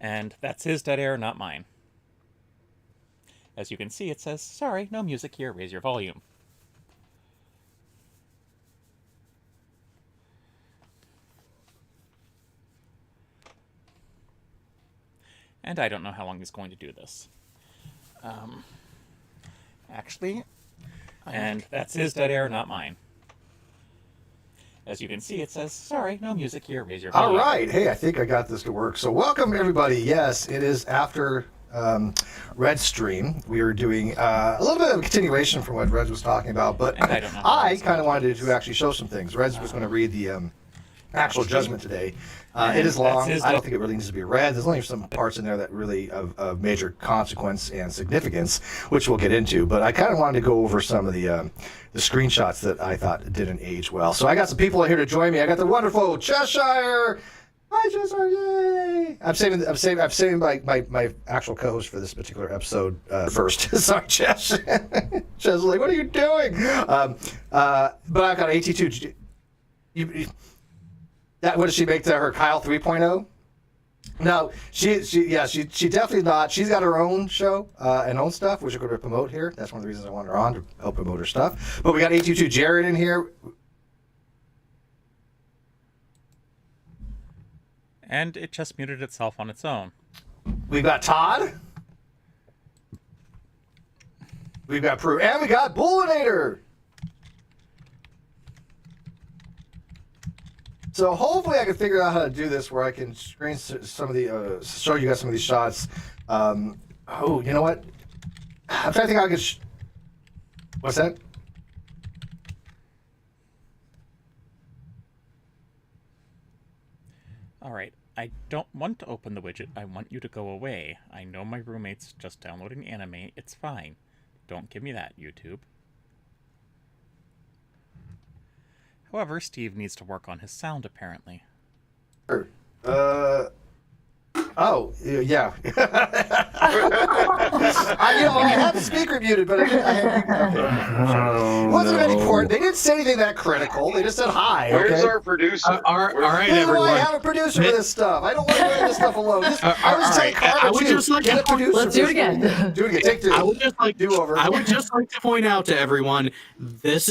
And that's his dead air, not mine. As you can see, it says, sorry, no music here, raise your volume. And I don't know how long he's going to do this. Actually, and that's his dead air, not mine. As you can see, it says, sorry, no music here, raise your volume. All right. Hey, I think I got this to work. So welcome, everybody. Yes, it is after Red's stream. We were doing a little bit of a continuation from what Red was talking about, but I kind of wanted to actually show some things. Red was going to read the actual judgment today. It is long. I don't think it really needs to be read. There's only some parts in there that really of major consequence and significance, which we'll get into. But I kind of wanted to go over some of the screenshots that I thought didn't age well. So I got some people here to join me. I got the wonderful Cheshire. Hi, Cheshire! Yay! I'm saving my actual co-host for this particular episode first. Sorry, Chesh. Chesh was like, "What are you doing?" But I've got AT2. What does she make to her Kyle 3.0? No, she definitely not. She's got her own show and own stuff, which we're going to promote here. That's one of the reasons I wanted her on, to help promote her stuff. But we got AT2 Jared in here. And it just muted itself on its own. We've got Todd. We've got Prue. And we got Bullinator. So hopefully I can figure out how to do this where I can screen some of the, show you guys some of these shots. Oh, you know what? I'm trying to think how I can. What's that? All right. I don't want to open the widget. I want you to go away. I know my roommate's just downloading anime. It's fine. Don't give me that, YouTube. However, Steve needs to work on his sound, apparently. Oh, yeah. I have the speaker muted, but okay. It wasn't any important. They didn't say anything that critical. They just said hi. Where's our producer? All right, everyone. I have a producer for this stuff. I don't want to do this stuff alone. I was telling Carmen, get a producer. Let's do it again. Do it again. Take two. I would just like to point out to everyone, this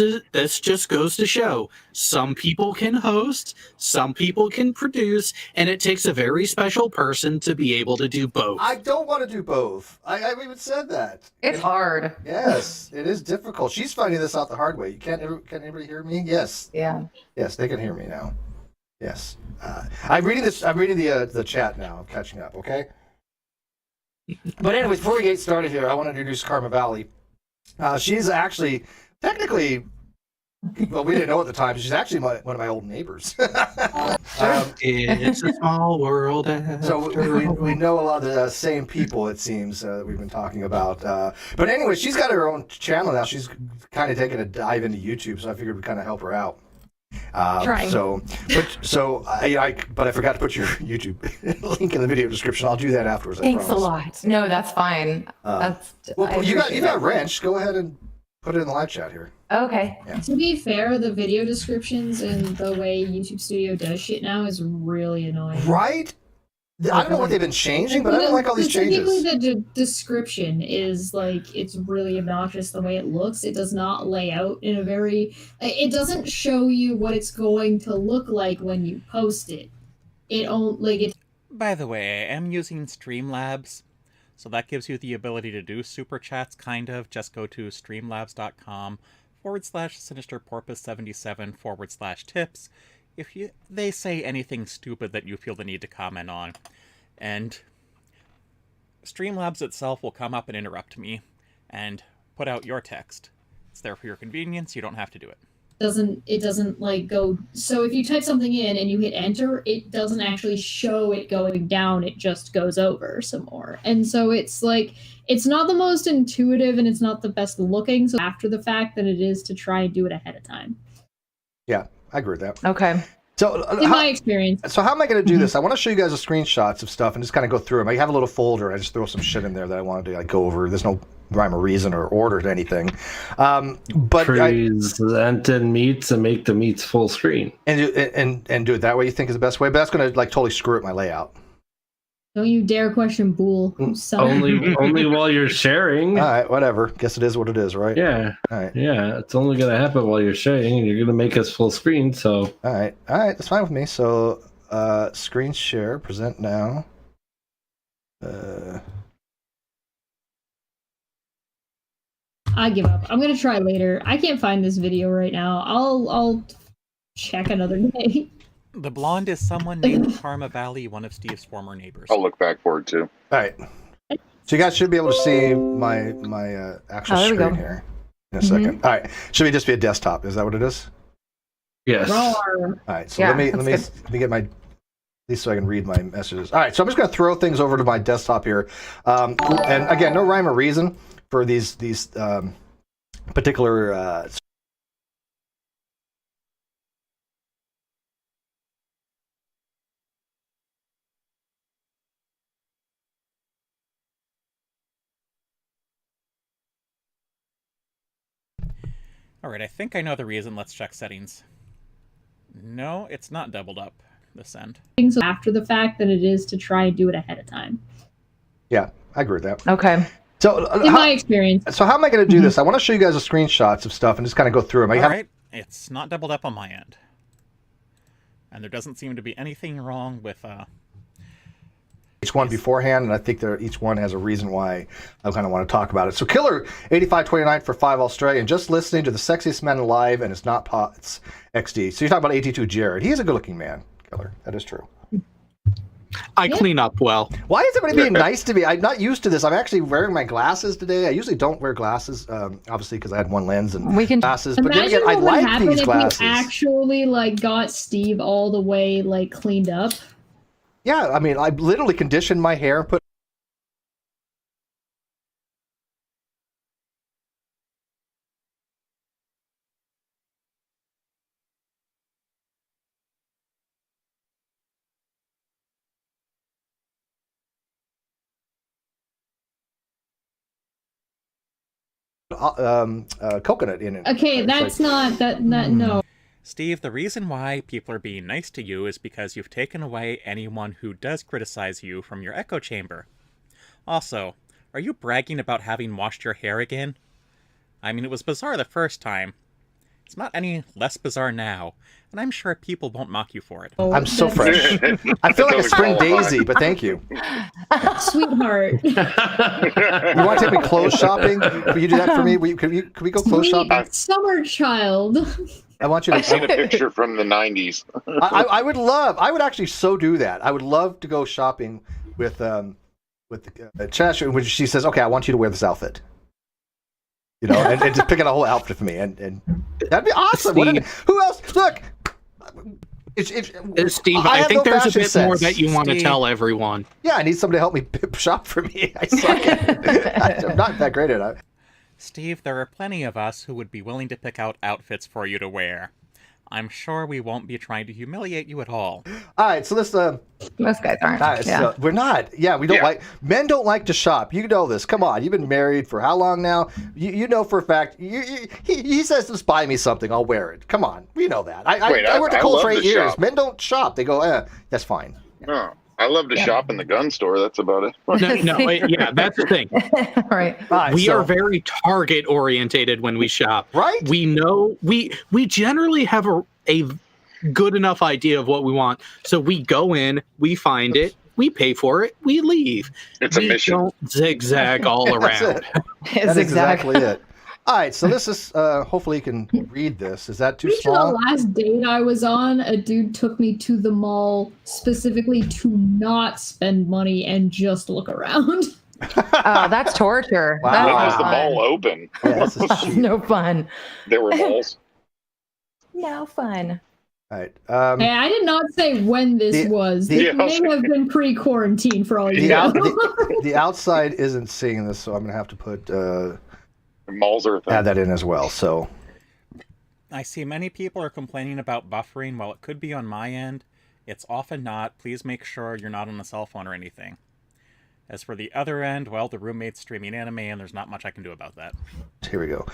just goes to show some people can host, some people can produce, and it takes a very special person to be able to do both. I don't want to do both. I've even said that. It's hard. Yes, it is difficult. She's finding this out the hard way. Can anybody hear me? Yes. Yeah. Yes, they can hear me now. Yes. I'm reading the chat now. I'm catching up. Okay. But anyways, before we get started here, I want to introduce Karma Valley. She's actually technically. Well, we didn't know at the time. She's actually one of my old neighbors. It's a small world. So we know a lot of the same people, it seems, that we've been talking about. But anyway, she's got her own channel now. She's kind of taking a dive into YouTube, so I figured we'd kind of help her out. Trying. But I forgot to put your YouTube link in the video description. I'll do that afterwards. Thanks a lot. No, that's fine. You got Wrench. Go ahead and put it in the live chat here. Okay. Yeah. To be fair, the video descriptions and the way YouTube Studio does shit now is really annoying. Right? I don't know what they've been changing, but I don't like all these changes. Typically, the description is like, it's really obnoxious the way it looks. It does not lay out in a very. It doesn't show you what it's going to look like when you post it. By the way, I am using Streamlabs, so that gives you the ability to do super chats, kind of. Just go to streamlabs.com/SinisterPorpoise77/tips if they say anything stupid that you feel the need to comment on. And Streamlabs itself will come up and interrupt me and put out your text. It's there for your convenience. You don't have to do it. It doesn't like go. So if you type something in and you hit enter, it doesn't actually show it going down. It just goes over some more. And so it's like, it's not the most intuitive and it's not the best looking. So after the fact than it is to try and do it ahead of time. Yeah, I agree with that. Okay. So in my experience. So how am I going to do this? I want to show you guys the screenshots of stuff and just kind of go through them. I have a little folder. I just throw some shit in there that I wanted to go over. There's no rhyme or reason or order to anything. But present and meets and make the meets full screen and do it that way. You think is the best way, but that's going to totally screw up my layout. Don't you dare question Boole. Only while you're sharing. All right, whatever. Guess it is what it is, right? Yeah. All right. Yeah, it's only gonna happen while you're sharing, and you're gonna make us full screen. So. All right. That's fine with me. So, screen share, present now. I give up. I'm gonna try later. I can't find this video right now. I'll check another day. The blonde is someone named Karma Valley, one of Steve's former neighbors. I'll look back for it too. All right. So you guys should be able to see my actual screen here in a second. All right. Should we just be a desktop? Is that what it is? Yes. All right. So let me get my, at least so I can read my messages. All right. So I'm just going to throw things over to my desktop here, and again, no rhyme or reason for these particular. Alright, I think I know the reason. Let's check settings. No, it's not doubled up this end. Things after the fact than it is to try and do it ahead of time. Yeah, I agree with that. Okay. So, in my experience. So how am I going to do this? I want to show you guys the screenshots of stuff and just kind of go through them. Alright, it's not doubled up on my end. And there doesn't seem to be anything wrong with each one beforehand, and I think each one has a reason why I kind of want to talk about it. So Killer 8529 for 5 Australian, just listening to the sexiest man alive, and it's not Potts XD. So you're talking about 82 Jared. He is a good-looking man, Killer. That is true. I clean up well. Why is everybody being nice to me? I'm not used to this. I'm actually wearing my glasses today. I usually don't wear glasses, obviously because I had one lens and glasses. But then again, I like these glasses. You actually got Steve all the way cleaned up. Yeah, I mean, I literally conditioned my hair and put. Coconut in it. Okay, that's not no. Steve, the reason why people are being nice to you is because you've taken away anyone who does criticize you from your echo chamber. Also, are you bragging about having washed your hair again? I mean, it was bizarre the first time. It's not any less bizarre now, and I'm sure people won't mock you for it. I'm so fresh. I feel like a spring daisy, but thank you. Sweetheart. You want to take me clothes shopping? Will you do that for me? Can we go clothes shopping? Summer child. I want you to. I've seen a picture from the 90s. I would actually so do that. I would love to go shopping with the Cheshire when she says, "Okay, I want you to wear this outfit." You know, and just pick out a whole outfit for me, and that'd be awesome. Who else? Look, Steve, I think there's a bit more that you want to tell everyone. Yeah, I need somebody to help me shop for me. I suck at it. I'm not that great at it. Steve, there are plenty of us who would be willing to pick out outfits for you to wear. I'm sure we won't be trying to humiliate you at all. All right, so let's. Most guys aren't. Right, so we're not. Yeah, we don't like. Men don't like to shop. You know this. Come on, you've been married for how long now? You know for a fact. He says, "Just buy me something. I'll wear it." Come on, we know that. I worked at Kohl's for 8 years. Men don't shop. They go, that's fine. No. I love to shop in the gun store. That's about it. Yeah, that's the thing. Right. We are very target orientated when we shop. Right. We know we generally have a good enough idea of what we want. So we go in, we find it, we pay for it, we leave. It's a mission. Don't zigzag all around. That's exactly it. All right, so this is hopefully you can read this. Is that too small? The last date I was on, a dude took me to the mall specifically to not spend money and just look around. Oh, that's torture. Wow. When was the mall open? Yeah, That's no fun. There were malls. No fun. All right. Hey, I did not say when this was. It may have been pre-quarantine for all you know. The outside isn't seeing this, so I'm going to have to put... malls are a thing. Add that in as well. So I see many people are complaining about buffering. While it could be on my end, it's often not. Please make sure you're not on a cell phone or anything. As for the other end, well, the roommate's streaming anime, and there's not much I can do about that. here we go.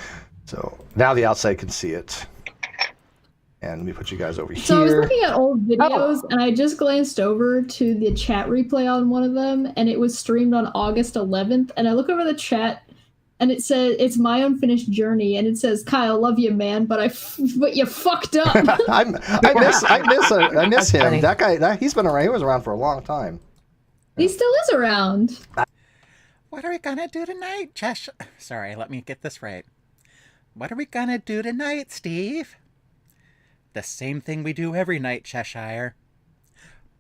So now the outside can see it. All right. So this is hopefully you can read this. Is that too small? Okay. All right. So this is hopefully you can read this. Is that too small? All right. So now the outside can see it. Here we go. So now the outside can see it. So now the outside can see it. And let me put you guys over So I was here. looking at old videos, and I just glanced over to the chat replay on one of them, and it was streamed on August 11th. And I look over the chat, and it says it's my unfinished journey, and it says, "Kyle, love you, man, but you fucked up." I miss him. funny. That guy, he's been around. He was around for a long time. He still is around. What are we gonna do tonight, Sorry, let me get this right. What are we gonna do tonight, Steve? The same thing we do every night, Cheshire.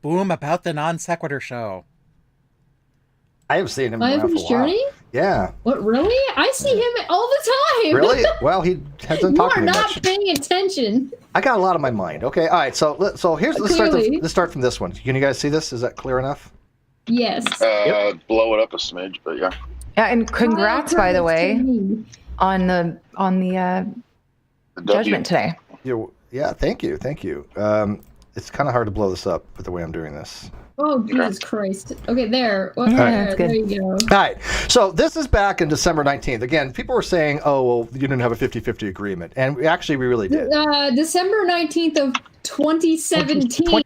Boom about the non sequitur show. I have seen him My around for a unfinished while. journey? Yeah. What, really? I see him all the time. Really? Well, he hasn't You talked to are me not much. paying attention. I got a lot on my mind. Okay. All right. So here's let's Clearly. start from this one. Can you guys see this? Is that clear enough? Yes. Blow it up a smidge, but yeah. Yeah, and congrats, by the way, on the judgment today. Yeah. Thank you. It's kind of hard to blow this up with the way I'm doing this. Oh, Jesus Christ. Okay, there. Well, Yeah, there, that's good. there you go. All right. So this is back in December 19th. Again, people were saying, "Oh, well, you didn't have a 50-50 agreement," and we really did. December 19th of 2017.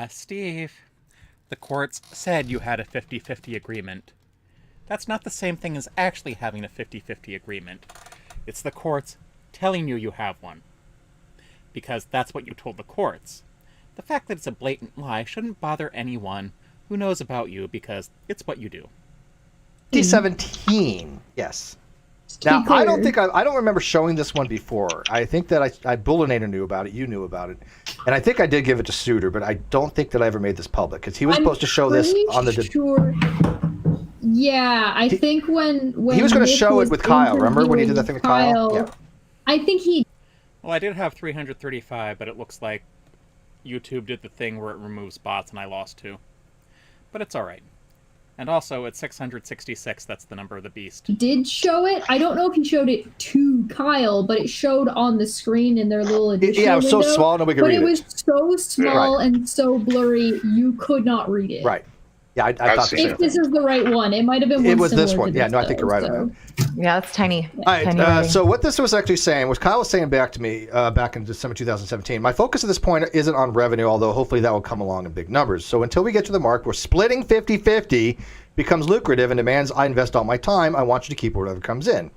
Steve, the courts said you had a 50-50 agreement. That's not the same thing as actually having a 50-50 agreement. It's the courts telling you have one. Because that's what you told the courts. The fact that it's a blatant lie shouldn't bother anyone who knows about you because it's what you do. 2017. Yes. Now, I don't remember showing this one before. I think that I Bullinator knew about it. You knew about it. And I think I did give it to Suitor, but I don't think that I ever made this public because he was supposed to show this on the... Sure. Yeah, I think when he was going to Nick show it was with Kyle. Remember when he did that thing with Kyle? Kyle? Yeah. I think he... Well, I did have 335, but it looks like YouTube did the thing where it removes bots and I lost 2. But it's alright. And also, at 666, that's the number of the beast. did show it. I don't know if he showed it to Kyle, but it showed on the screen in their little edition Yeah, it was so window. small, nobody could But read it was so small Right. and so blurry, you could not read it. Right. Yeah, I thought seen the If same this thing. is the right one, it might have been one It was this similar one. to Yeah, this, no, I think you're right though, on so. Yeah, that's tiny. All Tiny right, writing. so what this was actually saying was Kyle was saying back to me back in December 2017, my focus at this point isn't on revenue, although hopefully that will come along in big numbers. So until we get to the mark where splitting 50-50 becomes lucrative and demands I invest all my time, I want you to keep whatever comes in.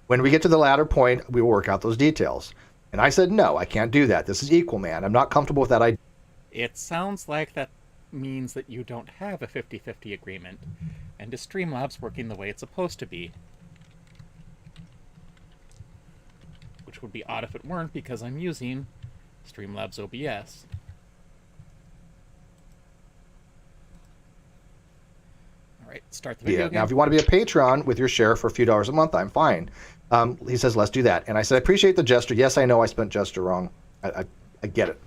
When we get to the latter point, we will work out those details. And I said, no, I can't do that. This is equal, man. I'm not comfortable with that idea. It sounds like that means that you don't have a 50-50 agreement, and is Streamlabs working the way it's supposed to be? Which would be odd if it weren't, because I'm using Streamlabs OBS. Alright, start the video again. Now, if you want to be a Patreon with your share for a few dollars a month, I'm fine. He says, let's do that. And I said, I appreciate the gesture. Yes, I know I spent gesture wrong. I get it.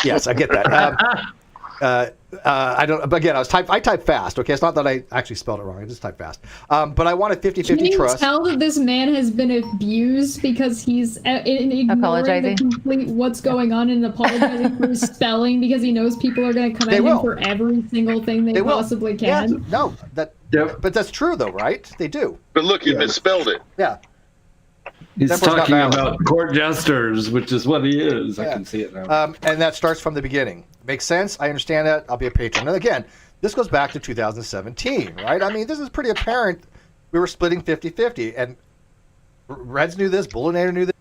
Yes, I get that. I don't. But again, I type fast. Okay, it's not that I actually spelled it wrong. I just typed fast. But I want a 50-50 Can you trust. tell that this man has been abused because he's ignoring Apologizing. the complete what's going on and apologizing for his spelling because he knows people are going to come They at will. him for every single thing they will. possibly Yeah, can. no, but that's true though, right? They do. But look, you misspelled it. Yeah. He's That was not talking valid. about court jesters, which is what he is. I Yeah. can see it now. And that starts from the beginning. Makes sense. I understand that. I'll be a patron. And again, this goes back to 2017, right? I mean, this is pretty apparent. We were splitting 50-50, and Reds knew this. Bullinator knew this.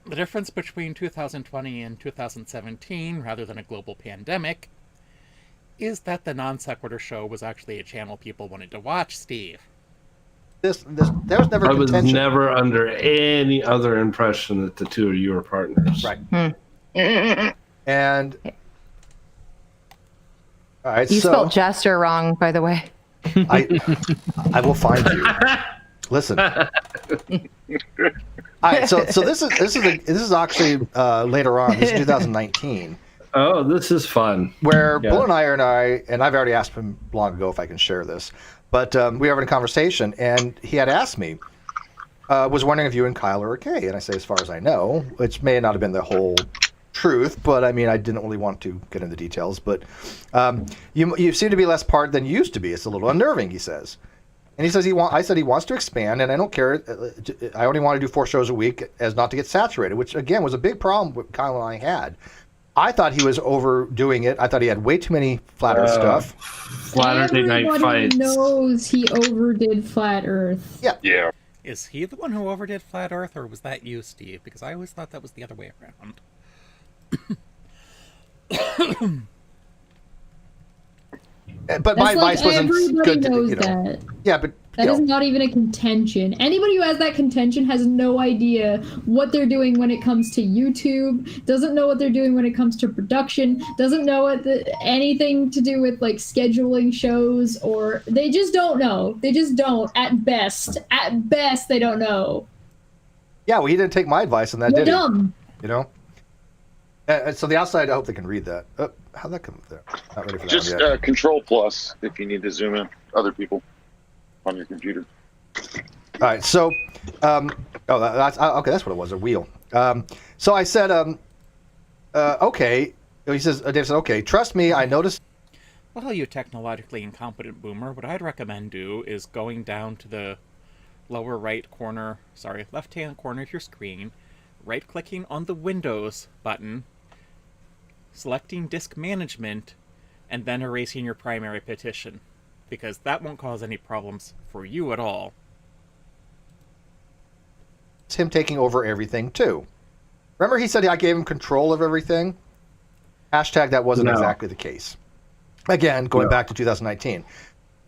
The difference between 2020 and 2017, rather than a global pandemic, is that the Non Sequitur show was actually a channel people wanted to watch, Steve. That was never I was contention. never under any other impression that the two of you were partners. Right. And all right, You so spelled jester wrong, by the way. I will find you. Listen. All right, so this is actually later on. This is 2019, Oh, this is fun. where Yeah. Bull and I've already asked him long ago if I can share this, but we were having a conversation, and he had asked me, was wondering if you and Kyle are okay, and I say, as far as I know, which may not have been the whole truth, but I mean, I didn't really want to get into details, but you seem to be less part than you used to be. It's a little unnerving, he says. And he says I said he wants to expand, and I don't care. I only want to do 4 shows a week as not to get saturated, which again was a big problem with Kyle and I had. I thought he was overdoing it. I thought he had way too many Flat Earth stuff. Flat Earth Night Everybody fights. knows he overdid Flat Earth. Yeah. Yeah. Is he the one who overdid Flat Earth, or was that you, Steve? Because I always thought that was the other way around. But my advice wasn't good. Everybody knows that. Yeah, but That is not even a contention. Anybody who has that contention has no idea what they're doing when it comes to YouTube, doesn't know what they're doing when it comes to production, doesn't know anything to do with like scheduling shows, or they just don't know. They just don't. At best, they don't know. Yeah, well, he didn't take my advice on that, They're did dumb. he? You know. So the outside, I hope they can read that. How'd that come up there? Not ready for that Just one yet. Control Plus if you need to zoom in other people on your computer. All right, so, that's okay. That's what it was, a wheel. So I said, okay. He says, Dave said, okay, trust me. I noticed. Well, you technologically incompetent boomer, what I'd recommend do is going down to the lower left-hand corner of your screen, right-clicking on the Windows button, selecting disk management, and then erasing your primary petition, because that won't cause any problems for you at all. It's him taking over everything too. Remember, he said I gave him control of everything. Hashtag that wasn't exactly the case. Again, going back to 2019.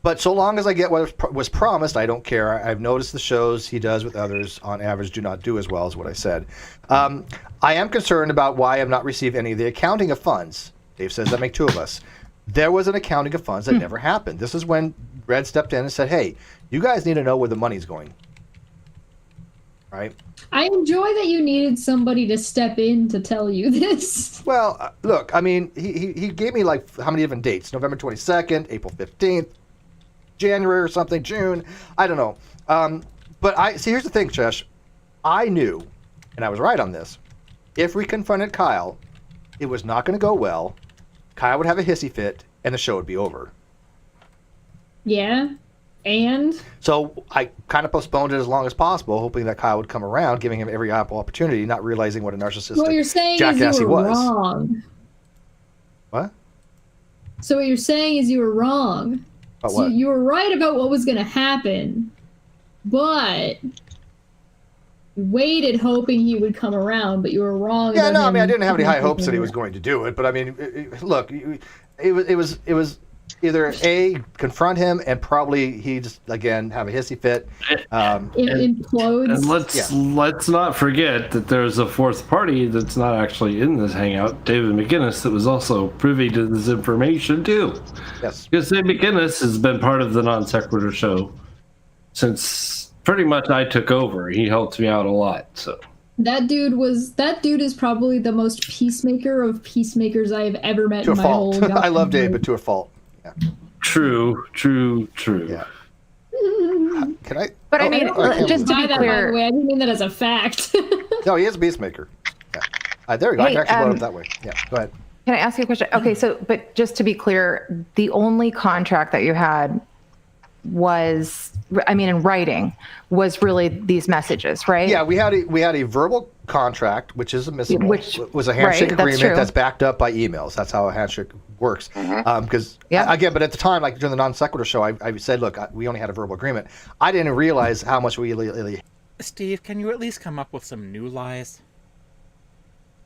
But so long as I get what was promised, I don't care. I've noticed the shows he does with others, on average, do not do as well as what I said. I am concerned about why I have not received any of the accounting of funds. Dave says that make 2 of us. There was an accounting of funds that never happened. This is when Red stepped in and said, hey, you guys need to know where the money's going. Right? I enjoy that you needed somebody to step in to tell you this. Well, look, I mean, he gave me like how many different dates? November 22nd, April 15th, January or something, June. I don't know. But here's the thing, Chesh. I knew, and I was right on this, if we confronted Kyle, it was not going to go well. Kyle would have a hissy fit, and the show would be over. Yeah, and? So I kind of postponed it as long as possible, hoping that Kyle would come around, giving him every ample opportunity, not realizing what a narcissistic jackass he was. Wrong. What? So what you're saying is you were wrong. About so what? you were right about what was going to happen, but waited hoping he would come around, but you were wrong. Yeah, no, I mean, I didn't have any high hopes that he was going to do it, but I mean, look, it was either A, confront him, and probably he just, again, have a hissy fit. It implodes. And let's not forget that there's a 4th party that's not actually in this hangout, David McGinnis, that was also privy to this information too. Yes. Because David McGinnis has been part of the Non Sequitur show since pretty much I took over. He helped me out a lot. So That dude is probably the most peacemaker of peacemakers I have ever met To a in my fault. whole I love Dave, but to a fault. Yeah. True. Yeah. Can I? But I mean, just to By be that, by the clear, way, I didn't mean that as a fact. No, he is a peacemaker. Yeah. There we go. Hey, I actually brought it that way. Yeah, go ahead. can I ask you a question? Okay, so, but just to be clear, the only contract that you had was, I mean, in writing, was really these messages, right? Yeah, we had a verbal contract, which is admissible. Which was a handshake right, that's agreement true. that's backed up by emails. That's how a handshake works. Because again, but at the time, like during the Non Sequitur show, I said, look, we only had a verbal agreement. I didn't realize how much we really. Steve, can you at least come up with some new lies?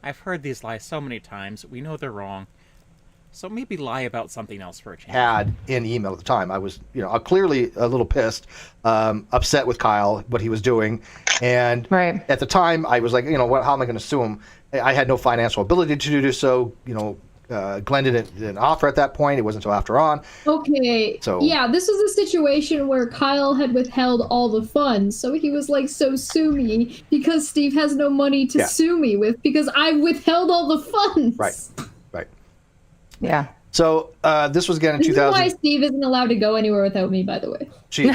I've heard these lies so many times. We know they're wrong. So maybe lie about something else for a change. Had in email at the time. I was, clearly a little pissed, upset with Kyle, what he was doing. And at the time, I was like, how am I going to sue him? I had no financial ability to do so. Glenn didn't offer at that point. It wasn't until after on. Okay. So yeah, this was a situation where Kyle had withheld all the funds. So he was like, so sue me because Steve has no money to sue me with because I withheld all the funds. Right. Yeah. So this was again in This 2000. is why Steve isn't allowed to go anywhere without me, by the way. She's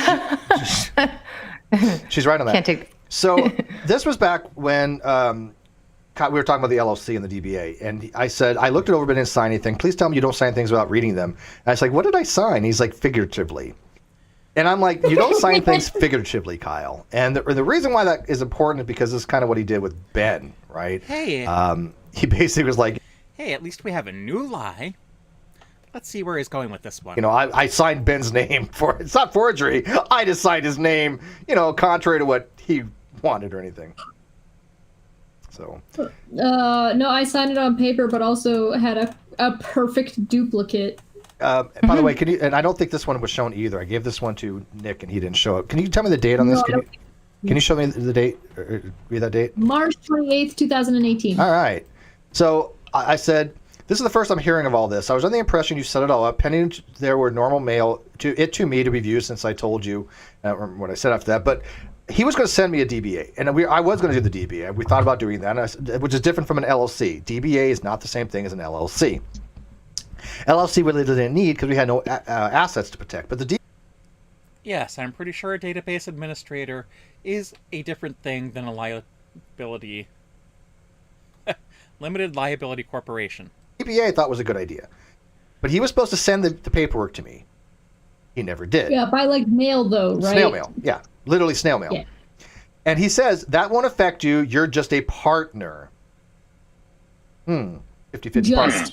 right on that. Can't take. So this was back when we were talking about the LLC and the DBA, and I said I looked it over but didn't sign anything. Please tell me you don't sign things without reading them. And I was like, what did I sign? He's like, figuratively. And I'm like, you don't sign things figuratively, Kyle. And the reason why that is important is because this is kind of what he did with Ben, right? Hey. He basically was like, hey, at least we have a new lie. Let's see where he's going with this one. you know, I signed Ben's name for it's not forgery. I just signed his name, you know, contrary to what he wanted or anything. So. No, I signed it on paper, but also had a perfect duplicate. By the way, can you? And I don't think this one was shown either. I gave this one to Nick, and he didn't show it. Can you tell me the date on this? No, Can you show me the date? Or read that date. March 28th, 2018. All right. So I said, this is the first I'm hearing of all this. I was under the impression you set it all up, pending there were normal mail to me to be viewed, since I told you what I said after that. But he was going to send me a DBA, and I was going to do the DBA. We thought about doing that, which is different from an LLC. DBA is not the same thing as an LLC. LLC we really didn't need because we had no assets to protect. But the Yes, I'm pretty sure a database administrator is a different thing than a liability limited liability corporation. DBA I thought was a good idea, but he was supposed to send the paperwork to me. He never did. Yeah, by like mail though, right? Snail mail. Yeah, literally snail mail. Yeah. And he says that won't affect you. You're just a partner. 50-50 partner.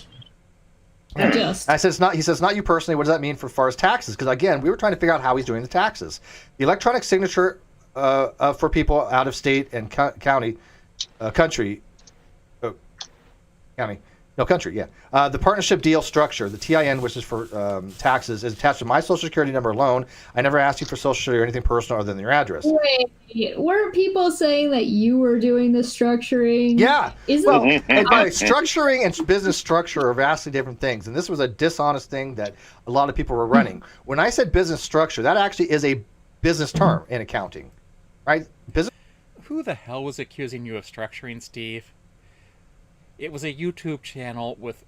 Just. I said it's not. He says not you personally. What does that mean for far as taxes? Because again, we were trying to figure out how he's doing the taxes. The electronic signature for people out of state and country. Yeah. The partnership deal structure, the TIN, which is for taxes, is attached to my social security number alone. I never asked you for social security or anything personal other than your address. Wait, weren't people saying that you were doing the structuring? Yeah. Isn't and by structuring and business structure are vastly different things. And this was a dishonest thing that a lot of people were running. When I said business structure, that actually is a business term in accounting, right? Who the hell was accusing you of structuring, Steve? It was a YouTube channel with,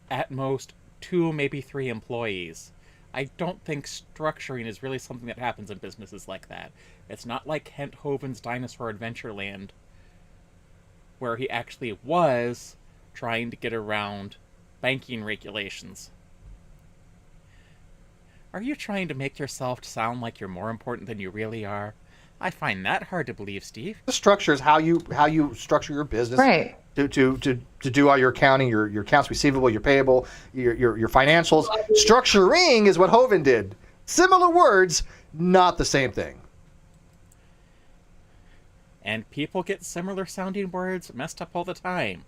at most, 2, maybe 3 employees. I don't think structuring is really something that happens in businesses like that. It's not like Kent Hovind's Dinosaur Adventureland, where he actually was trying to get around banking regulations. Are you trying to make yourself sound like you're more important than you really are? I find that hard to believe, Steve. The structure is how you structure your business. Right. To do all your accounting, your accounts receivable, your payable, your financials. Structuring is what Hovind did. Similar words, not the same thing. And people get similar sounding words messed up all the time.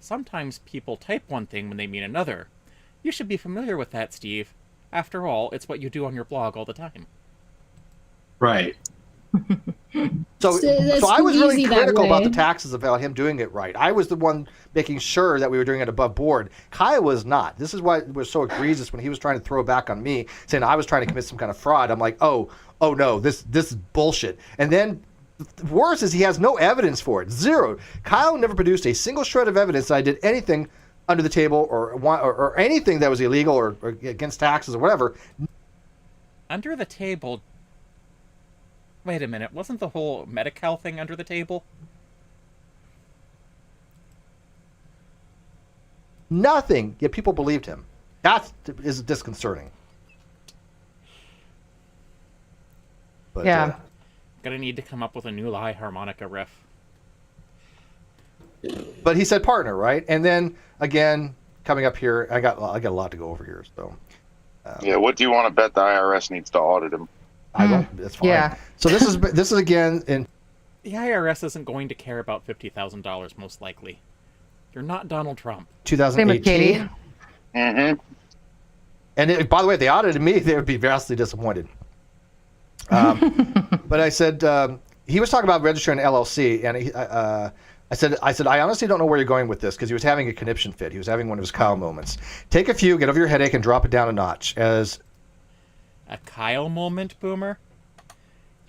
Sometimes people type one thing when they mean another. You should be familiar with that, Steve. After all, it's what you do on your blog all the time. Right. So I was really critical about the taxes, about him doing it right. I was the one making sure that we were doing it above board. Kyle was not. This is why it was so egregious when he was trying to throw it back on me, saying I was trying to commit some kind of fraud. I'm like, oh no, this is bullshit. And then worse is he has no evidence for it. Zero. Kyle never produced a single shred of evidence that I did anything under the table or anything that was illegal or against taxes or whatever. Under the table? Wait a minute, wasn't the whole Medi-Cal thing under the table? Nothing, yet people believed him. That is disconcerting. But, yeah. Gonna need to come up with a new lie harmonica riff. But he said partner, right? And then again, coming up here, I got a lot to go over here. So. Yeah, what do you want to bet the IRS needs to audit him? I don't. That's fine. Yeah. So this is again in. The IRS isn't going to care about $50,000, most likely. You're not Donald Trump. 2018. Same with Katie. Mm-hmm. And by the way, if they audited me, they would be vastly disappointed. But I said he was talking about registering an LLC, and I said I honestly don't know where you're going with this, because he was having a conniption fit. He was having one of his Kyle moments. Take a few, get over your headache, and drop it down a notch. As a Kyle moment, Boomer?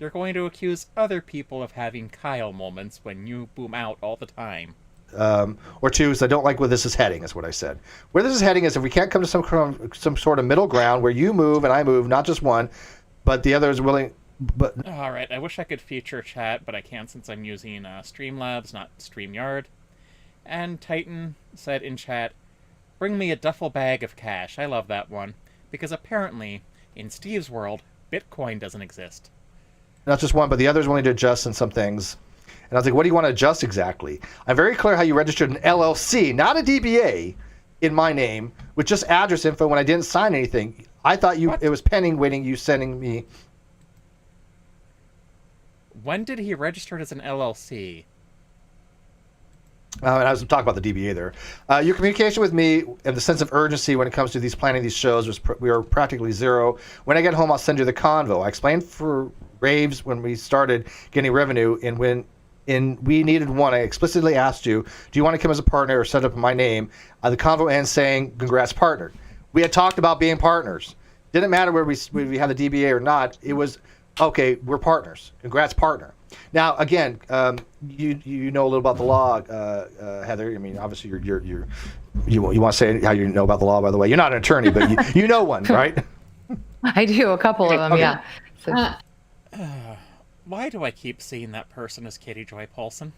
You're going to accuse other people of having Kyle moments when you boom out all the time. Or two is I don't like where this is heading, is what I said. Where this is heading is if we can't come to some sort of middle ground where you move and I move, not just one, but the other is willing. But all right, I wish I could feature chat, but I can't since I'm using Streamlabs, not StreamYard. And Titan said in chat, "Bring me a duffel bag of cash." I love that one, because apparently, in Steve's world, Bitcoin doesn't exist. Not just one, but the other's willing to adjust in some things. And I was like, what do you want to adjust exactly? I'm very clear how you registered an LLC, not a DBA, in my name, with just address info when I didn't sign anything. I thought it was pending, waiting, you sending me. When did he register it as an LLC? And I was talking about the DBA there. Your communication with me and the sense of urgency when it comes to planning these shows we were practically zero. When I get home, I'll send you the convo. I explained for Raves when we started getting revenue, and when we needed one, I explicitly asked you, do you want to come as a partner or set up in my name? The convo ends saying, congrats, partner. We had talked about being partners. Didn't matter where we had the DBA or not. It was, okay, we're partners. Congrats, partner. Now, again, you know a little about the law, Heather. I mean, obviously you want to say how you know about the law, by the way. You're not an attorney, but you know one, right? I do, a couple of them, okay. yeah. So, why do I keep seeing that person as Katie Joy Paulson?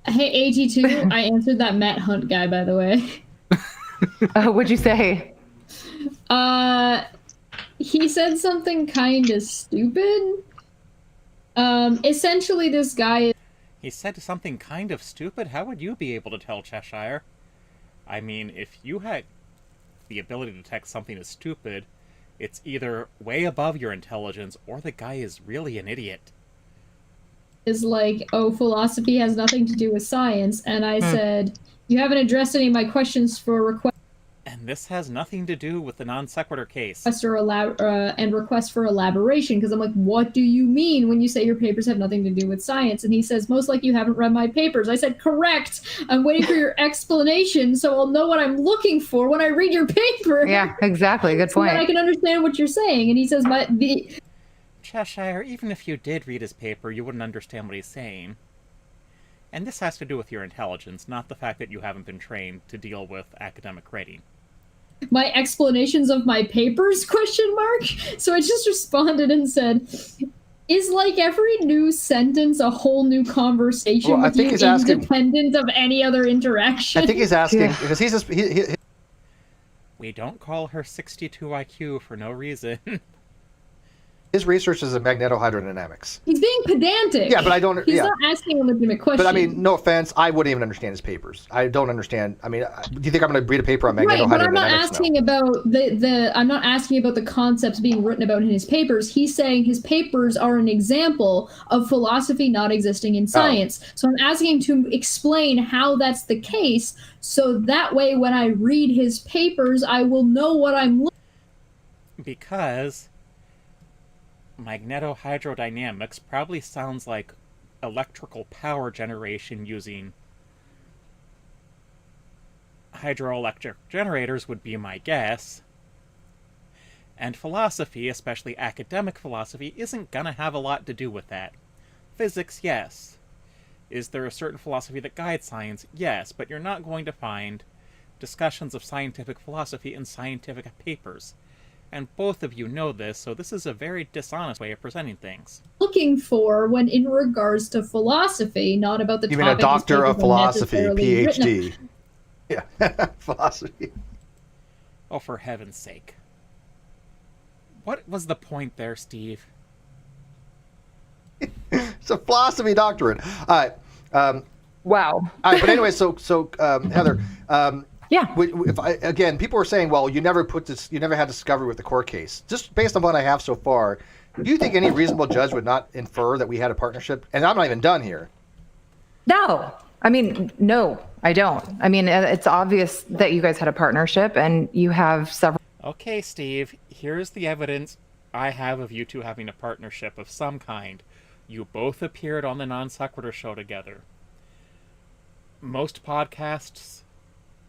Hey, AG2, I answered that Matt Hunt guy, by the way. what'd you say? He said something kind of stupid. Essentially, this guy... He said something kind of stupid? How would you be able to tell, Cheshire? I mean, if you had the ability to detect something as stupid, it's either way above your intelligence or the guy is really an idiot. Is like, oh, philosophy has nothing to do with science. And I said, you haven't addressed any of my questions for request. And this has nothing to do with the non sequitur case. And request for elaboration, because I'm like, what do you mean when you say your papers have nothing to do with science? And he says, most like you haven't read my papers. I said, correct. I'm waiting for your explanation so I'll know what I'm looking for when I read your paper. Yeah, exactly. Good point. So that I can understand what you're saying. And he says, Cheshire, even if you did read his paper, you wouldn't understand what he's saying. And this has to do with your intelligence, not the fact that you haven't been trained to deal with academic writing. My explanations of my papers, ? So I just responded and said, is like every new sentence a whole new conversation with you, independent of any other interaction? I think he's asking, because he's just... We don't call her 62 IQ for no reason. His research is in magnetohydrodynamics. He's being pedantic. Yeah, but I don't... He's not asking a legitimate question. But I mean, no offense, I wouldn't even understand his papers. I don't understand. I mean, do you think I'm going to read a paper on magnetohydrodynamics? Right, but I'm not asking about I'm not asking about the concepts being written about in his papers. He's saying his papers are an example of philosophy not existing in science. So I'm asking him to explain how that's the case, so that way when I read his papers, I will know what I'm looking at. Because magnetohydrodynamics probably sounds like electrical power generation using hydroelectric generators would be my guess. And philosophy, especially academic philosophy, isn't gonna have a lot to do with that. Physics, yes. Is there a certain philosophy that guides science? Yes, but you're not going to find discussions of scientific philosophy in scientific papers. And both of you know this, so this is a very dishonest way of presenting things. Looking for when in regards to philosophy, not about the topic. You mean a doctor of philosophy, PhD? Yeah, philosophy. Oh, for heaven's sake. What was the point there, Steve? It's a philosophy doctorate. All right. Wow. All right, but anyway, so Heather, yeah. Again, people were saying, well, you never had discovery with the court case. Just based on what I have so far, do you think any reasonable judge would not infer that we had a partnership? And I'm not even done here. No. I mean, no, I don't. I mean, it's obvious that you guys had a partnership and you have several. Okay, Steve, here's the evidence I have of you two having a partnership of some kind. You both appeared on the Non Sequitur show together. Most podcasts,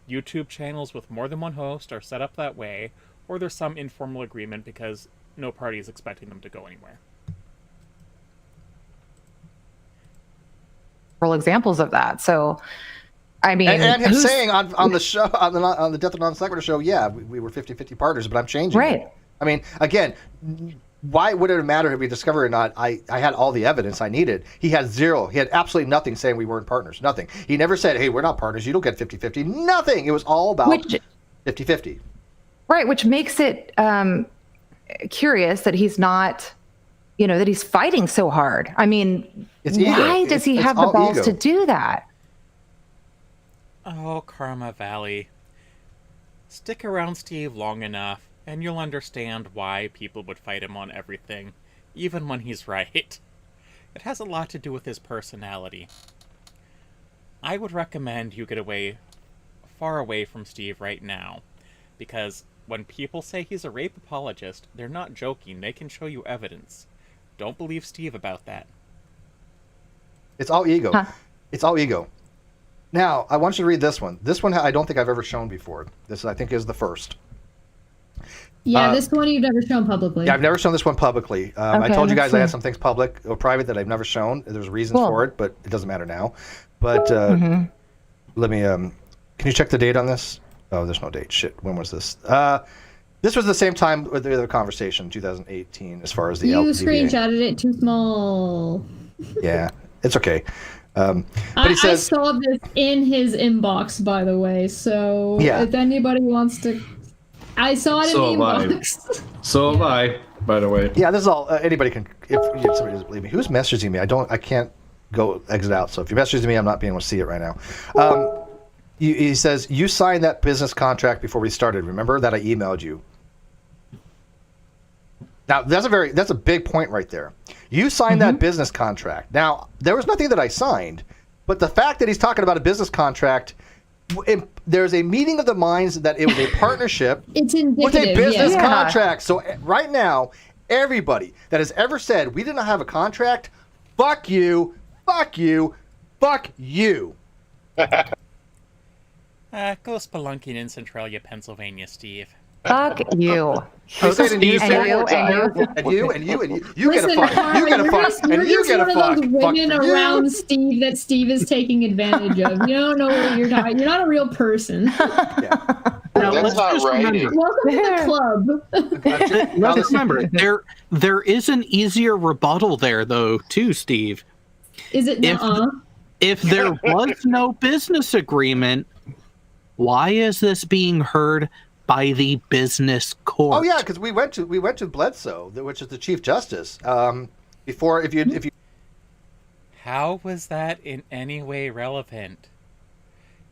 YouTube channels with more than one host are set up that way, or there's some informal agreement because no party is expecting them to go anywhere. Examples of that. So, I mean, and him saying on the show, on the Death of Non Sequitur show, yeah, we were 50-50 partners, but I'm changing. Right. It. I mean, again, why would it matter if we discovered or not? I had all the evidence I needed. He had zero. He had absolutely nothing saying we weren't partners. Nothing. He never said, hey, we're not partners. You don't get 50-50. Nothing. It was all about 50-50. Right, which makes it curious that he's not, that he's fighting so hard. I mean, why does he have the balls to do that? Oh, Karma Valley. Stick around Steve long enough, and you'll understand why people would fight him on everything, even when he's right. It has a lot to do with his personality. I would recommend you get far away from Steve right now, because when people say he's a rape apologist, they're not joking. They can show you evidence. Don't believe Steve about that. It's all ego. Huh. It's all ego. Now, I want you to read this one. This one I don't think I've ever shown before. This, I think, is the first. Yeah, this one you've never shown publicly. Yeah, I've never shown this one publicly. I told you guys I had some things public or private that I've never shown. There's reasons for it, but it doesn't matter now. But let me... can you check the date on this? Oh, there's no date. Shit. When was this? This was the same time with the other conversation, 2018, as far as the You LDBA. screenshotted it too small. Yeah, it's okay. But he I says... saw this in his inbox, by the way, so if anybody wants to... I saw it in the inbox. So have I, by the way. Yeah, this is all... anybody can... If somebody doesn't believe me. Who's messaging me? I can't go exit out, so if you're messaging me, I'm not being able to see it right now. He says, you signed that business contract before we started. Remember that I emailed you? Now, that's a big point right there. You signed that business contract. Now, there was nothing that I signed, but the fact that he's talking about a business contract, there's a meeting of the minds that it was a partnership It's with a indicative, business yeah. contract. So right now, everybody that has ever said we did not have a contract, fuck you, fuck you, fuck you. Go spelunking in Centralia, Pennsylvania, Steve. Fuck you. I say it in unison. And you. And you get a fuck. Karma, You get a fuck. And you get a fuck. You're just one of those women Fuck you. around Steve that Steve is taking advantage of. You don't know what you're talking. You're not a real person. Now, That's let's not just right. remember, Welcome to the club. let's remember there is an easier rebuttal there, though, too, Steve. Is it If there was no business agreement, why is this being heard by the business court? Oh yeah, because we went to Bledsoe, which is the Chief Justice. Before, if you. How was that in any way relevant?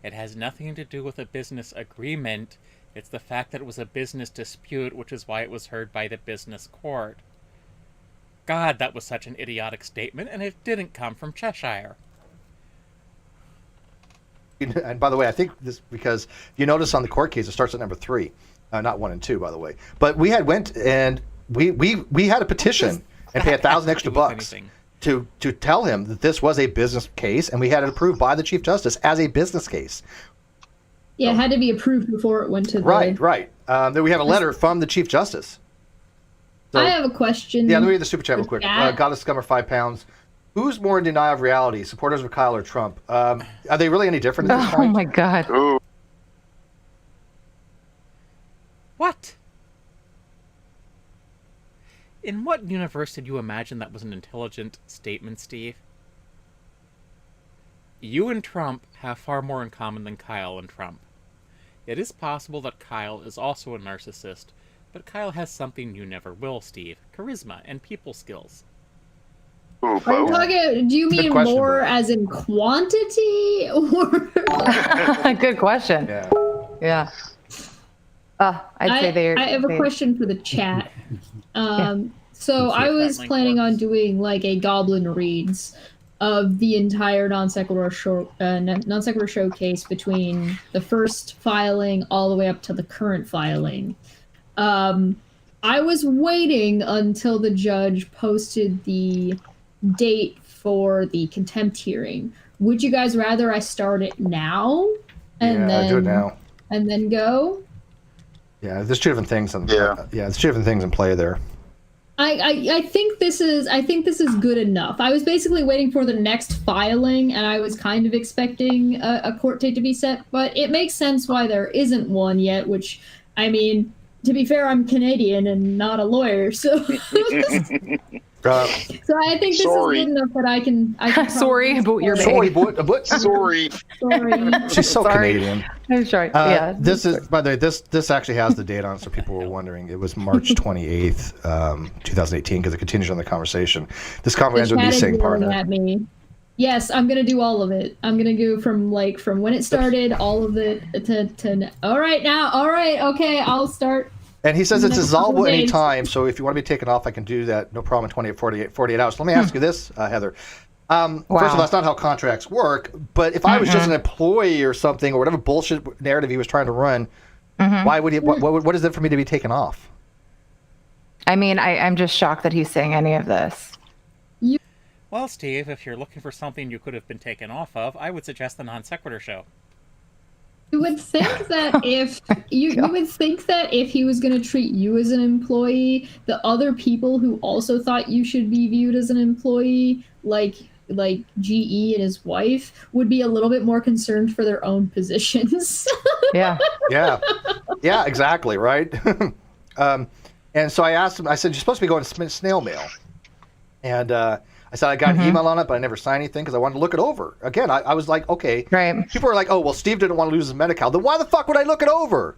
It has nothing to do with a business agreement. It's the fact that it was a business dispute, which is why it was heard by the business court. God, that was such an idiotic statement, and it didn't come from Cheshire. And by the way, I think this because you notice on the court case it starts at number 3, not 1 and 2, by the way. But we had went and we had a petition and pay $1,000 extra bucks to tell him that this was a business case, and we had it approved by the Chief Justice as a business case. Yeah, it had to be approved before it went to the... Right. Then we have a letter from the Chief Justice. So, I have a question. Yeah, let me read the super chat real quick. Goddess Scummer, 5 pounds. Who's more in denial of reality, supporters of Kyle or Trump? Are they really any different at this point? Oh my God. Ooh. What? In what universe did you imagine that was an intelligent statement, Steve? You and Trump have far more in common than Kyle and Trump. It is possible that Kyle is also a narcissist, but Kyle has something you never will, Steve. Charisma and people skills. Ooh, Are you both. talking, do you mean question, more bro. as in quantity or... Good question. Yeah. I'd say they're... I have a question for the chat. So I was link planning on works. doing like a Goblin Reads of the entire non sequitur showcase between the first filing all the way up to the current filing. I was waiting until the judge posted the date for the contempt hearing. Would you guys rather I start it now and then do it now. and then go? Yeah, there's 2 different things. There's 2 different things in play there. I think this is good enough. I was basically waiting for the next filing, and I was kind of expecting a court date to be set, but it makes sense why there isn't one yet. Which, I mean, to be fair, I'm Canadian and not a lawyer, so So I think this is good enough that I can Sorry, but you're sorry, but Sorry. sorry. She's so Canadian. I'm sorry. Yeah. This is, by the way, this actually has the date on it, so people were wondering. It was March 28th, 2018, because it continues on the conversation. This conversation ends with me saying partner. At me. Yes, I'm gonna do all of it. I'm gonna go from when it started, all of it to all right now. All right, okay, I'll start. And he says it's dissolvable any time, so if you want to be taken off, I can do that. No problem in 48 hours. Let me ask you this, Heather. First of all, that's not how contracts work, but if I was just an employee or something, or whatever bullshit narrative he was trying to run, why would he, what is it for me to be taken off? I mean, I'm just shocked that he's saying any of this. Well, Steve, if you're looking for something you could have been taken off of, I would suggest the Non Sequitur Show. You would think that if you would think that if he was going to treat you as an employee, the other people who also thought you should be viewed as an employee, like GE and his wife, would be a little bit more concerned for their own positions. Yeah, exactly, right. And so I asked him. I said, "You're supposed to be going to snail mail," and I said I got an email on it, but I never signed anything because I wanted to look it over. Again, I was like, okay. Right. People are like, oh, well, Steve didn't want to lose his Medi-Cal. Then why the fuck would I look it over?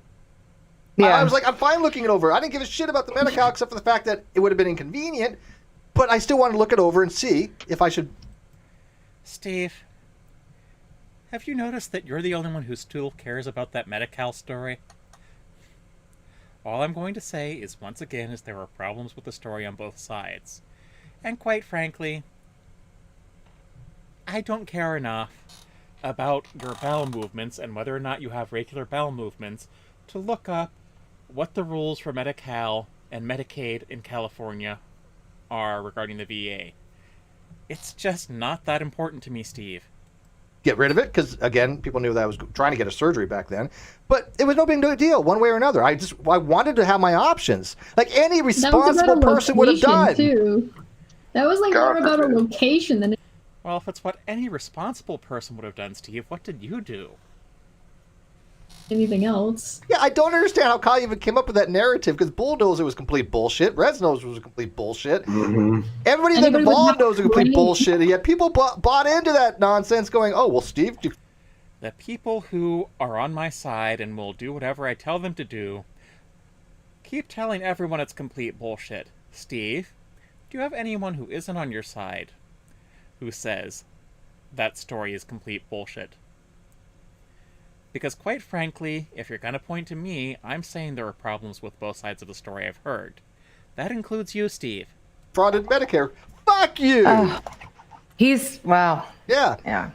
Yeah. I was like, I'm fine looking it over. I didn't give a shit about the Medi-Cal except for the fact that it would have been inconvenient, but I still wanted to look it over and see if I should. Steve, have you noticed that you're the only one who still cares about that Medi-Cal story? All I'm going to say is, once again, there are problems with the story on both sides. And quite frankly, I don't care enough about your bowel movements and whether or not you have regular bowel movements to look up what the rules for Medi-Cal and Medicaid in California are regarding the VA. It's just not that important to me, Steve. Get rid of it, because, again, people knew that I was trying to get a surgery back then. But it was no big deal, one way or another. I wanted to have my options. Like any responsible person would have done. Too. That was like more about a location than. Well, if it's what any responsible person would have done, Steve, what did you do? Anything else? Yeah, I don't understand how Kyle even came up with that narrative, because Bulldozer was complete bullshit. Resnose was complete bullshit. Everybody that involved knows was complete bullshit, and yet people bought into that nonsense going, oh, well, Steve... The people who are on my side and will do whatever I tell them to do keep telling everyone it's complete bullshit. Steve, do you have anyone who isn't on your side who says that story is complete bullshit? Because quite frankly, if you're going to point to me, I'm saying there are problems with both sides of the story I've heard. That includes you, Steve. Frauded Medicare. Fuck you! Wow. Yeah.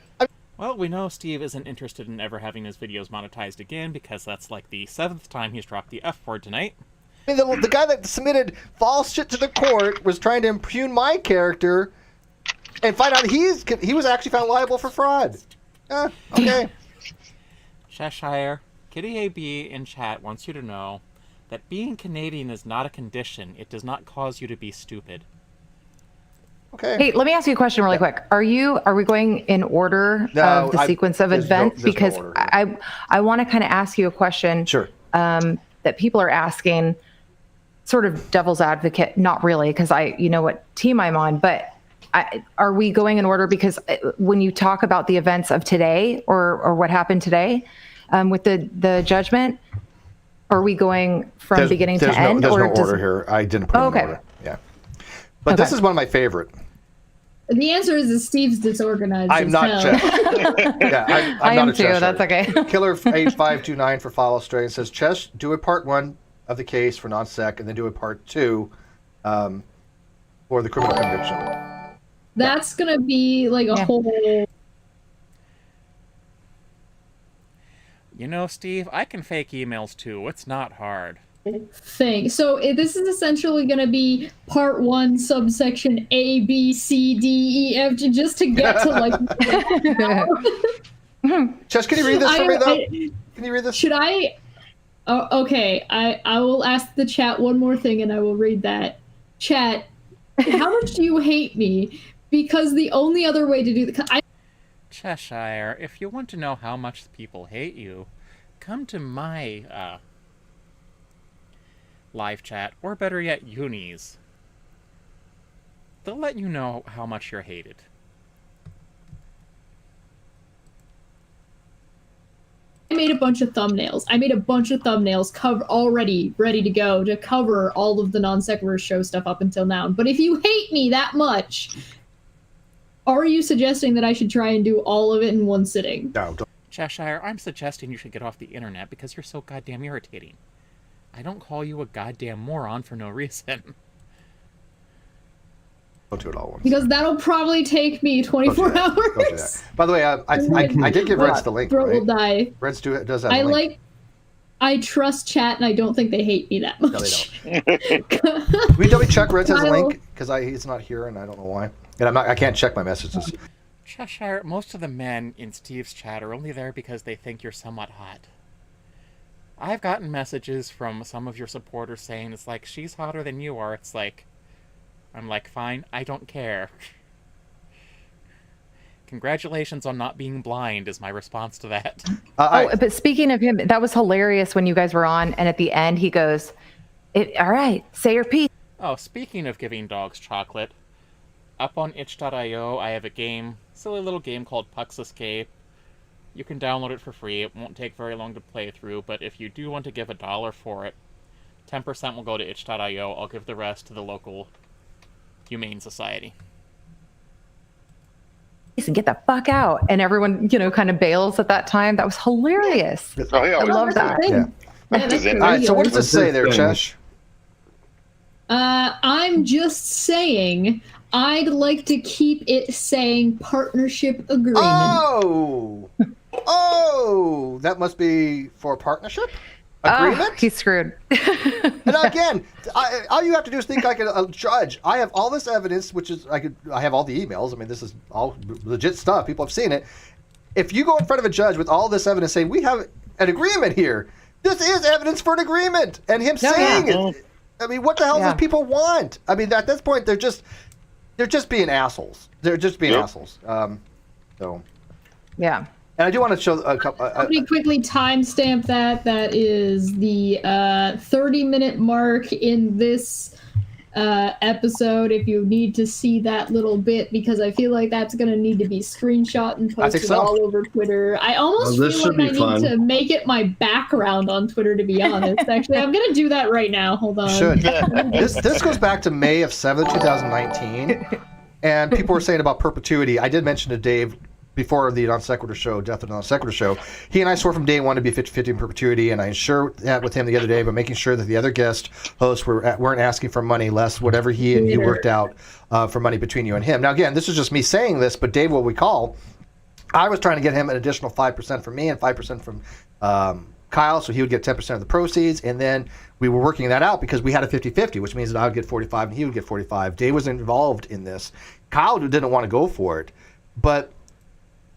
Well, we know Steve isn't interested in ever having his videos monetized again, because that's like the 7th time he's dropped the F word tonight. I mean, the guy that submitted false shit to the court was trying to impugn my character and find out he was actually found liable for fraud. Okay. Cheshire, Kitty AB in chat wants you to know that being Canadian is not a condition. It does not cause you to be stupid. Okay. Hey, let me ask you a question really quick. Are we going in order of the sequence of events? Because I want to kind of ask you a question. Sure. That people are asking, sort of devil's advocate, not really, because you know what team I'm on, but are we going in order? Because when you talk about the events of today or what happened today with the judgment, are we going from beginning to end? There's no order here. I didn't put it in order. Yeah. But this is one of my favorite. The answer is Steve's disorganized. I'm not yeah, I'm not a Cheshire. That's okay. Killer H529 for follow stray says, Chesh, do a part 1 of the case for non-sec and then do a part 2 for the criminal conviction. That's going to be like a whole... You know, Steve, I can fake emails too. It's not hard. Thing. So this is essentially going to be part 1, subsection A, B, C, D, E, F, just to get to like... Chess, can you read this for me, though? Can you read this? Should I... Oh, okay, I will ask the chat one more thing and I will read that. Chat, how much do you hate me? Because the only other way to do the... Cheshire, if you want to know how much people hate you, come to my live chat, or better yet, Uni's. They'll let you know how much you're hated. I made a bunch of thumbnails. Already ready to go to cover all of the Non Sequitur show stuff up until now. But if you hate me that much, are you suggesting that I should try and do all of it in one sitting? No, don't. Cheshire, I'm suggesting you should get off the internet because you're so goddamn irritating. I don't call you a goddamn moron for no reason. Don't do it all at once. Because that'll probably take me 24 hours. Don't do that. By the way, I did give Reds the link. Throat will Right? die. Reds does have the link. I trust chat, and I don't think they hate me that much. No, they don't. We double check Reds has a link because he's not here, and I don't know why. And I can't check my messages. Cheshire, most of the men in Steve's chat are only there because they think you're somewhat hot. I've gotten messages from some of your supporters saying it's like, she's hotter than you are. It's like, I'm like, fine, I don't care. Congratulations on not being blind is my response to that. But speaking of him, that was hilarious when you guys were on, and at the end he goes, all right, say your piece. Oh, speaking of giving dogs chocolate, up on itch.io I have a game, silly little game called Puck's Escape. You can download it for free. It won't take very long to play through, but if you do want to give $1 for it, 10% will go to itch.io. I'll give the rest to the local Humane Society. And get the fuck out. And everyone, kind of bails at that time. That was hilarious. Oh, yeah, I love that. Yeah. That's All right, so what does this say there, Chesh? I'm just saying, I'd like to keep it saying partnership agreement. Oh, that must be for partnership agreement. He's screwed. And again, all you have to do is think like a judge. I have all this evidence, which is I have all the emails. I mean, this is all legit stuff. People have seen it. If you go in front of a judge with all this evidence, saying we have an agreement here, this is evidence for an agreement, and him saying it. I mean, what the hell does people want? I mean, at this point, they're just being assholes. They're just being assholes. So. Yeah. And I do want to show a couple. Let me quickly timestamp that. That is the 30-minute mark in this episode. If you need to see that little bit, because I feel like that's going to need to be screenshot and posted all over Twitter. I almost feel like I need to make it my background on Twitter, to be honest. Actually, I'm going to do that right now. Hold on. Should. This goes back to May of 7th, 2019. And people were saying about perpetuity. I did mention to Dave before the Non Sequitur show, Death of the Non Sequitur show, he and I swore from day one to be 50-50 in perpetuity, and I ensured that with him the other day, but making sure that the other guest hosts weren't asking for money, less whatever he and you worked out for money between you and him. Now, again, this is just me saying this, but Dave will recall, I was trying to get him an additional 5% from me and 5% from Kyle, so he would get 10% of the proceeds, and then we were working that out because we had a 50-50, which means that I would get 45 and he would get 45. Dave was involved in this. Kyle didn't want to go for it, but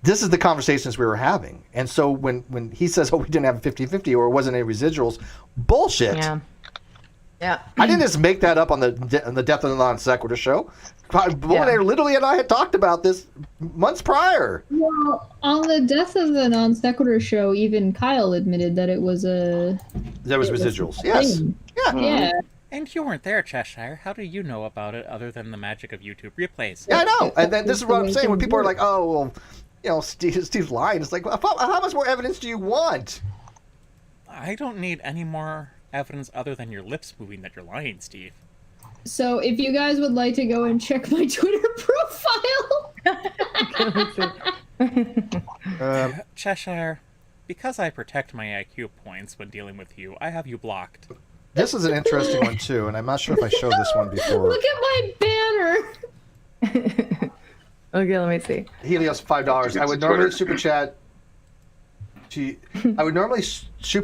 this is the conversations we were having. And so when he says, we didn't have a 50-50 or it wasn't any residuals, bullshit. Yeah. I didn't just make that up on the Death of the Non Sequitur show. Literally and I had talked about this months prior. Well, on the Death of the Non Sequitur show, even Kyle admitted that it was there was residuals. Yes. Yeah. And you weren't there, Cheshire. How do you know about it other than the magic of YouTube replays? Yeah, I know. And then this is what I'm saying. When people are like, Steve's lying. It's like, how much more evidence do you want? I don't need any more evidence other than your lips moving that you're lying, Steve. So if you guys would like to go and check my Twitter profile. Cheshire, because I protect my IQ points when dealing with you, I have you blocked. This is an interesting one, too, and I'm not sure if I showed this one before. Look at my banner. Okay, let me see. Helios, $5. I would normally super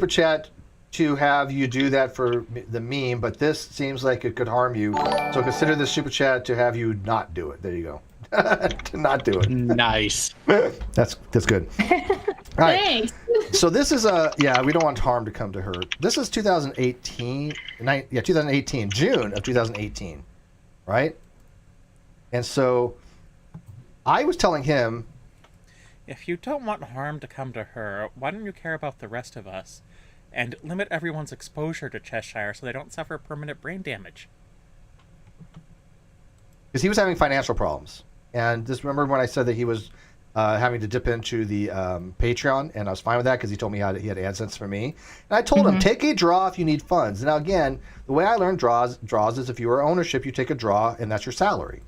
chat to have you do that for the meme, but this seems like it could harm you. So consider this super chat to have you not do it. There you go. To not do it. Nice. That's good. All right. Thanks. So this is we don't want harm to come to her. This is 2018, June of 2018, right? And so I was telling him, if you don't want harm to come to her, why don't you care about the rest of us and limit everyone's exposure to Cheshire so they don't suffer permanent brain damage? because he was having financial problems. And just remember when I said that he was having to dip into the Patreon, and I was fine with that because he told me he had AdSense for me. And I told him, take a draw if you need funds. Now, again, the way I learned draws is if you are ownership, you take a draw, and that's your salary.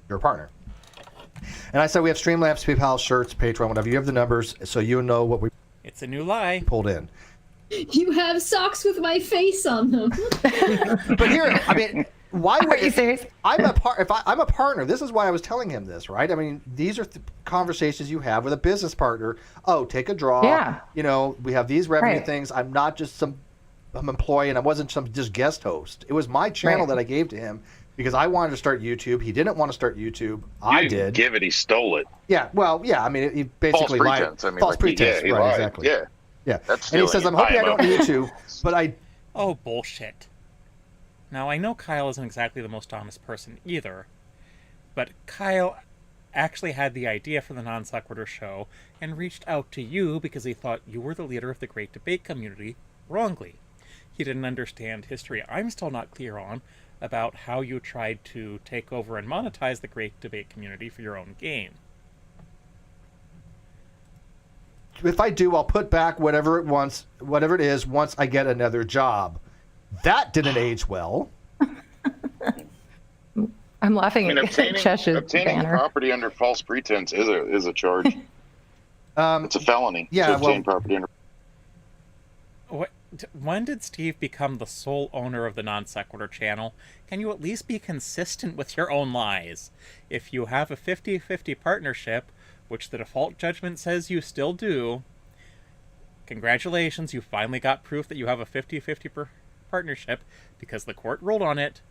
You're a partner. And I said, we have Streamlabs, PayPal, shirts, Patreon, whatever. You have the numbers, so you know what we It's a new lie. pulled in. You have socks with my face on them. But here, I mean, why would Are you serious? I'm a partner. This is why I was telling him this, right? I mean, these are conversations you have with a business partner. Oh, take a draw. Yeah. You know, we have these revenue Right. things. I'm not just some employee, and I wasn't some just guest host. It was my channel Right. that I gave to him because I wanted to start YouTube. He didn't want to start YouTube. I You didn't did. give it. He stole it. Yeah. Well, yeah. I mean, he basically False lied. pretense. I mean, False like, pretense. he right. lied. Exactly. Yeah. Yeah. That's And he stealing says, I'm it. hoping I IMO. don't need to, but I. Oh, bullshit. Now, I know Kyle isn't exactly the most honest person either, but Kyle actually had the idea for the Non Sequitur show and reached out to you because he thought you were the leader of the great debate community wrongly. He didn't understand history I'm still not clear on about how you tried to take over and monetize the great debate community for your own gain. If I do, I'll put back whatever it is once I get another job. That didn't age well. I'm laughing I mean, at Chesh's obtaining banner. property under false pretense is a charge. It's a felony. Yeah, to obtain property under. When did Steve become the sole owner of the Non Sequitur channel? Can you at least be consistent with your own lies? If you have a 50-50 partnership, which the default judgment says you still do, congratulations, you finally got proof that you have a 50-50 partnership because the court ruled on it.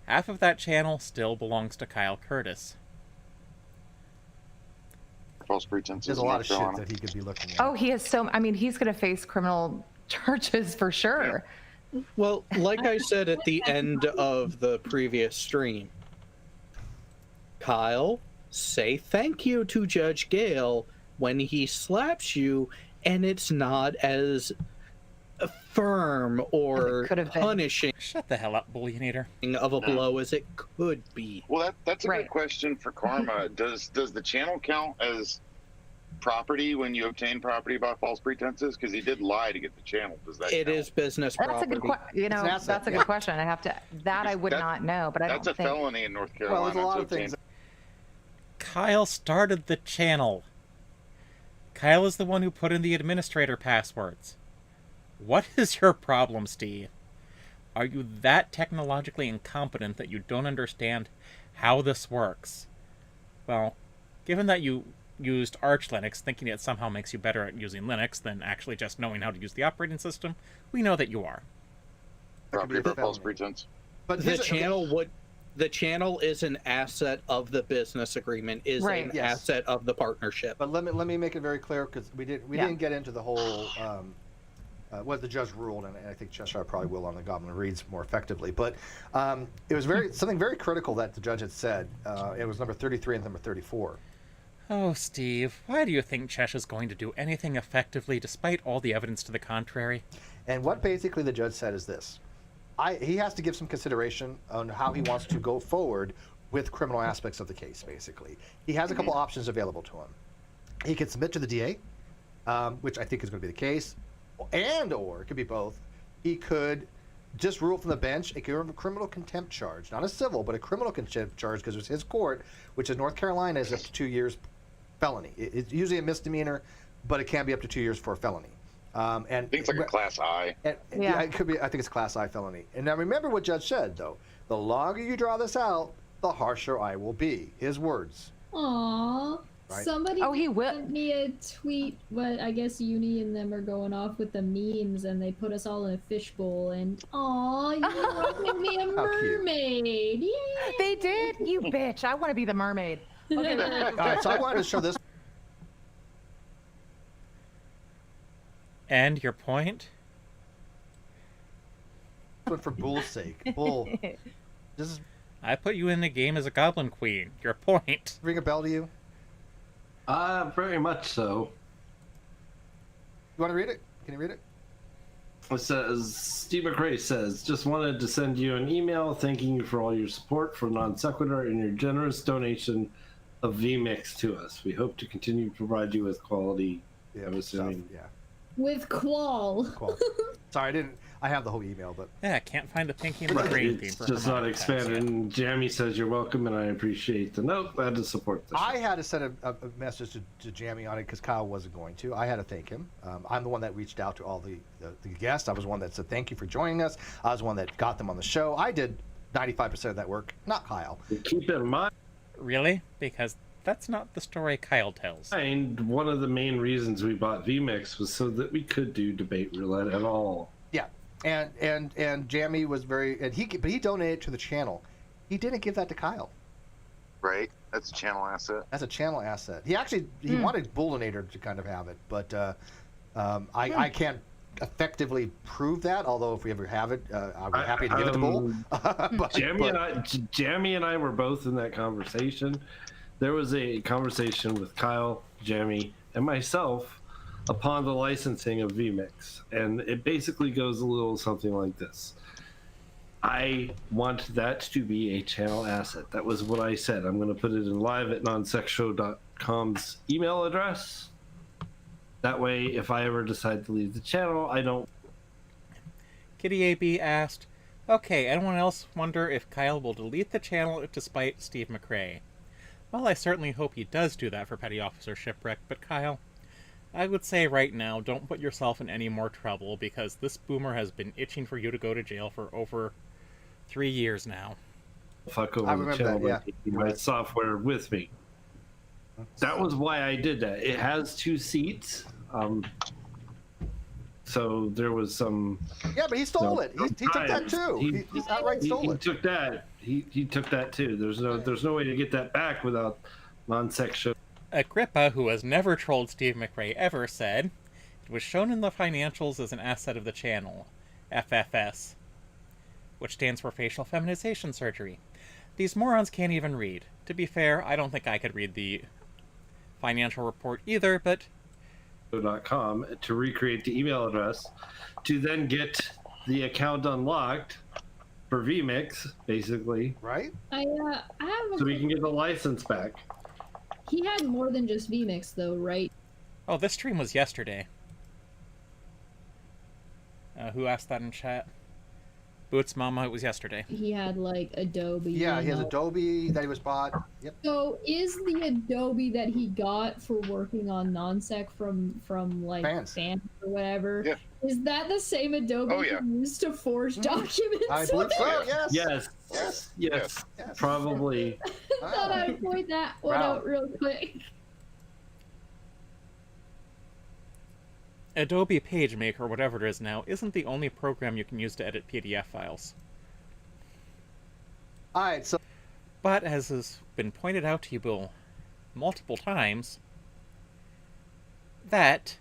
Half of that channel still belongs to Kyle Curtis. False pretense. There's a lot of shit that he could be looking at. Oh, he has so. I mean, he's going to face criminal charges for sure. Well, like I said at the end of the previous stream, Kyle, say thank you to Judge Gale when he slaps you, and it's not as firm or could have been. punishing Shut the hell up, Bullionator. of a blow as it could be. Well, that's a Right. good question for Karma. Does the channel count as property when you obtain property by false pretenses? Because he did lie to get the channel. Does that It count? is business That's a property. good question. You know, an asset, that's a yeah. good question. I have to. That I would That- not know, but I That's don't a think. felony in North Carolina. Well, there's a lot to of obtain things. Kyle started the channel. Kyle is the one who put in the administrator passwords. What is your problem, Steve? Are you that technologically incompetent that you don't understand how this works? Well, given that you used Arch Linux, thinking it somehow makes you better at using Linux than actually just knowing how to use the operating system, we know that you are. property That could be for a false felony. pretense. But The channel is an asset of the business agreement, is Right. an Yes. asset of the partnership. But let me make it very clear because we Yeah. didn't get into the whole what the judge ruled, and I think Cheshire probably will on the Goblin Reads more effectively. But it was something very critical that the judge had said. It was number 33 and number 34. Oh, Steve, why do you think Chesh is going to do anything effectively despite all the evidence to the contrary? And what basically the judge said is this. He has to give some consideration on how he wants to go forward with criminal aspects of the case, basically. He has a couple options available to him. He can submit to the DA, which I think is going to be the case, or it could be both. He could just rule from the bench a criminal contempt charge, not a civil, but a criminal contempt charge because it's his court, which in North Carolina is up to 2 years felony. It's usually a misdemeanor, but it can be up to 2 years for a felony. And I think it's like a class I. yeah, it could be. I think it's class I felony. And now remember what Judge said, though. The longer you draw this out, the harsher I will be. His words. Aww. Right. Somebody Oh, he will. sent me a tweet, but I guess Uni and them are going off with the memes, and they put us all in a fishbowl. And aw, you wanted me a How cute. mermaid! Yay! They did. You bitch. I want to be the mermaid. Okay. All right, so I wanted to show this. And your point? one for Bull's sake. Bull, does this I put you in the game as a Goblin Queen. Your point. ring a bell to you? Very much so. You want to read it? Can you read it? It says, Steve McRae says, just wanted to send you an email thanking you for all your support for Non Sequitur and your generous donation of VMix to us. We hope to continue to provide you with quality. I'm assuming. Yeah. With qual. Sorry, I have the whole email, but Yeah, I can't find the Pinky and the Brain theme. It's For just not Harmonic Attacks expanded. yet. And Jamie says you're welcome, and I appreciate the note. Glad to support this. I had to send a message to Jamie on it because Kyle wasn't going to. I had to thank him. I'm the one that reached out to all the guests. I was the one that said thank you for joining us. I was the one that got them on the show. I did 95% of that work, not Kyle. Keep in mind, Really? Because that's not the story Kyle tells. one of the main reasons we bought VMix was so that we could do debate roulette at all. Yeah, and Jamie was but he donated to the channel. He didn't give that to Kyle. Right? That's a channel asset. That's a channel asset. He actually wanted Bullinator to kind of have it, but I can't effectively prove that. Although if we ever have it, I'd be happy to give it to Bull. Jamie and I were both in that conversation. There was a conversation with Kyle, Jamie, and myself upon the licensing of VMix, and it basically goes a little something like this. I want that to be a channel asset. That was what I said. I'm going to put it in live at nonsexshow.com's email address. That way, if I ever decide to leave the channel, I don't. Kitty AB asked, okay, anyone else wonder if Kyle will delete the channel despite Steve McRae? Well, I certainly hope he does do that for Petty Officer Shipwreck, but Kyle, I would say right now, don't put yourself in any more trouble because this boomer has been itching for you to go to jail for over 3 years now. Fuck over the channel by taking my software with me. That was why I did that. It has 2 seats. So there was some. Yeah, but he stole it. He took that too. He outright stole it. He took that. He took that too. There's no way to get that back without non-sex show. Agrippa, who has never trolled Steve McRae ever, said, it was shown in the financials as an asset of the channel, FFS, which stands for facial feminization surgery. These morons can't even read. To be fair, I don't think I could read the financial report either, but .com to recreate the email address to then get the account unlocked for VMix, basically. Right? I have so we can get the license back. He had more than just VMix though, right? Oh, this stream was yesterday. Who asked that in chat? Boots Mama, it was yesterday. He had like Adobe. Yeah, he has Adobe that he was bought. Yep. So is the Adobe that he got for working on non-sec from like Fans or whatever? Yeah. Is that the same Adobe he used to forge documents? I believe so. Yes. Probably. Thought I'd point that one out real quick. Adobe PageMaker, whatever it is now, isn't the only program you can use to edit PDF files. Alright, so... But as has been pointed out to you, Bill, multiple times, that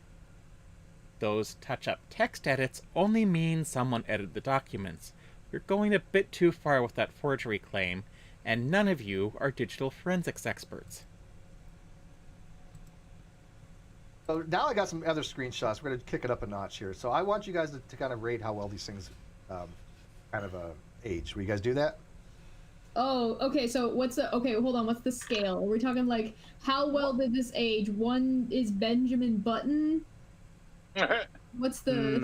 those touch-up text edits only mean someone edited the documents. You're going a bit too far with that forgery claim, and none of you are digital forensics experts. So now I got some other screenshots. We're going to kick it up a notch here. So I want you guys to kind of rate how well these things kind of age. Will you guys do that? Oh, okay. So what's the hold on. What's the scale? Are we talking like how well did this age? One is Benjamin Button. What's the?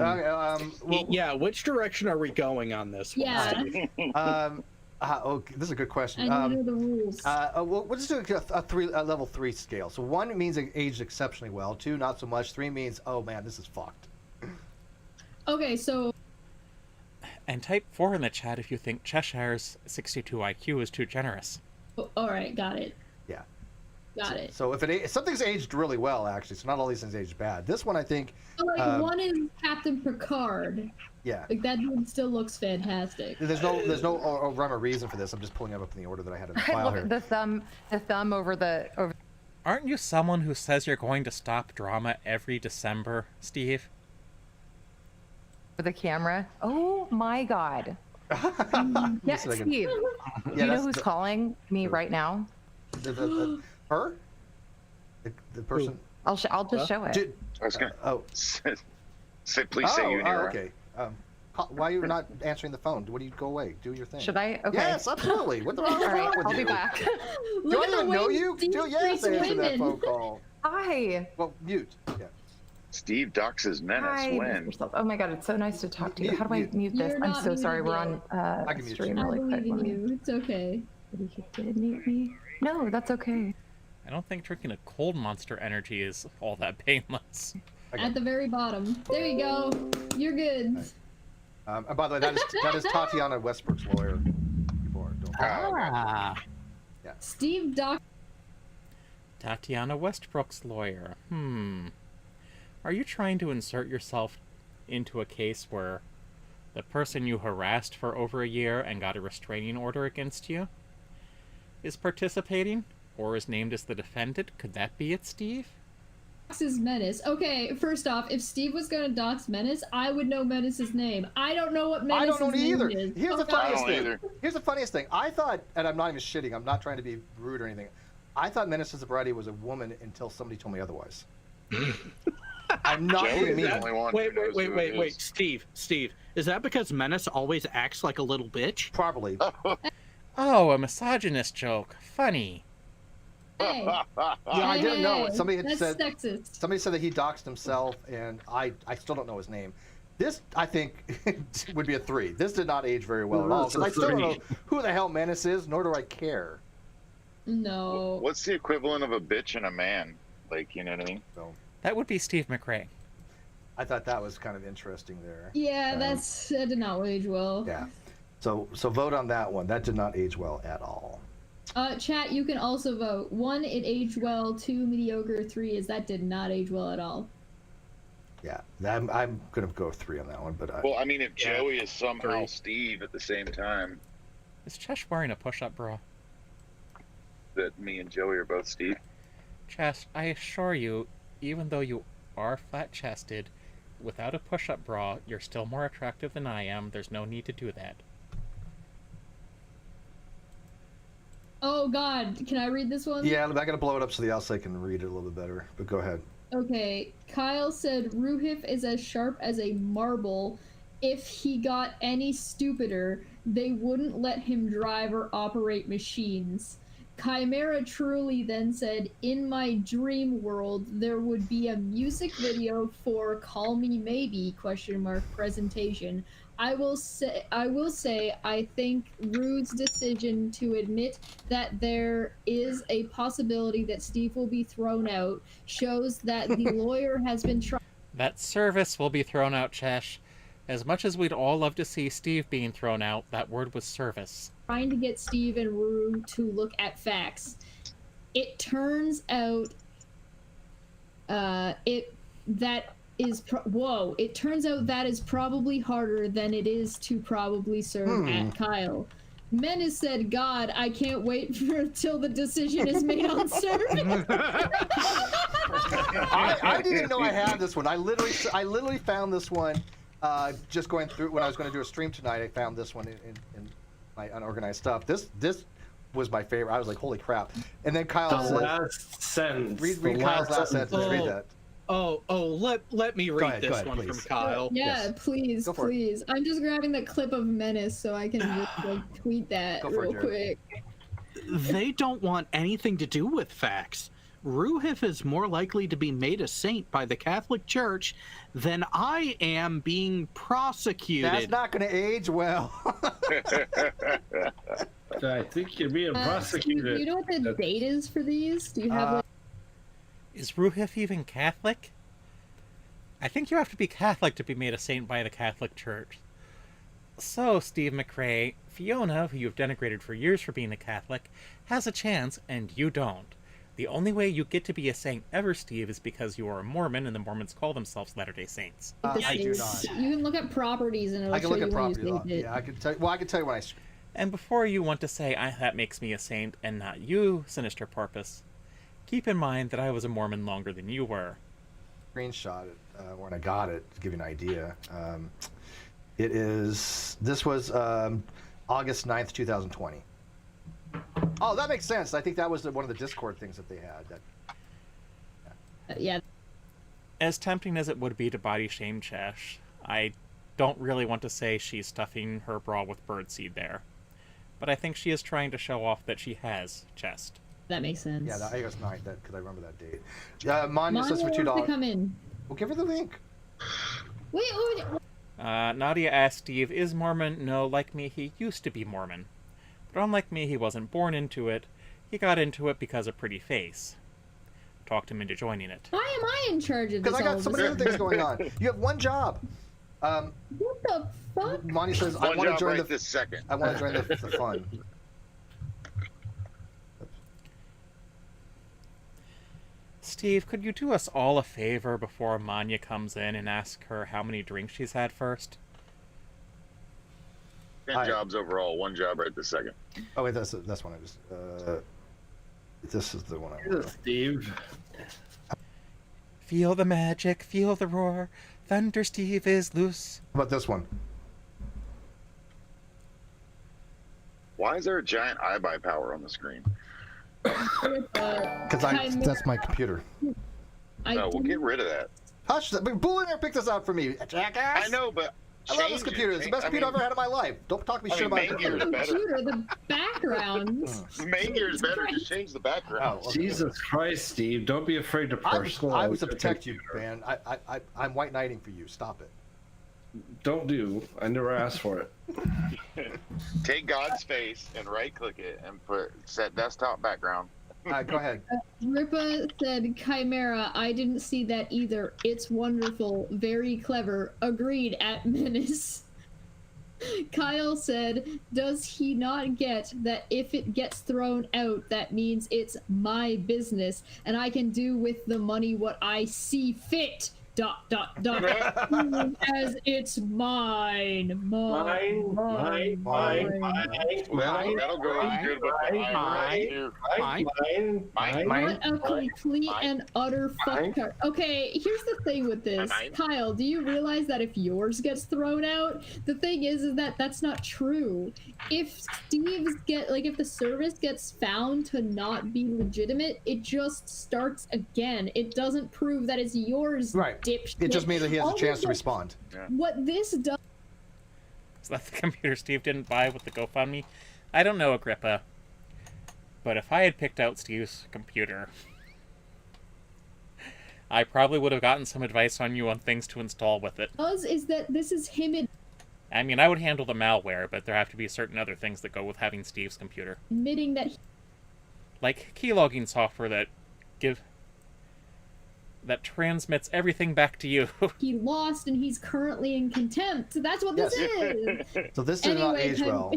Yeah. Which direction are we going on this one? Yeah. This is a good question. I know the rules. We'll just do a level 3 scale. So 1 means it aged exceptionally well. 2, not so much. 3 means, oh man, this is fucked. Okay, so. And type 4 in the chat if you think Cheshire's 62 IQ is too generous. All right, got it. Yeah. Got it. So if something's aged really well, actually, so not all these things aged bad. This one, I think. So like one is Captain Picard. Yeah. Like that dude still looks fantastic. There's no rhyme or reason for this. I'm just pulling it up in the order that I had in the file here. The thumb over the. Aren't you someone who says you're going to stop drama every December, Steve? For the camera. Oh my God. Yeah, Steve. You know who's calling me right now? Her? The person? I'll just show it. I was gonna. Oh. Please say you, Nero. Okay. Why are you not answering the phone? What do you go away? Do your thing. Should I? Okay. Yes, absolutely. What the hell is All right, wrong with I'll you? be back. Do I even know you? Yes, answer that phone call. Hi. Well, mute. Yeah. Steve doxes Menace. Hi. When? Oh my God, it's so nice to talk to you. How do I mute this? You're I'm not so sorry. We're muted on I can mute stream you. I really quick. believe in you. It's okay. Did he mute me? No, that's okay. I don't think drinking a cold Monster Energy is all that painless. Okay. At the very bottom. There you go. You're good. And by the way, that is Tatiana Westbrook's lawyer. Ah. Steve Doc. Tatiana Westbrook's lawyer. Are you trying to insert yourself into a case where the person you harassed for over a year and got a restraining order against you is participating, or is named as the defendant? Could that be it, Steve? Doxes Menace. Okay, first off, if Steve was gonna dox Menace, I would know Menace's name. I don't know what Menace's I don't know either. name is. Here's the funniest thing. either. Here's the funniest thing. I thought, and I'm not even shitting. I'm not trying to be rude or anything. I thought Menace to Sobriety was a woman until somebody told me otherwise. I'm not Joe being is mean. the only one who knows who it Wait, is. Steve, is that because Menace always acts like a little bitch? Probably. Oh, a misogynist joke. Funny. Hey, Yeah, I didn't know. hey, Somebody had that's said. sexist. Somebody said that he doxed himself, and I still don't know his name. This, I think, would be a 3. This did not age very well at all, because I still don't know who the hell Menace is, nor do I care. No. What's the equivalent of a bitch and a man? Like, you know what I mean? So That would be Steve McRae. I thought that was kind of interesting there. Yeah, that did not age well. Yeah. So vote on that one. That did not age well at all. Chat, you can also vote. 1, it aged well. 2, mediocre. 3 is that did not age well at all. Yeah, I'm gonna go 3 on that one, but Well, I mean, if Joey is somehow 3. Steve at the same time, Is Chesh wearing a push-up bra? that me and Joey are both Steve. Chesh, I assure you, even though you are flat-chested, without a push-up bra, you're still more attractive than I am. There's no need to do that. Oh God, can I read this one? yeah, I gotta blow it up so the outside can read it a little bit better. But go ahead. Okay, Kyle said Ruhif is as sharp as a marble. If he got any stupider, they wouldn't let him drive or operate machines. Chimera truly then said, in my dream world, there would be a music video for Call Me Maybe, ? Presentation. I will say, I think Rude's decision to admit that there is a possibility that Steve will be thrown out shows that the lawyer has been trying. That service will be thrown out, Chesh. As much as we'd all love to see Steve being thrown out, that word was service. Trying to get Steve and Rue to look at facts. It turns out it turns out that is probably harder than it is to probably serve at Kyle. Menace said, God, I can't wait till the decision is made on service. I didn't even know I had this one. I literally found this one just going through when I was going to do a stream tonight. I found this one in my unorganized stuff. This was my favorite. I was like, holy crap. And then Kyle The said, last sentence. read Kyle's last sentence. Read that. Let me read go this ahead, one please. from Kyle. Yeah, Yes. please, Go for it. please. I'm just grabbing the clip of Menace so I can just like tweet that Go for it, real Jared. quick. They don't want anything to do with facts. Ruhif is more likely to be made a saint by the Catholic Church than I am being prosecuted. That's not going to age well. I think you're being Steve, prosecuted. do you know what the date is for these? Do you have like Is Ruhif even Catholic? I think you have to be Catholic to be made a saint by the Catholic Church. So, Steve McRae, Fiona, who you've denigrated for years for being a Catholic, has a chance, and you don't. The only way you get to be a saint ever, Steve, is because you are a Mormon, and the Mormons call themselves Latter-day Saints. the I do dates? not. You can look at properties and it'll I can show look you at when you property law. saved it. Yeah, I can tell you. Well, I can tell you when I. And before you want to say, that makes me a saint, and not you, Sinister Porpoise, keep in mind that I was a Mormon longer than you were. Screenshot it when I got it to give you an idea. This was August 9th, 2020. Oh, that makes sense. I think that was one of the Discord things that they had. Yeah. As tempting as it would be to body shame Chesh, I don't really want to say she's stuffing her bra with birdseed there. But I think she is trying to show off that she has chest. That makes sense. Yeah, I think it's 9, because I remember that date. Manya says for $2. Wants to come in. We'll give her the link. Wait. Nadia asked Steve, is Mormon? No, like me, he used to be Mormon. But unlike me, he wasn't born into it. He got into it because of pretty face. Talked him into joining it. Why am I in charge of this? Because I got so many other things going on. You have one job. What the fuck? Manya says, I want to join this second. I want to join the fun. Steve, could you do us all a favor before Manya comes in and ask her how many drinks she's had first? 10 jobs overall, 1 job right this second. Oh wait, that's one I just. This is the one I want. Steve. Feel the magic, feel the roar. Thunder Steve is loose. How about this one? Why is there a giant iBuy power on the screen? Because that's my computer. No, we'll get rid of that. Hush! Billionaire picked this out for me, jackass. I know, but I love this computer. It's the best computer I've ever had in my life. Don't talk to me shit about the computer. The background. Main gear is better. Just change the background. Oh, okay. Jesus Christ, Steve! Don't be afraid to personalize. I was to protect you, man. I'm white knighting for you. Stop it. Don't do. I never asked for it. Take God's face and right-click it and set desktop background. Go ahead. Ripa said, Chimera, I didn't see that either. It's wonderful. Very clever. Agreed at Menace. Kyle said, does he not get that if it gets thrown out, that means it's my business and I can do with the money what I see fit? ... as it's mine. Mine. That'll go as good with the mine. What a complete and utter fuck card. Okay, here's the thing with this. Kyle, do you realize that if yours gets thrown out, the thing is that that's not true. If if the service gets found to not be legitimate, it just starts again. It doesn't prove that it's yours. Right. Dipshit. It just means that he has a chance to respond. What this does. Is that the computer Steve didn't buy with the GoFundMe? I don't know, Agrippa. But if I had picked out Steve's computer, I probably would have gotten some advice on you on things to install with it. Is that this is him I mean, I would handle the malware, but there have to be certain other things that go with having Steve's computer. admitting that Like keylogging software that transmits everything back to you. he lost and he's currently in contempt. So that's what this is. So this did not age well.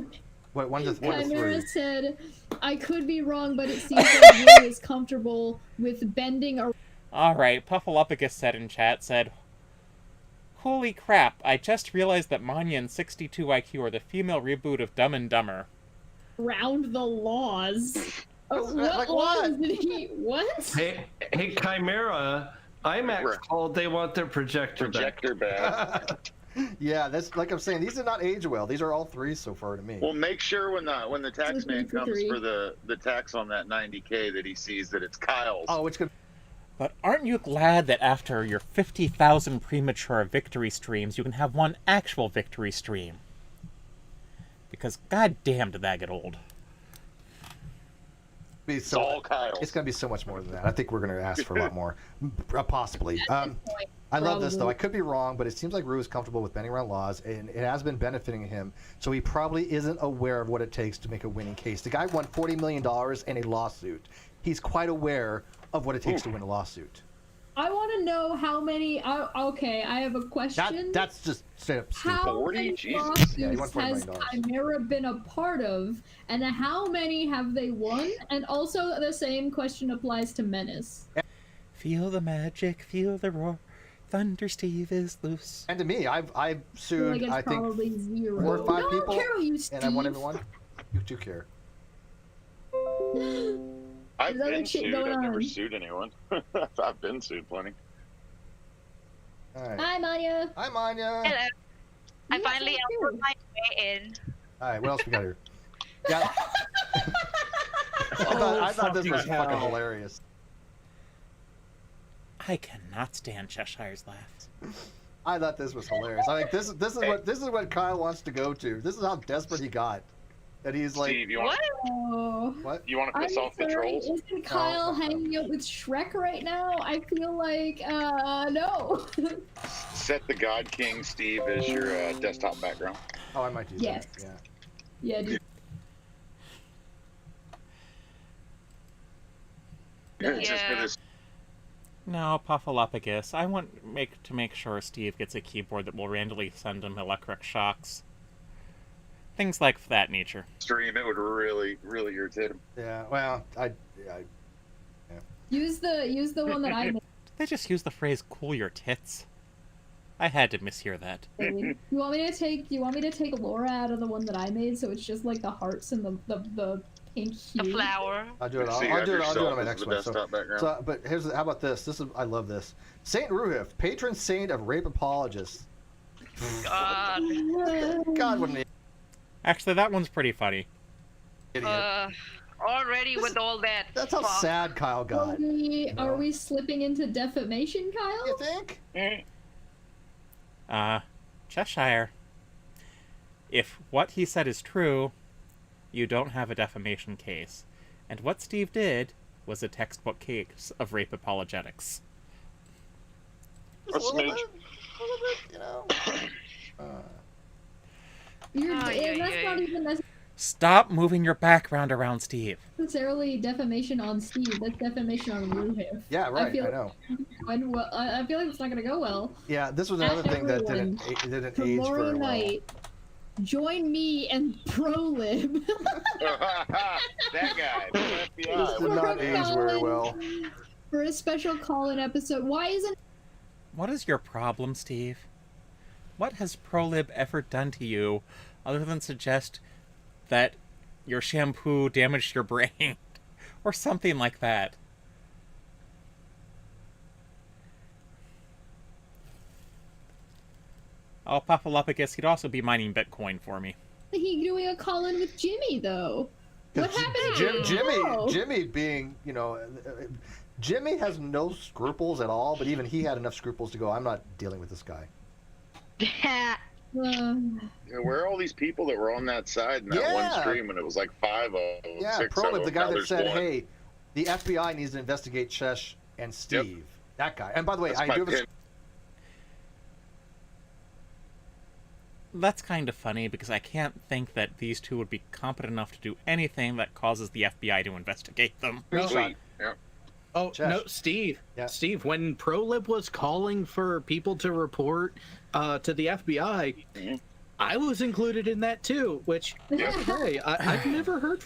Wait, one to Chimera three. said, I could be wrong, but it seems like Will is comfortable with bending around. Alright, Puffalopicus said in chat, holy crap, I just realized that Manya and 62 IQ are the female reboot of Dumb and Dumber. Around the laws. What Like laws what? did he... What? Hey, Chimera. IMAX called. They want their projector back. Yeah, that's like I'm saying. These did not age well. These are all 3s so far to me. Well, make sure when the tax man comes for the tax on that $90K that he sees that it's Kyle's. Oh, it's good. But aren't you glad that after your 50,000 premature victory streams, you can have one actual victory stream? Because goddamn did that get old. It's all Kyle's. It's going to be so much more than that. I think we're going to ask for a lot more. Possibly. I love this, though. I could be wrong, but it seems like Rue is comfortable with bending around laws, and it has been benefiting him, so he probably isn't aware of what it takes to make a winning case. The guy won $40 million in a lawsuit. He's quite aware of what it takes to win a lawsuit. I want to know how many... okay, I have a question. That's just straight up stupid. How many lawsuits has Chimera been a part of, and how many have they won? And also the same question applies to Menace. Feel the magic, feel the roar. Thunder Steve is loose. And to me, I've sued, I think, 4 or 5 people, care, and I won everyone. You do care. I've been sued. I've never sued anyone. I've been sued plenty. All right. Hi, Manya. Hi, Manya. Hello. I finally found my way in. All right, what else we got here? Yeah. I thought this was fucking hilarious. I cannot stand Cheshire's laughs. I thought this was hilarious. I think this is what Kyle wants to go to. This is how desperate he got. That he's like, Steve, you want what? You want to piss off the trolls? Isn't Kyle hanging out with Shrek right now? I feel like no. Set the God King Steve as your desktop background. Oh, I might do Yes. that. Yeah. Yeah, dude. Just for this. No, Puffalopagus. I want to make sure Steve gets a keyboard that will randomly send him electric shocks. Things like that nature. Stream, it would really, really irritate him. Yeah. Well, Use the one that I made. Did they just use the phrase "cool your tits"? I had to mishear that. You want me to take Laura out of the one that I made, so it's just like the hearts and the pink hue? The flower. I'll do it. So you I'll have do it on yourself my as next the one. desktop background. So, but how about this? I love this. Saint Ruhif, patron saint of rape apologists. God. God, what an Actually, that one's pretty funny. idiot. Already with all that. That's how fuck. sad Kyle got. Are we slipping into defamation, Kyle? You think? Cheshire. If what he said is true, you don't have a defamation case. And what Steve did was a textbook case of rape apologetics. A smidge. You know. That's not even Stop moving your background around, Steve. necessarily defamation on Steve. That's defamation on Ruhif. Yeah, right. I I know. I feel like it's not gonna go well. Yeah, this was another thing that Everyone, didn't age Tomorrow very well. night, join me and ProLib That guy. The This FBI. did not age very well. for a special call-in episode. Why isn't What is your problem, Steve? What has ProLib ever done to you other than suggest that your shampoo damaged your brain? Or something like that. Oh, Puffalopagus, he'd also be mining Bitcoin for me. he doing a call-in with Jimmy though? What happened to Jimmy being, Jimmy has no scruples at all, but even he had enough scruples to go, I'm not dealing with this guy. Yeah, where are all these people that were on that side in that one stream, and it was like 5 of them, Yeah, 6 ProLib, of them. the guy Now that there's said, one. hey, the FBI needs to investigate Chesh and Steve. That guy. And by the way, That's I my do have a pin. That's kind of funny because I can't think that these two would be competent enough to do anything that causes the FBI to investigate them. screenshot. Yeah. Oh Chesh. no, Steve. Yeah. Steve, when ProLib was calling for people to report to the FBI, I was included in that too. Which, hey, I've never heard.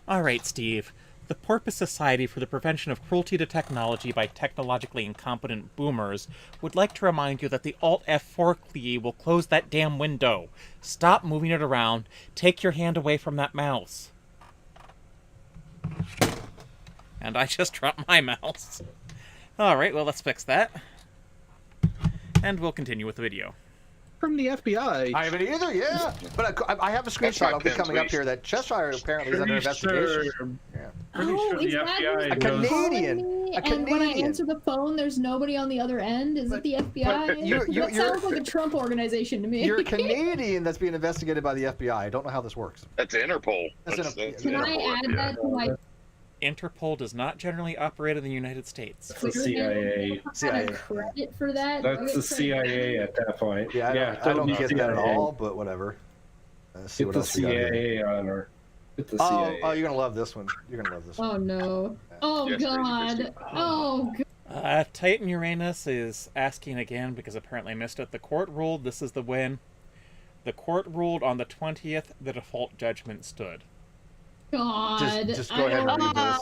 All right, Steve. The Porpoise Society for the Prevention of Cruelty to Technology by Technologically Incompetent Boomers would like to remind you that the Alt F4 key will close that damn window. Stop moving it around. Take your hand away from that mouse. And I just dropped my mouse. All right, well, let's fix that. And we'll continue with the video. From the FBI. I haven't either, yeah. But I have a screenshot. I'll be coming up here that Cheshire apparently is under investigation. Yeah. Pretty sure the is that FBI A knows. Canadian. And when I answer the phone, there's nobody on the other end. Is it the FBI? That sounds like a Trump organization to me. You're a Canadian that's being investigated by the FBI. I don't know how this works. That's Interpol. That's Can I add that to my Interpol does not generally operate in the United States. That's the CIA. CIA. credit for that? That's the CIA at that point. Yeah, I don't get that at all, but whatever. See Get what the else we got here. CIA on her. Get the Oh, CIA. you're gonna love this one. You're gonna love this one. Oh no. Oh Yes, god. Christy. Oh god. Titan Uranus is asking again because apparently I missed it. The court ruled this is the win. The court ruled on the 20th the default judgment stood. God. Just go ahead and read this.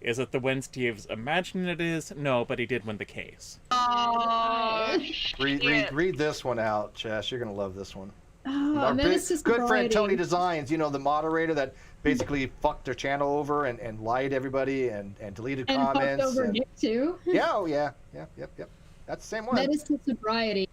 Is it the win Steve's imagining it is? No, but he did win the case. Oh, Read this one out, Chess. You're gonna love this one. Oh, Our Menace to good friend Sobriety. Tony Designs, the moderator that basically fucked their channel over and lied to everybody and deleted And fucked comments. over and- Nick too. Yeah, oh yeah, yep. That's the same one. Menace to Sobriety.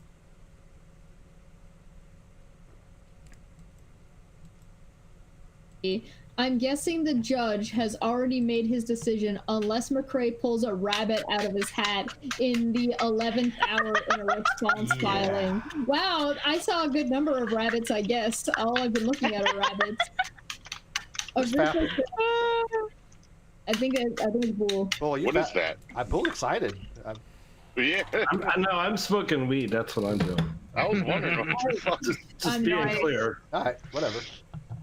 I'm guessing the judge has already made his decision unless McRae pulls a rabbit out of his hat in the 11th hour in a response filing. Wow, I saw a good number of rabbits, I guess. All I've been looking at are rabbits. I think it's bull. Well, What is that? I'm bull excited. Yeah. I'm smoking weed. That's what I'm doing. I was wondering. Just being clear. All right, whatever.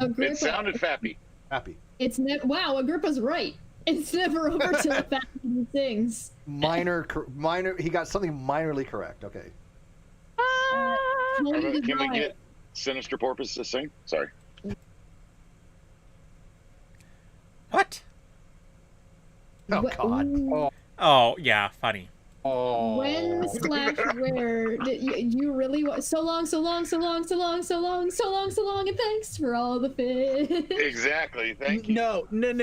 Agrippa, It sounded fappy. Happy. It's wow, Agrippa's right. It's never over till the fact he sings. Minor. He got something minorly correct. Okay. Can we get Sinister Porpoise to sing? Sorry. What? Oh God. Oh, yeah, funny. Oh. When/where did you really so long, and thanks for all the fish. Exactly. Thank you. No. Bro,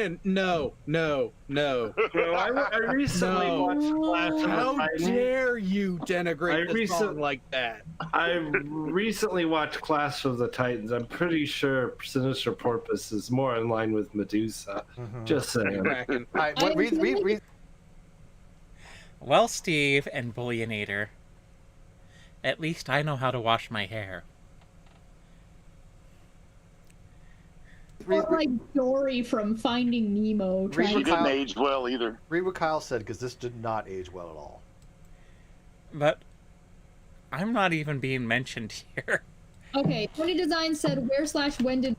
I recently watched Clash of the How Titans. dare you denigrate the song like that? I recently watched Clash of the Titans. I'm pretty sure Sinister Porpoise is more in line with Medusa. Just saying. All right. What, read. Well, Steve and Bullionator, at least I know how to wash my hair. Or like Dory from Finding Nemo. She didn't age well either. Read what Kyle said, because this did not age well at all. But I'm not even being mentioned here. Okay, Tony Design said, where/when did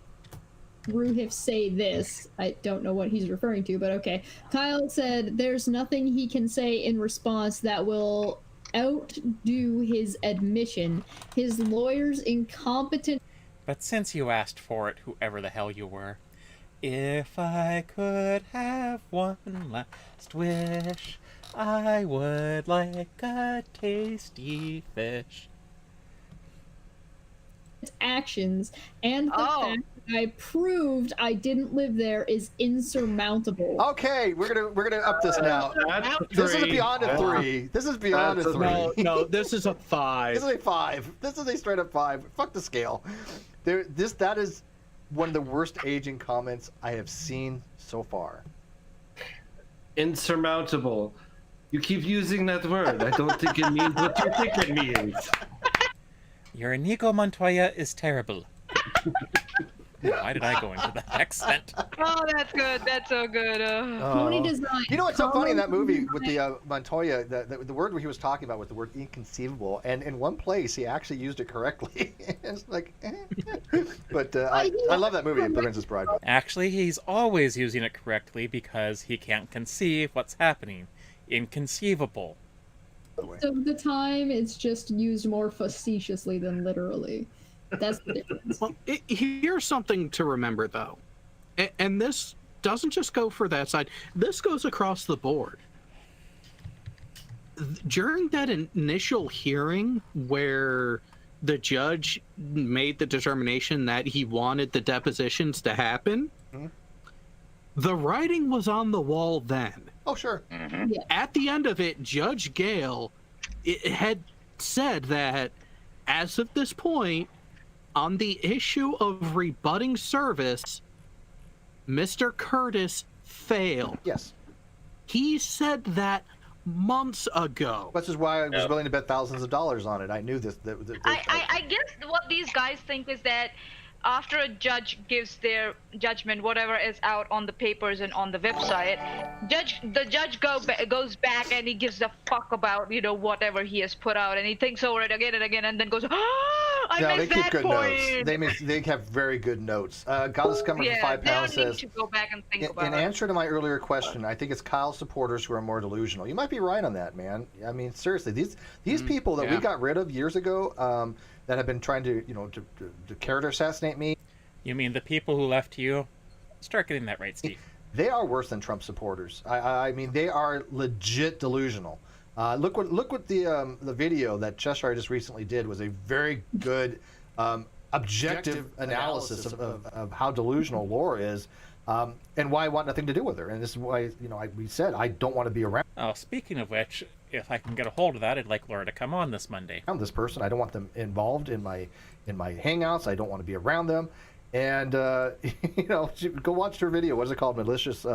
Ruhif say this? I don't know what he's referring to, but okay. Kyle said, there's nothing he can say in response that will outdo his admission. His lawyer's incompetent. But since you asked for it, whoever the hell you were, if I could have one last wish, I would like a tasty fish. Actions and the fact that I proved I didn't live there is insurmountable. Okay, we're gonna up this now. This is beyond a 3. This is beyond a 3. No, this is a 5. This is a 5. This is a straight up 5. Fuck the scale. That is one of the worst aging comments I have seen so far. Insurmountable. You keep using that word. I don't think it means what you think it means. Your Inigo Montoya is terrible. Why did I go into that accent? Oh, that's good. That's so good. Tony Design. You know what's so funny in that movie with the Montoya, the word he was talking about was the word inconceivable, and in one place he actually used it correctly. It's like, but I love that movie, The Princess Bride. Actually, he's always using it correctly because he can't conceive what's happening. Inconceivable. Most of the time, it's just used more facetiously than literally. That's the difference. Well, here's something to remember, though. And this doesn't just go for that side. This goes across the board. During that initial hearing where the judge made the determination that he wanted the depositions to happen, the writing was on the wall then. Oh, sure. Yeah. At the end of it, Judge Gale had said that as of this point, on the issue of rebutting service, Mr. Curtis failed. Yes. He said that months ago. Which is why I was willing to bet thousands of dollars on it. I knew this. I guess what these guys think is that after a judge gives their judgment, whatever is out on the papers and on the website, the judge goes back and he gives a fuck about, whatever he has put out, and he thinks over it again and again, and then goes, I missed that point. They have very good notes. Goddess Coming for 5 pounds says, to go back and think about in answer to my earlier question, I think it's Kyle's supporters who are more delusional. You might be right on that, man. I mean, seriously, these people that we got rid of years ago, that have been trying to, to character assassinate me. You mean the people who left you? Start getting that right, Steve. They are worse than Trump supporters. I mean, they are legit delusional. Look what the video that Cheshire just recently did was a very good objective analysis of how delusional Laura is, and why I want nothing to do with her. And this is why we said I don't want to be around. Oh, speaking of which, if I can get a hold of that, I'd like Laura to come on this Monday. I'm this person. I don't want them involved in my hangouts. I don't want to be around them. And go watch her video. What is it called? Malicious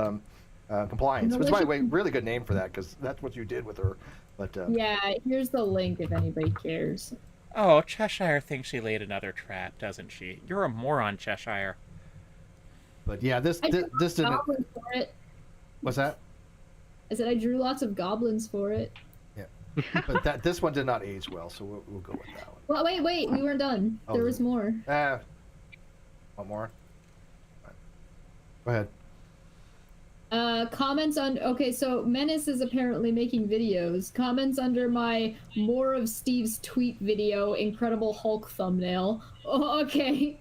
compliance. Which, by the way, really good name for that, because that's what you did with her. But yeah, here's the link if anybody cares. Oh, Cheshire thinks she laid another trap, doesn't she? You're a moron, Cheshire. But yeah, this didn't. For it. What's that? I said I drew lots of goblins for it. Yeah, but this one did not age well, so we'll go with that one. Well, wait, we weren't done. There was more. One more. Go ahead. Comments on so Menace is apparently making videos. Comments under my more of Steve's tweet video, Incredible Hulk thumbnail. Oh, okay.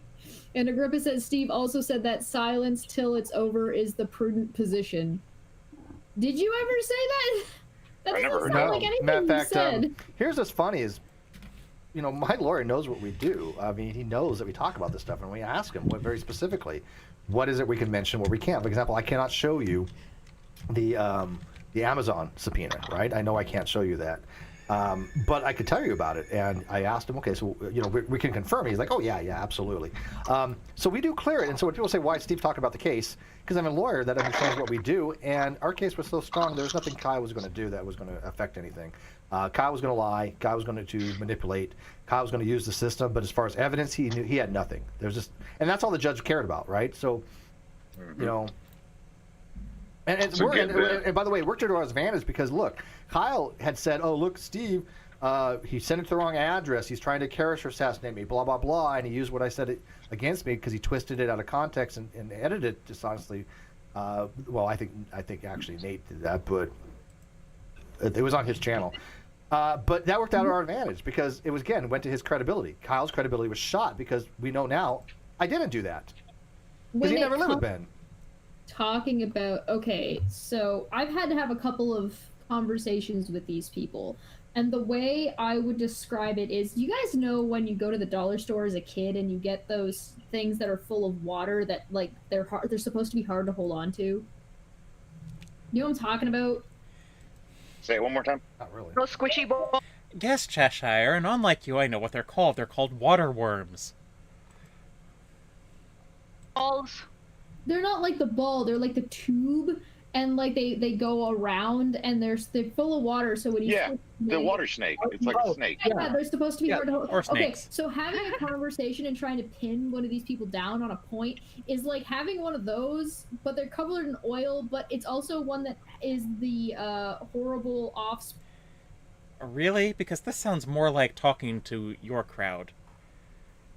And Agrippa says Steve also said that silence till it's over is the prudent position. Did you ever say that? That doesn't sound like anything Matter of you fact, said. Here's what's funny is, my lawyer knows what we do. I mean, he knows that we talk about this stuff, and we ask him very specifically, what is it we can mention, what we can't. For example, I cannot show you the Amazon subpoena, right? I know I can't show you that. But I could tell you about it. And I asked him, okay, so, we can confirm. He's like, oh, yeah, absolutely. So we do clear it. And so when people say, why is Steve talking about the case? Because I'm a lawyer that understands what we do. And our case was so strong, there was nothing Kyle was going to do that was going to affect anything. Kyle was going to lie. Kyle was going to manipulate. Kyle was going to use the system. But as far as evidence, he had nothing. And that's all the judge cared about, right? So, And by the way, it worked to our advantage because, look, Kyle had said, oh, look, Steve, he sent it to the wrong address. He's trying to character assassinate me, blah, blah, blah. And he used what I said against me because he twisted it out of context and edited it dishonestly. Well, I think actually Nate did that, but it was on his channel. But that worked out to our advantage because it went to his credibility. Kyle's credibility was shot because we know now I didn't do that. Because he never lived with Ben. Talking about, so I've had to have a couple of conversations with these people, and the way I would describe it is, you guys know when you go to the dollar store as a kid and you get those things that are full of water that they're supposed to be hard to hold on to? You know what I'm talking about? Say it one more time. Not really. Those squishy balls. Yes, Cheshire, and unlike you, I know what they're called. They're called water worms. Balls. They're not like the ball, they're like the tube, and they go around, and they're full of water, so when you the water snake. It's like a snake. Yeah, they're supposed to be hard to hold. Or snakes. Okay, so having a conversation and trying to pin one of these people down on a point is like having one of those, but they're covered in oil, but it's also one that is the horrible offspring. Really? Because this sounds more like talking to your crowd.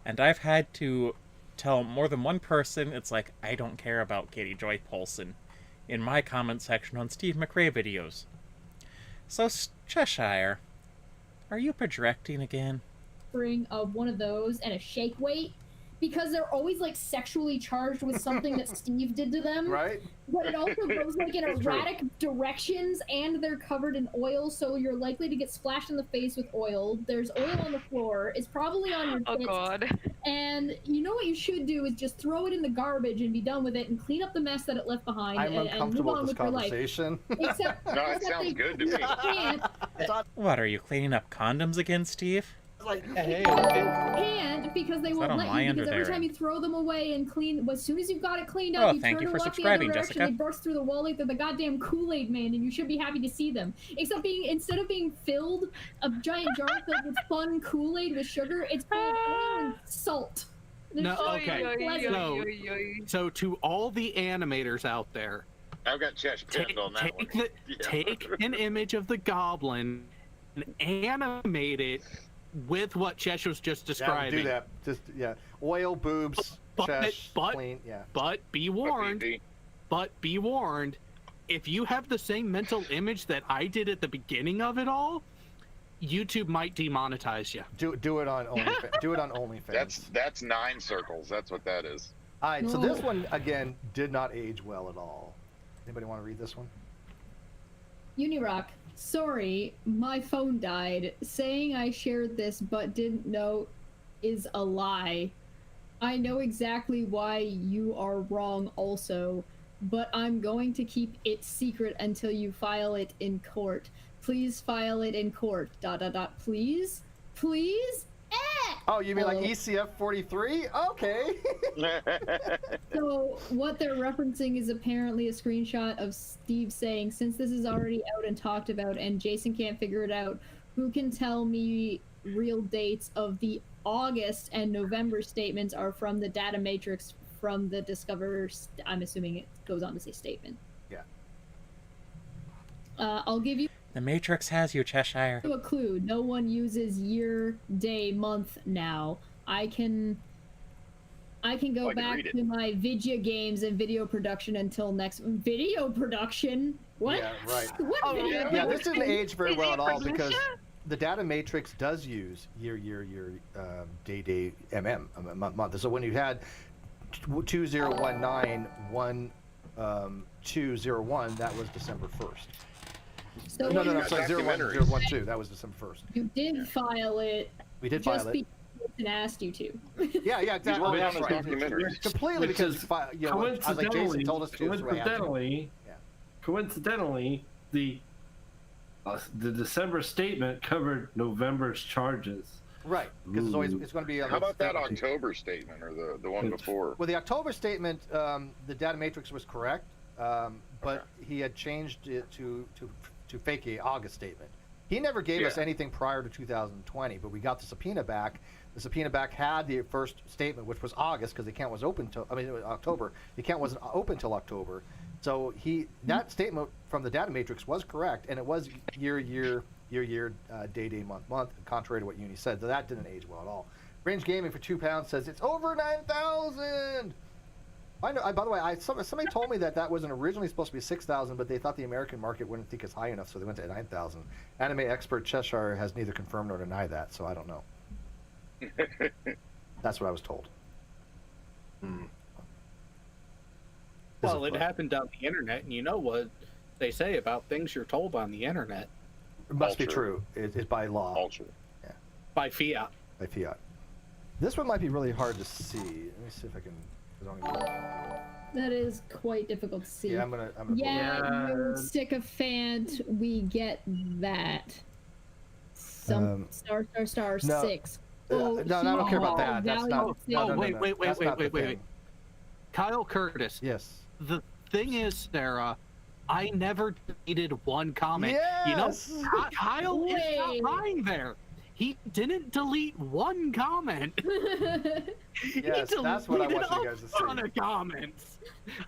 And I've had to tell more than one person, it's like, I don't care about Katie Joy Polson in my comment section on Steve McRae videos. So, Cheshire, are you projecting again? Of one of those and a shake weight, because they're always like sexually charged with something that Steve did to them. Right. But it also goes like in erratic directions, and they're covered in oil, so you're likely to get splashed in the face with oil. There's oil on the floor. It's probably on your tits. Oh God. And you know what you should do is just throw it in the garbage and be done with it and clean up the mess that it left behind I'm and move on uncomfortable with with this your life. conversation. Except No, it sounds good to me. What, are you cleaning up condoms again, Steve? And because they won't don't let lie you, under because every there. time you throw them away and clean, as soon as you've got it cleaned up, you thank turn you and for walk the other subscribing, direction, Jessica. they burst through the wall like they're the goddamn Kool-Aid man, and you should be happy to see them. Except instead of being filled, a giant jar filled with fun Kool-Aid with sugar, it's filled with oil and salt. No, They're okay. pleasant. So to all the animators out there, I've got Chesh pinned on that one. take an image of the goblin and animate it with what Chesh was just describing. Do that. Just oil, boobs, chest, clean. Yeah. But be warned. But be warned. If you have the same mental image that I did at the beginning of it all, YouTube might demonetize you. Do it on OnlyFans. Do it on OnlyFans. That's 9 circles. That's what that is. All right. So this one again did not age well at all. Anybody want to read this one? Unirock. Sorry, my phone died. Saying I shared this but didn't know is a lie. I know exactly why you are wrong also, but I'm going to keep it secret until you file it in court. Please file it in court. ... Please? Please? Oh, you mean like ECF 43? Okay. So what they're referencing is apparently a screenshot of Steve saying, since this is already out and talked about and Jason can't figure it out, who can tell me real dates of the August and November statements are from the data matrix from the Discover, I'm assuming it goes on to say statement. Yeah. I'll give you The Matrix has you, Cheshire. a clue. No one uses year, day, month now. I can go back to my video games and video production until next video production. What? Yeah, right. What video? Yeah, this didn't age very well at all because the data matrix does use year, day, month. So when you had 2019-1201, that was December 1st. So No, sorry, 01012, that was December 1st. You did file it. We did just file it. because Jason asked you to. Yeah, exactly. working That's on right. his documentaries. Completely because I was like, Jason told us to. So we had to. Coincidentally, the December statement covered November's charges. Right, because it's going to be. How about that October statement or the one before? Well, the October statement, the data matrix was correct, but he had changed it to fake a August statement. He never gave us anything prior to 2020, but we got the subpoena back. The subpoena back had the first statement, which was August, because the account was open till it was October. The account wasn't open till October, so that statement from the data matrix was correct, and it was year, day, month, contrary to what Uni said. So that didn't age well at all. Range Gaming for £2 says it's over 9,000. I know. By the way, somebody told me that wasn't originally supposed to be 6,000, but they thought the American market wouldn't think it's high enough, so they went to 9,000. Anime expert Cheshire has neither confirmed nor denied that, so I don't know. That's what I was told. Well, it happened on the internet, and you know what they say about things you're told on the internet. It must be true. It's by law. All true. Yeah. By fiat. By fiat. This one might be really hard to see. Let me see if I can. That is quite difficult to see. Yeah, I'm gonna you sycophant, we get that. Some star, no, 6. No, I don't care about that. That's not. Wait. Kyle Curtis. Yes. The thing is, Sarah, I never deleted one comment. Yes! You know, Kyle is not lying there. He didn't delete one comment. Yes, that's what I want you guys to see. A ton of comments.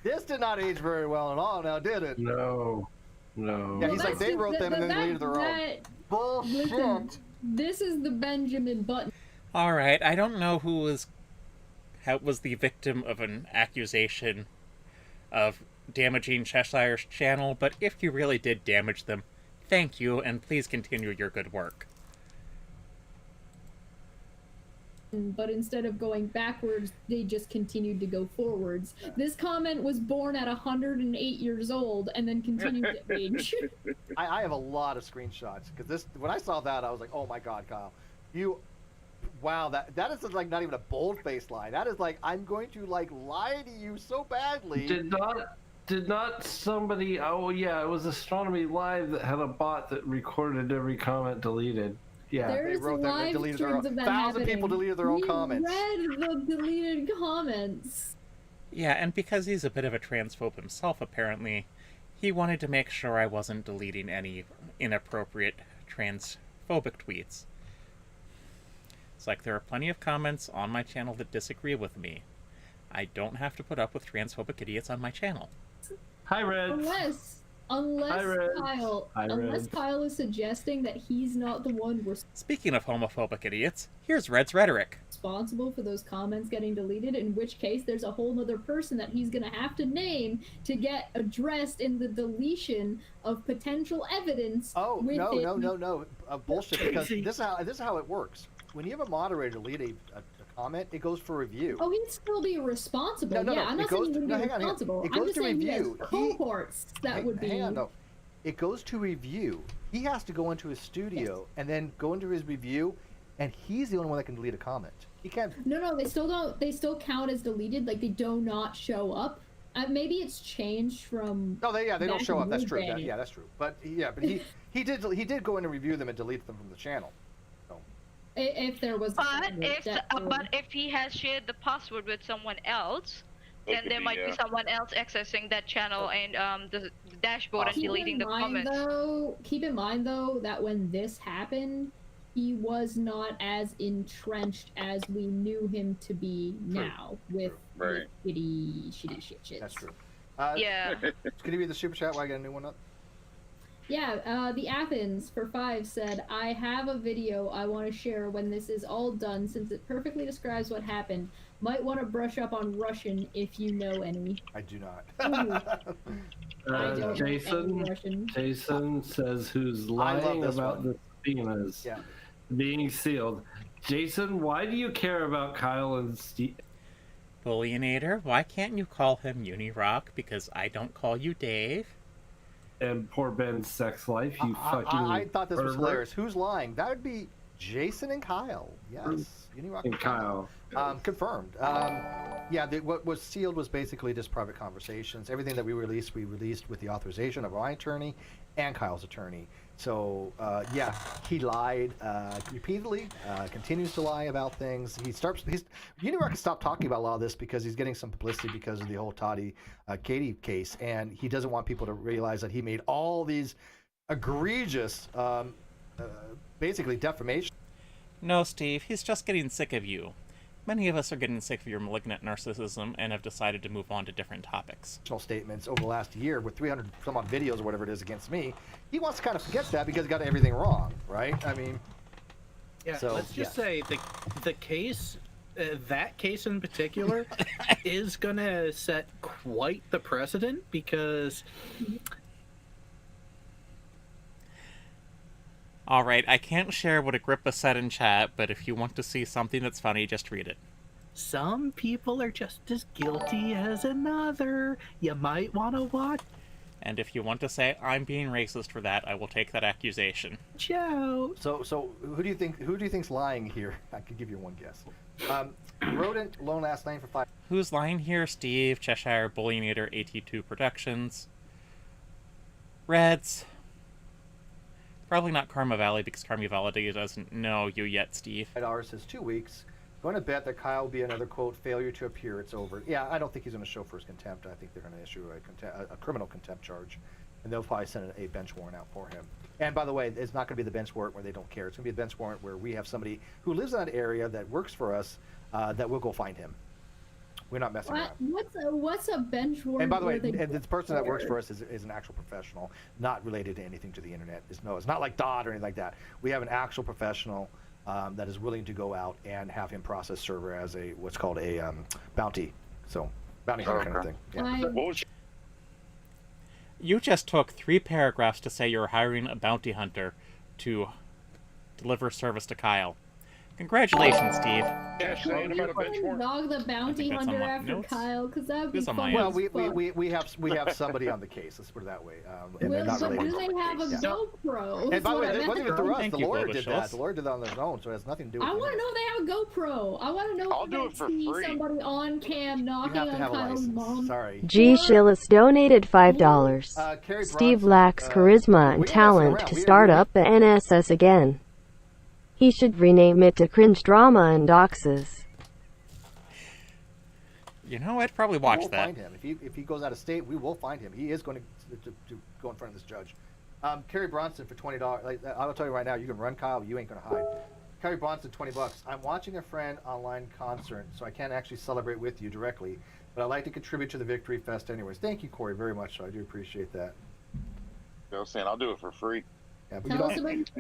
This did not age very well at all, now did it? No. Yeah, he's like, they wrote them and then deleted their own. Bullshit. Listen, this is the Benjamin Button. All right, I don't know who was the victim of an accusation of damaging Cheshire's channel, but if you really did damage them, thank you, and please continue your good work. But instead of going backwards, they just continued to go forwards. This comment was born at 108 years old and then continued to age. I have a lot of screenshots because when I saw that, I was like, oh my God, Kyle, wow, that is like not even a bold-faced lie. That is like, I'm going to like lie to you so badly. Did not somebody? Oh yeah, it was Astronomy Live that had a bot that recorded every comment deleted. Yeah, There's they wrote them and deleted their own. 1,000 people deleted their own comments. Read the deleted comments. Yeah, and because he's a bit of a transphobe himself, apparently, he wanted to make sure I wasn't deleting any inappropriate transphobic tweets. It's like there are plenty of comments on my channel that disagree with me. I don't have to put up with transphobic idiots on my channel. Hi, Red. Unless Kyle is suggesting that he's not the one Speaking of homophobic idiots, here's Red's rhetoric. Responsible for those comments getting deleted, in which case there's a whole other person that he's gonna have to name to get addressed in the deletion of potential evidence. Oh, no. Bullshit, because this is how it works. When you have a moderator delete a comment, it goes for review. Oh, he'd still be responsible. No, I'm not saying he would be responsible. It goes to review. Cohorts that would be. Hang on, no. It goes to review. He has to go into his studio and then go into his review, and he's the only one that can delete a comment. He can't. No, they still don't. They still count as deleted. Like they do not show up. Maybe it's changed from. No, they don't show up. That's true. That's true. But he did go in and review them and delete them from the channel. So. If there was. But if he has shared the password with someone else, then there might be someone else accessing that channel and the dashboard and deleting the comments. Keep in mind though that when this happened, he was not as entrenched as we knew him to be now with shitty shit. That's true. Yeah. Can you read the super chat while I get a new one up? Yeah, the Athens for 5 said, I have a video I want to share when this is all done since it perfectly describes what happened. Might want to brush up on Russian if you know any. I do not. I don't know any Russian. Jason says who's lying about the subpoenas being sealed. Jason, why do you care about Kyle and Steve? Bullionator, why can't you call him Unirock because I don't call you Dave? And poor Ben's sex life, you fucking I thought this was hilarious. Who's lying? That would be Jason and Kyle. Yes. Unirock and Kyle. Confirmed. What was sealed was basically just private conversations. Everything that we released with the authorization of my attorney and Kyle's attorney. So, he lied repeatedly, continues to lie about things. Unirock can stop talking about a lot of this because he's getting some publicity because of the whole Toddy Katie case, and he doesn't want people to realize that he made all these egregious, basically defamation. No, Steve, he's just getting sick of you. Many of us are getting sick of your malignant narcissism and have decided to move on to different topics. Statements over the last year with 300 some odd videos or whatever it is against me. He wants to kind of forget that because he got everything wrong, right? I mean, let's just say the case, that case in particular, is gonna set quite the precedent because. Alright, I can't share what Agrippa said in chat, but if you want to see something that's funny, just read it. Some people are just as guilty as another. You might want to watch. And if you want to say I'm being racist for that, I will take that accusation. Joe. So who do you think's lying here? I could give you one guess. Rodent loan last night for 5. Who's lying here? Steve, Cheshire, Bullionator, AT2 Productions, Reds. Probably not Karma Valley because Karma Valley doesn't know you yet, Steve. $5 says 2 weeks. Going to bet that Kyle will be another quote failure to appear. It's over. Yeah, I don't think he's going to show first contempt. I think they're going to issue a criminal contempt charge, and they'll probably send a bench warrant out for him. And by the way, it's not going to be the bench warrant where they don't care. It's going to be a bench warrant where we have somebody who lives in that area that works for us that will go find him. We're not messing around. What's a bench warrant? And by the way, and this person that works for us is an actual professional, not related to anything to the internet. It's not like Dodd or anything like that. We have an actual professional that is willing to go out and have him process server as what's called a bounty. So bounty hunter kind of thing. Yeah. You just took 3 paragraphs to say you're hiring a bounty hunter to deliver service to Kyle. Congratulations, Steve. Dog the bounty hunter after Kyle, because that would be fun. Well, we have somebody on the case. Let's put it that way. And they're not related. Do they have a GoPro? And by the way, it wasn't even through us. The lawyer did that. The lawyer did that on their own, so it has nothing to do with it. I want to know if they have a GoPro. I want to know if I see somebody on cam knocking on Kyle's mom. Sorry. G. Shillis donated $5. Steve lacks charisma and talent to start up the NSS again. He should rename it to Cringe Drama and Doxes. You know, I'd probably watch that. We'll find him. If he goes out of state, we will find him. He is going to go in front of this judge. Kerry Bronson for $20. Like, I'll tell you right now, you can run, Kyle, but you ain't going to hide. Kerry Bronson, $20. I'm watching a friend online concert, so I can't actually celebrate with you directly, but I'd like to contribute to the Victory Fest anyways. Thank you, Corey, very much. So I do appreciate that. I was saying, I'll do it for free. Yeah, but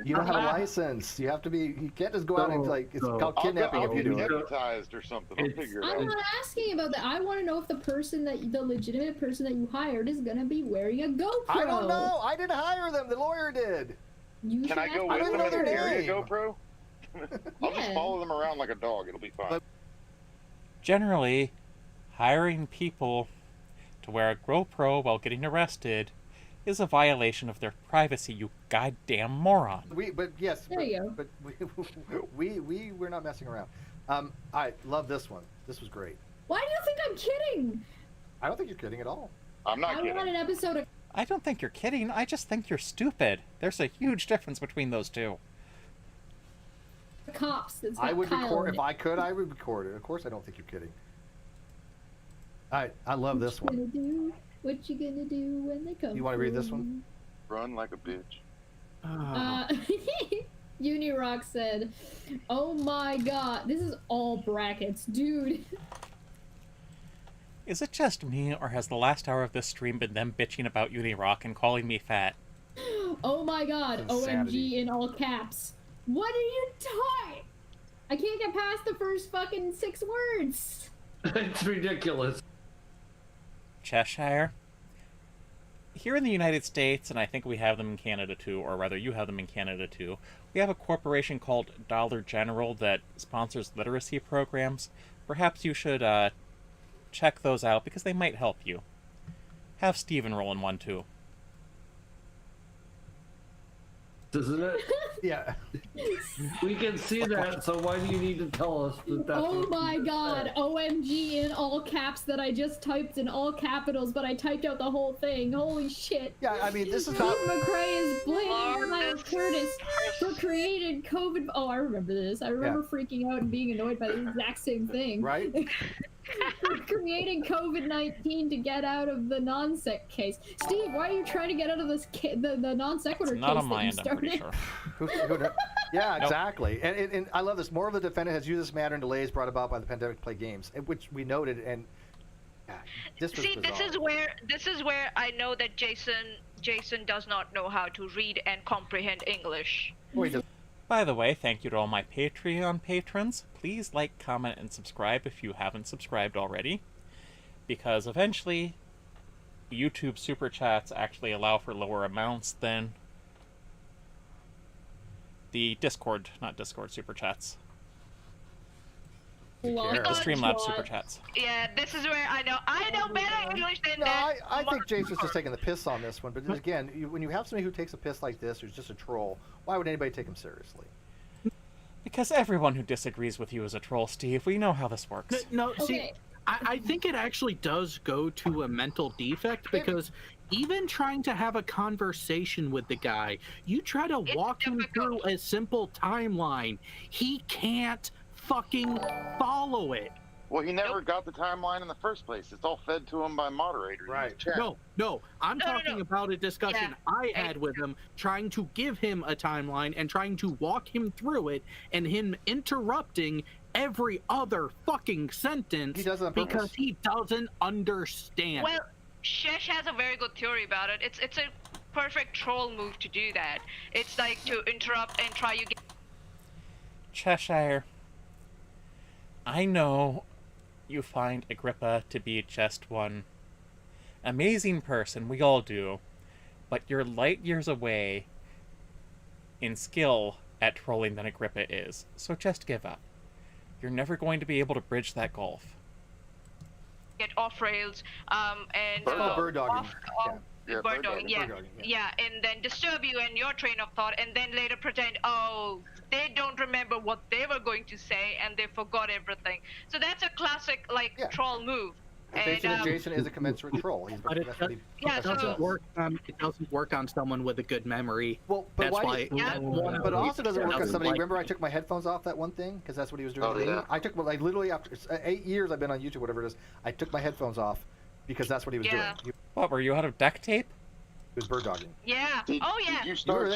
you don't have a license. You have to be. You can't just go out and it's called kidnapping if you do it. Or something. I'll figure it out. I'm not asking about that. I want to know if the legitimate person that you hired is gonna be wearing a GoPro. I don't know. I didn't hire them. The lawyer did. Can I go with them and carry a GoPro? I'll just follow them around like a dog. It'll be fine. Generally, hiring people to wear a GoPro while getting arrested is a violation of their privacy, you goddamn moron. There you go. But we're not messing around. I love this one. This was great. Why do you think I'm kidding? I don't think you're kidding at all. I'm not kidding. I want an episode of. I don't think you're kidding. I just think you're stupid. There's a huge difference between those two. cops. I would record if I could. I would record it. Of course, I don't think you're kidding. I love this one. What you gonna do when they come? You want to read this one? Run like a bitch. Unirock said, "Oh my god, this is all brackets, dude." Is it just me, or has the last hour of this stream been them bitching about Unirock and calling me fat? Oh my god, OMG in all caps. What are you talking? I can't get past the first fucking 6 words. It's ridiculous. Cheshire? Here in the United States, and I think we have them in Canada too, or rather you have them in Canada too, we have a corporation called Dollar General that sponsors literacy programs. Perhaps you should check those out because they might help you. Have Steve enroll in one too. Isn't it? Yeah. We can see that, so why do you need to tell us that that's Oh my god, OMG in all caps that I just typed in all capitals, but I typed out the whole thing. Holy shit. Yeah, I mean, this is Steve not... McRae is blaming Miles Curtis for creating COVID... Oh, I remember this. I remember freaking out and being annoyed by the exact same thing. Right? For creating COVID-19 to get out of the non-sec case. Steve, why are you trying to get out of this the non-sequitur case not on my that you end, I'm pretty started? sure. Yeah, exactly. And I love this. More of the defendant has used this matter in delays brought about by the pandemic to play games, which we noted. And this was bizarre. this is where I know that Jason does not know how to read and comprehend English. By the way, thank you to all my Patreon patrons. Please like, comment, and subscribe if you haven't subscribed already, because eventually YouTube Super Chats actually allow for lower amounts than the Discord, not Discord Super Chats. The Streamlabs Super Chats. Yeah, this is where I know better English than that. I think Jason's just taking the piss on this one, but again, when you have somebody who takes a piss like this, who's just a troll, why would anybody take him seriously? Because everyone who disagrees with you is a troll, Steve. We know how this works. No, see, I think it actually does go to a mental defect, because even trying to have a conversation with the guy, you try to walk him through a simple timeline, he can't fucking follow it. Well, he never got the timeline in the first place. It's all fed to him by moderators. Right. No. I'm talking about a discussion I had with him, trying to give him a timeline and trying to walk him through it, and him interrupting every other fucking sentence because he doesn't understand. Well, Shesh has a very good theory about it. It's a perfect troll move to do that. It's like to interrupt and try you get... Cheshire, I know you find Agrippa to be just one amazing person, we all do, but you're light years away in skill at trolling than Agrippa is, so just give up. You're never going to be able to bridge that gulf. Get off rails, and bird dogging. Bird dogging, yeah, and then disturb you and your train of thought, and then later pretend, oh, they don't remember what they were going to say, and they forgot everything. So that's a classic, troll move. Jason is a commensurate troll. But it doesn't work on someone with a good memory. Well, but that's why? But it also doesn't work on somebody. Remember, I took my headphones off that one thing because that's what he was doing. I took literally after 8 years I've been on YouTube, whatever it is. I took my headphones off because that's what he was doing. What, were you out of duct tape? He was bird dogging. Yeah. Did you start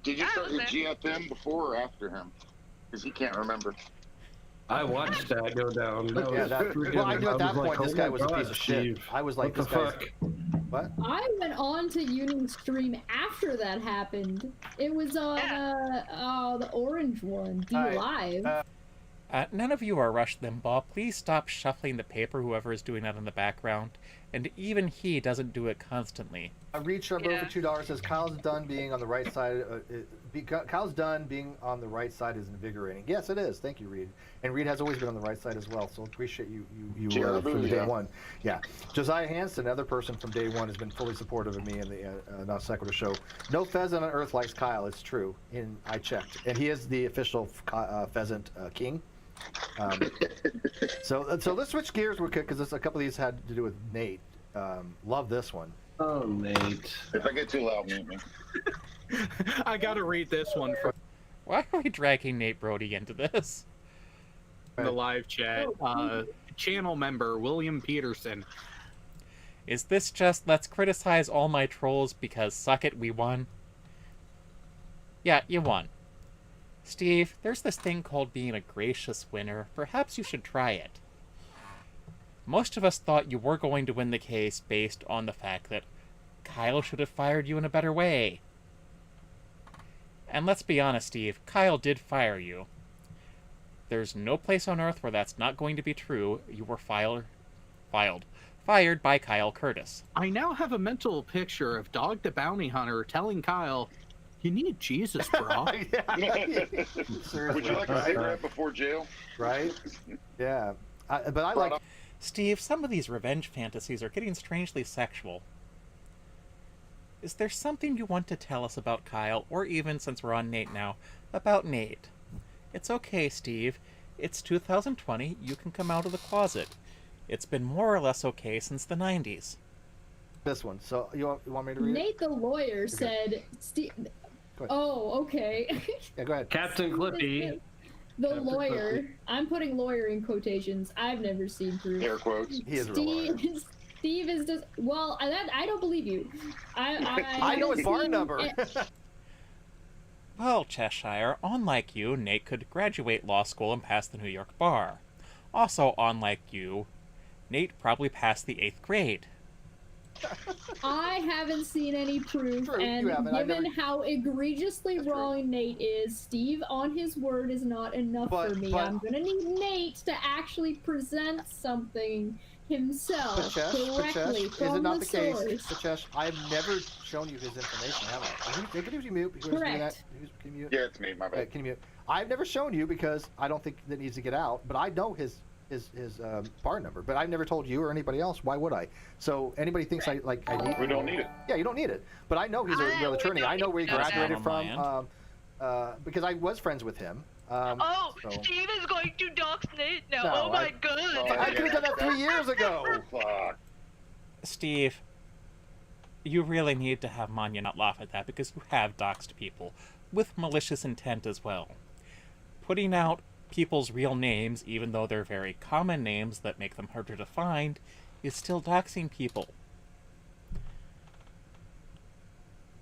Did you start your GFM before or after him? Because he can't remember. I watched that go down. Well, I knew at that point this guy was a piece of shit. I was like, what the fuck? What? I went on to Union's stream after that happened. It was on the orange one, Live. None of you are Rush Limbaugh. Please stop shuffling the paper, whoever is doing that in the background. And even he doesn't do it constantly. Reed Sharbo for $2 says Kyle's done being on the right side. Kyle's done being on the right side is invigorating. Yes, it is. Thank you, Reed. And Reed has always been on the right side as well. So appreciate you from day one. Yeah. Josiah Hansen, another person from day one, has been fully supportive of me in the Non Sequitur show. No pheasant on earth likes Kyle. It's true. I checked, and he is the official pheasant king. So let's switch gears real quick because a couple of these had to do with Nate. Love this one. Oh, Nate. If I get too loud, mute me. I gotta read this one. Why are we dragging Nate Brody into this? In the live chat, channel member William Peterson. Is this just let's criticize all my trolls because suck it, we won? Yeah, you won. Steve, there's this thing called being a gracious winner. Perhaps you should try it. Most of us thought you were going to win the case based on the fact that Kyle should have fired you in a better way. And let's be honest, Steve, Kyle did fire you. There's no place on Earth where that's not going to be true. You were fired by Kyle Curtis. I now have a mental picture of Dog the Bounty Hunter telling Kyle, "You need Jesus, bro." Would you like a cigarette before jail? Right? Yeah. But I like... Steve, some of these revenge fantasies are getting strangely sexual. Is there something you want to tell us about Kyle, or even, since we're on Nate now, about Nate? It's okay, Steve. It's 2020. You can come out of the closet. It's been more or less okay since the 90s. This one. So, you want me to read Nate the lawyer said... Steve... Oh, okay. Yeah, go ahead. Captain Clippy. The lawyer. I'm putting lawyer in quotations. I've never seen proof. Air quotes. He is a real lawyer. Steve is just... Well, I don't believe you. I know his bar number. Well, Cheshire, unlike you, Nate could graduate law school and pass the New York bar. Also, unlike you, Nate probably passed the 8th grade. I haven't seen any proof, True, and you haven't. given how egregiously wrong Nate is, Steve on his word is not enough for me. I'm gonna need Nate to actually present something himself correctly from is it not the source. case? Pachesh, I've never shown you his information, have I? Can you mute? Correct. Can you mute? Yeah, it's me, my bad. Can you mute? I've never shown you because I don't think that needs to get out, but I know his bar number, but I've never told you or anybody else. Why would I? So anybody thinks I need. We don't need it. Yeah, you don't need it. But I know he's a real attorney. I know where he graduated from because I was friends with him. Steve is going to dox Nate now. No, oh my god! I could have done that 3 years ago. Fuck. Steve, you really need to have Manya not laugh at that because you have doxed people with malicious intent as well. Putting out people's real names, even though they're very common names that make them harder to find, is still doxing people.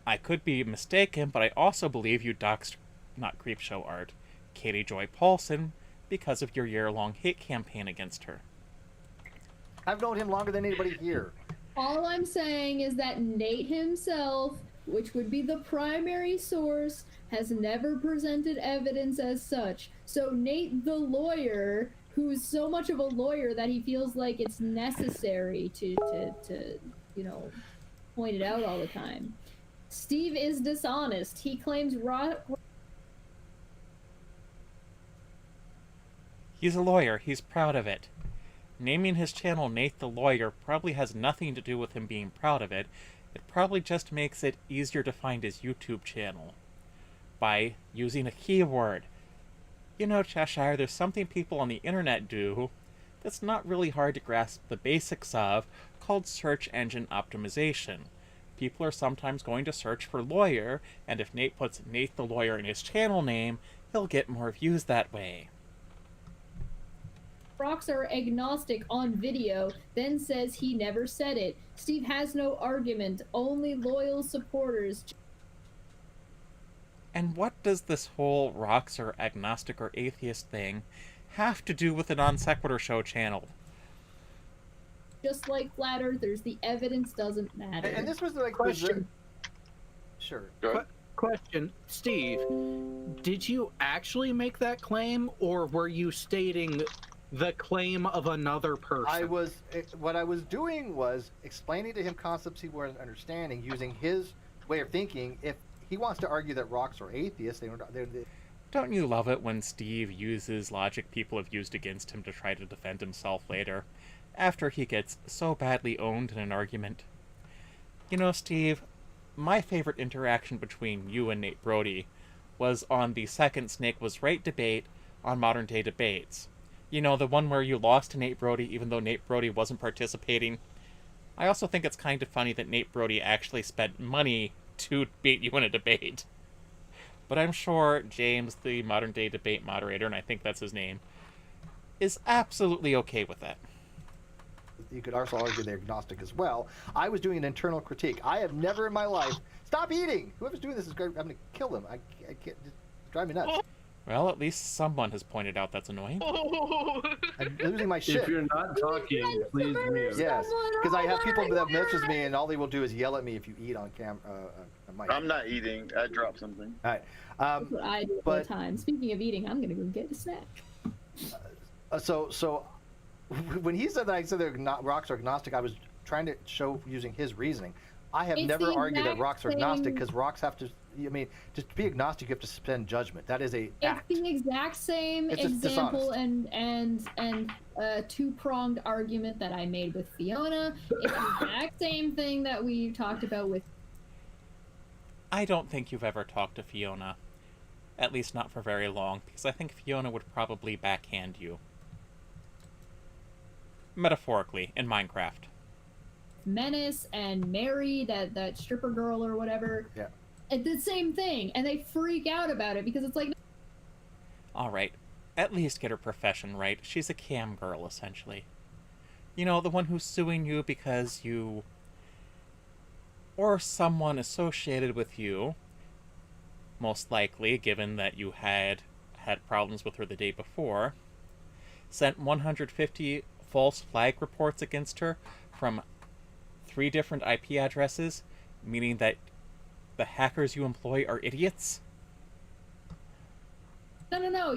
I could be mistaken, but I also believe you doxed, not Creepshow Art, Katie Joy Paulson because of your year-long hate campaign against her. I've known him longer than anybody here. All I'm saying is that Nate himself, which would be the primary source, has never presented evidence as such. So Nate the lawyer, who is so much of a lawyer that he feels like it's necessary to point it out all the time. Steve is dishonest. He claims He's a lawyer. He's proud of it. Naming his channel Nate the Lawyer probably has nothing to do with him being proud of it. It probably just makes it easier to find his YouTube channel by using a keyword. You know, Cheshire, there's something people on the internet do that's not really hard to grasp the basics of, called search engine optimization. People are sometimes going to search for lawyer, and if Nate puts Nate the Lawyer in his channel name, he'll get more views that way. Rocks are agnostic on video, then says he never said it. Steve has no argument, only loyal supporters. And what does this whole rocks are agnostic or atheist thing have to do with the Non Sequitur Show channel? Just like flat earthers, the evidence doesn't matter. And this was like Question. Sure. Question, Steve, did you actually make that claim, or were you stating the claim of another person? What I was doing was explaining to him concepts he wasn't understanding, using his way of thinking. If he wants to argue that rocks are atheists, Don't you love it when Steve uses logic people have used against him to try to defend himself later, after he gets so badly owned in an argument? You know, Steve, my favorite interaction between you and Nate Brody was on the second Snake Was Right debate on Modern Day Debates. You know, the one where you lost to Nate Brody even though Nate Brody wasn't participating. I also think it's kind of funny that Nate Brody actually spent money to beat you in a debate. But I'm sure James, the modern-day debate moderator, and I think that's his name, is absolutely okay with that. You could also argue they're agnostic as well. I was doing an internal critique. I have never in my life... Stop eating! Whoever's doing this is great. I'm going to kill them. I can't... Just drive me nuts. Well, at least someone has pointed out that's annoying. I'm losing my shit. If you're not talking, please mute. Yes, because I have people that message me, and all they will do is yell at me if you eat on mic. I'm not eating. I dropped something. All right. That's what I do all the time. Speaking of eating, I'm gonna go get a snack. So when he said that I said rocks are agnostic, I was trying to show using his reasoning. I have never argued that rocks are agnostic because rocks have to. I mean, to be agnostic, you have to suspend judgment. That is a act. It's the exact same example and two-pronged argument that I made with Fiona. It's the exact same thing that we talked about with. I don't think you've ever talked to Fiona. At least not for very long, because I think Fiona would probably backhand you. Metaphorically, in Minecraft. Menace and Mary, that stripper girl or whatever. Yeah. It's the same thing, and they freak out about it because it's like. Alright, at least get her profession right. She's a cam girl, essentially. You know, the one who's suing you because you... or someone associated with you, most likely, given that you had problems with her the day before, sent 150 false flag reports against her from 3 different IP addresses, meaning that the hackers you employ are idiots? No.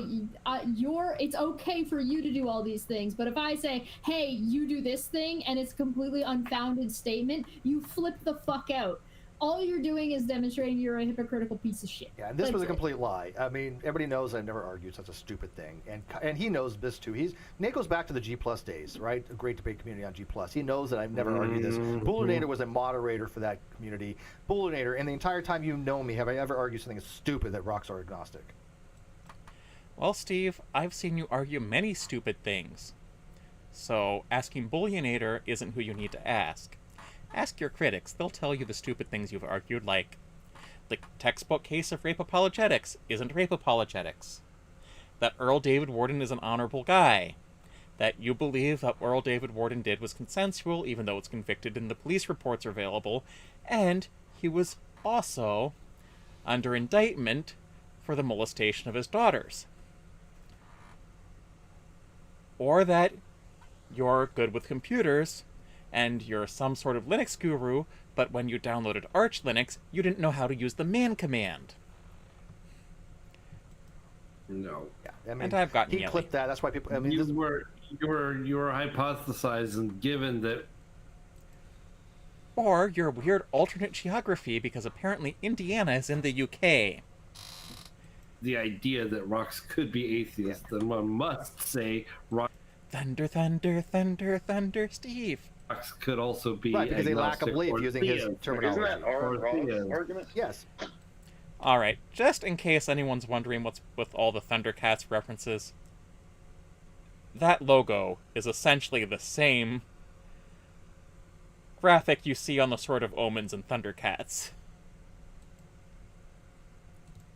It's okay for you to do all these things, but if I say, hey, you do this thing, and it's a completely unfounded statement, you flip the fuck out. All you're doing is demonstrating you're a hypocritical piece of shit. Yeah, and this was a complete lie. I mean, everybody knows I've never argued such a stupid thing, and he knows this too. Nate goes back to the G+ days, right? A great debate community on G+. He knows that I've never argued this. Bullinator was a moderator for that community. Bullinator, and the entire time you know me, have I ever argued something stupid that rocks are agnostic? Well, Steve, I've seen you argue many stupid things. So, asking Bullinator isn't who you need to ask. Ask your critics. They'll tell you the stupid things you've argued, like the textbook case of rape apologetics isn't rape apologetics. That Earl David Warden is an honorable guy. That you believe that what Earl David Warden did was consensual, even though it's convicted and the police reports are available. And he was also under indictment for the molestation of his daughters. Or that you're good with computers, and you're some sort of Linux guru, but when you downloaded Arch Linux, you didn't know how to use the man command. No. Yeah, I mean, and I've gotten he clipped that. That's why people. I mean, you were hypothesizing, given that. Or your weird alternate geography, because apparently Indiana is in the UK. The idea that rocks could be atheist, then one must say rocks. Thunder, thunder, thunder, thunder, Steve. Rocks could also be right, because they lack a belief using his terminology. Isn't that our argument? Yes. Alright, just in case anyone's wondering what's with all the Thundercats references, that logo is essentially the same graphic you see on the Sword of Omens and Thundercats.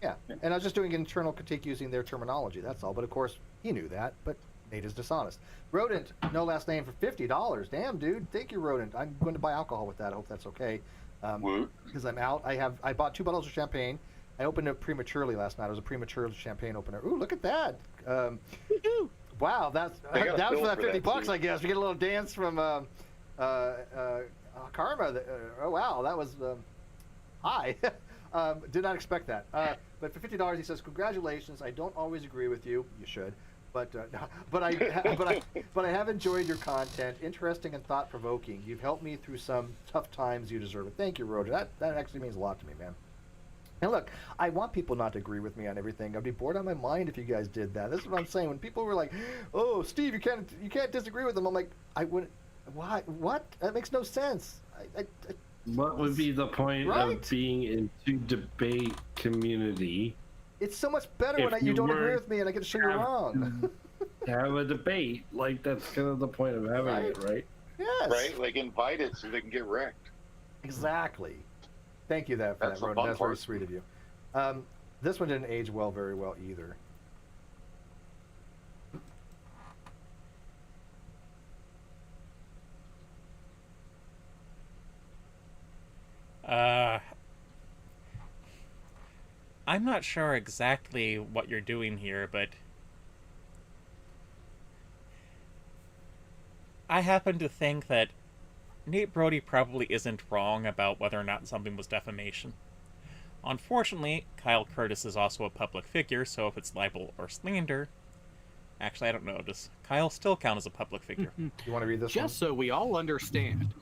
Yeah, and I was just doing an internal critique using their terminology, that's all. But of course, he knew that, but Nate is dishonest. Rodent, no last name for $50. Damn, dude. Thank you, Rodent. I'm going to buy alcohol with that. I hope that's okay. Because I'm out. I bought 2 bottles of champagne. I opened it prematurely last night. It was a premature champagne opener. Ooh, look at that. Wow, that was for that $50, I guess. We get a little dance from Karma. Oh, wow, that was high. Did not expect that. But for $50, he says, "Congratulations. I don't always agree with you. You should, but I have enjoyed your content. Interesting and thought-provoking. You've helped me through some tough times. You deserve it. Thank you, Roger. That actually means a lot to me, man." And look, I want people not to agree with me on everything. I'd be bored out of my mind if you guys did that. This is what I'm saying. When people were like, "Oh, Steve, you can't disagree with them," I'm like, I wouldn't. Why? What? That makes no sense. What would be the point of being into debate community? It's so much better when you don't agree with me and I get to show you wrong. Have a debate. Like, that's kind of the point of having it, right? Yes. Right? Like, invite it so they can get wrecked. Exactly. Thank you for that, Ronan. That's very sweet of you. This one didn't age very well either. I'm not sure exactly what you're doing here, but I happen to think that Nate Brody probably isn't wrong about whether or not something was defamation. Unfortunately, Kyle Curtis is also a public figure, so if it's libel or slander... Actually, I don't know. Does Kyle still count as a public figure? You want to read this Just one? so we all understand,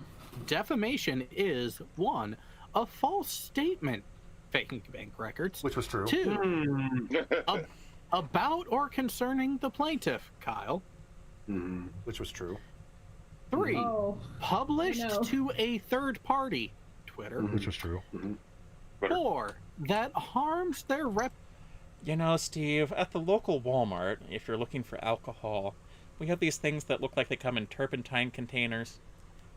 defamation is, 1, a false statement, faking bank records. Which was true. 2, about or concerning the plaintiff, Kyle. Which was true. 3, published to a third party, Twitter. Which was true. 4, that harms their rep. You know, Steve, at the local Walmart, if you're looking for alcohol, we have these things that look like they come in turpentine containers.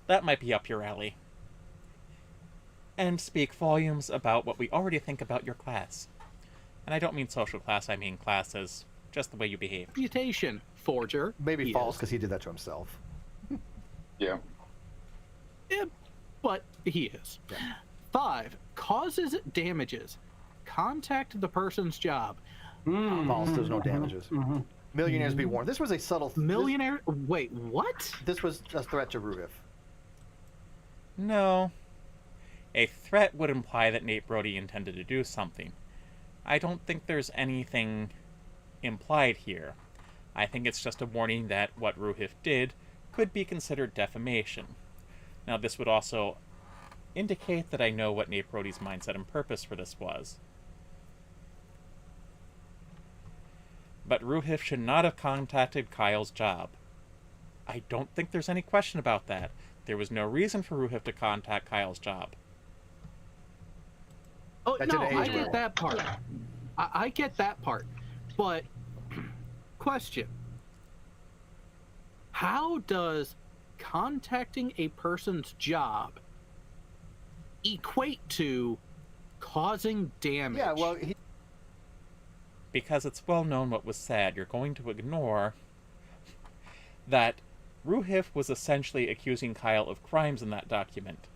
That might be up your alley. And speak volumes about what we already think about your class. And I don't mean social class, I mean class as just the way you behave. Reputation, forger. Maybe false, because he did that to himself. Yeah. But he is. Yeah. 5, causes damages. Contact the person's job. False, there's no damages. Millionaires be warned. This was a subtle... Millionaire? Wait, what? This was a threat to Ruhif. No. A threat would imply that Nate Brody intended to do something. I don't think there's anything implied here. I think it's just a warning that what Ruhif did could be considered defamation. Now, this would also indicate that I know what Nate Brody's mindset and purpose for this was. But Ruhif should not have contacted Kyle's job. I don't think there's any question about that. There was no reason for Ruhif to contact Kyle's job. Oh, no, I get that part. I get that part. But, question. How does contacting a person's job equate to causing damage? Yeah, well, because it's well known what was said, you're going to ignore that Ruhif was essentially accusing Kyle of crimes in that document.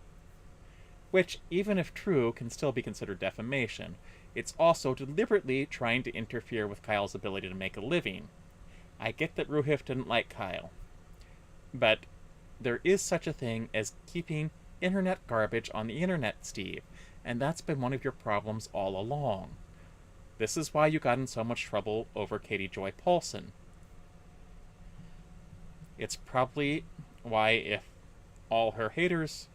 Which, even if true, can still be considered defamation. It's also deliberately trying to interfere with Kyle's ability to make a living. I get that Ruhif didn't like Kyle. But there is such a thing as keeping internet garbage on the internet, Steve. And that's been one of your problems all along. This is why you got in so much trouble over Katie Joy Paulson. It's probably why, if all her haters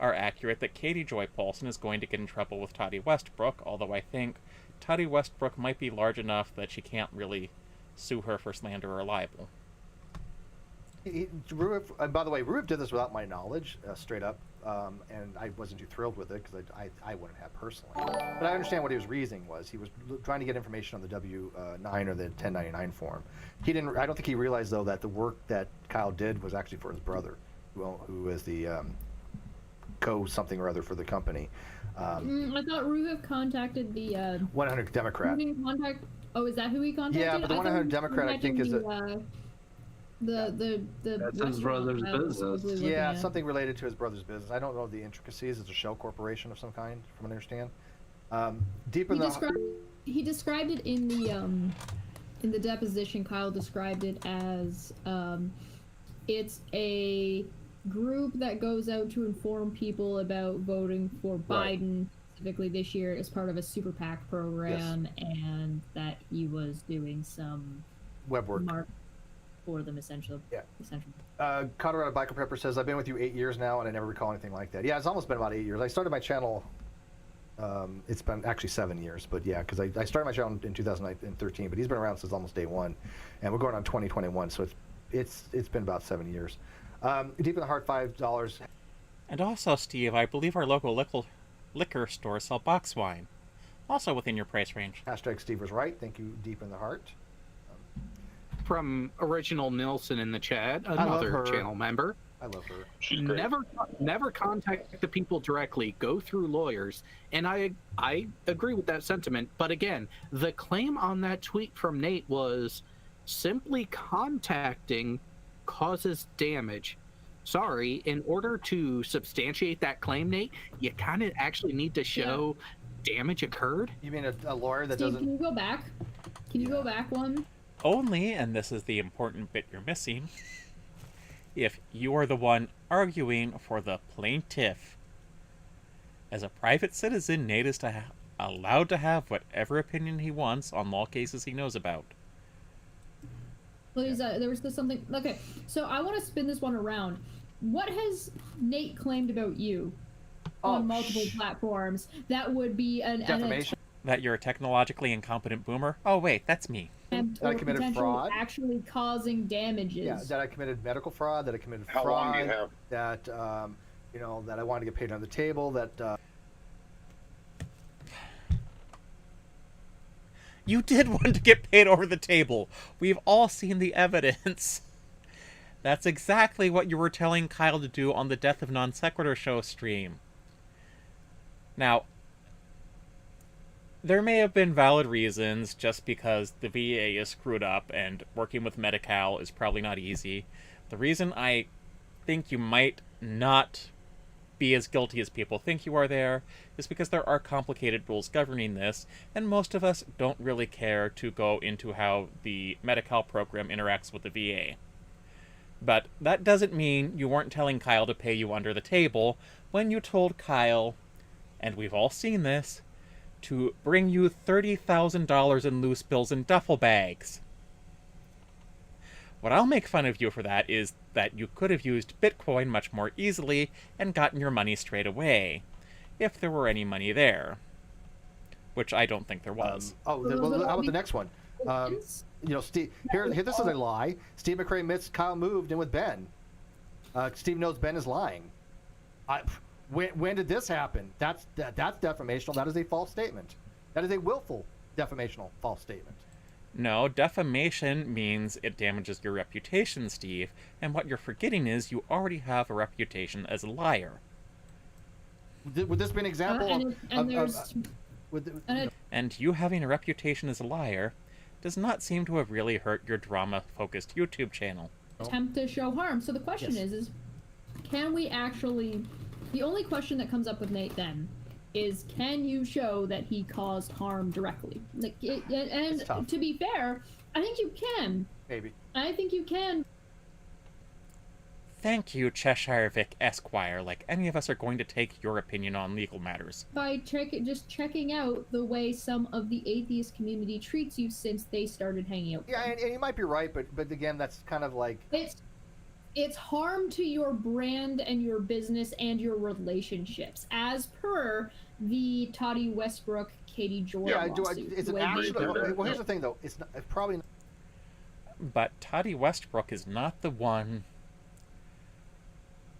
are accurate, that Katie Joy Paulson is going to get in trouble with Toddy Westbrook, although I think Toddy Westbrook might be large enough that she can't really sue her for slander or libel. Ruhif, by the way, Ruhif did this without my knowledge, straight up, and I wasn't too thrilled with it because I wouldn't have personally. But I understand what his reasoning was. He was trying to get information on the W-9 or the 1099 form. He didn't. I don't think he realized though that the work that Kyle did was actually for his brother, who is the co-something or other for the company. I thought Ruhif contacted the 100 Democrat. Oh, is that who he contacted? Yeah, but the 100 Democrat, I think, is the that's his brother's business. Yeah, something related to his brother's business. I don't know the intricacies. It's a shell corporation of some kind, from what I understand. He described it in the deposition. Kyle described it as it's a group that goes out to inform people about voting for Biden specifically this year as part of a super PAC program, and that he was doing some web work for them essentially. Colorado Biker Pepper says, I've been with you 8 years now and I never recall anything like that. Yeah, it's almost been about 8 years. I started my channel, it's been actually 7 years, but yeah, because I started my channel in 2013, but he's been around since almost day one, and we're going on 2021, so it's been about 7 years. Deep in the Heart, $5. And also, Steve, I believe our local liquor stores sell box wine, also within your price range. Hashtag Steve was right. Thank you, Deep in the Heart. From Original Nilsson in the chat, another channel member. I love her. She's great. Never contact the people directly. Go through lawyers. And I agree with that sentiment. But again, the claim on that tweet from Nate was simply contacting causes damage. Sorry, in order to substantiate that claim, Nate, you kind of actually need to show damage occurred. You mean a lawyer that Steve, doesn't... can you go back? Can you go back one? Only, and this is the important bit you're missing, if you are the one arguing for the plaintiff. As a private citizen, Nate is allowed to have whatever opinion he wants on law cases he knows about. Please, there was something... Okay, so I want to spin this one around. What has Nate claimed about you on multiple platforms that would be an... Defamation? That you're a technologically incompetent boomer? Oh, wait, that's me. And That I committed fraud. Actually causing damages. Yeah, that I committed medical fraud, that I committed How fraud. long do you have? That, that I wanted to get paid on the table, that... You did want to get paid over the table. We've all seen the evidence. That's exactly what you were telling Kyle to do on the Death of Non Sequitur show stream. Now, there may have been valid reasons just because the VA is screwed up and working with Medi-Cal is probably not easy. The reason I think you might not be as guilty as people think you are there is because there are complicated rules governing this, and most of us don't really care to go into how the Medi-Cal program interacts with the VA. But that doesn't mean you weren't telling Kyle to pay you under the table when you told Kyle, and we've all seen this, to bring you $30,000 in loose bills in duffel bags. What I'll make fun of you for that is that you could have used Bitcoin much more easily and gotten your money straight away, if there were any money there. Which I don't think there was. How about the next one? Steve, here, this is a lie. Steve McRae admits Kyle moved in with Ben. Steve knows Ben is lying. When did this happen? That's defamational. That is a false statement. That is a willful defamational false statement. No, defamation means it damages your reputation, Steve, and what you're forgetting is you already have a reputation as a liar. Would this be an example And you having a reputation as a liar does not seem to have really hurt your drama-focused YouTube channel. Attempt to show harm. So the question is can we actually... The only question that comes up with Nate then is, can you show that he caused harm directly? To be fair, I think you can. Maybe. I think you can. Thank you, Cheshire Vic Esquire, like any of us are going to take your opinion on legal matters. By just checking out the way some of the atheist community treats you since they started hanging out. Yeah, and you might be right, but again, that's kind of like... It's harm to your brand and your business and your relationships, as per the Toddy Westbrook, Katie Joy lawsuit. It's an actual... Well, here's the thing, though. It's probably not... But Toddy Westbrook is not the one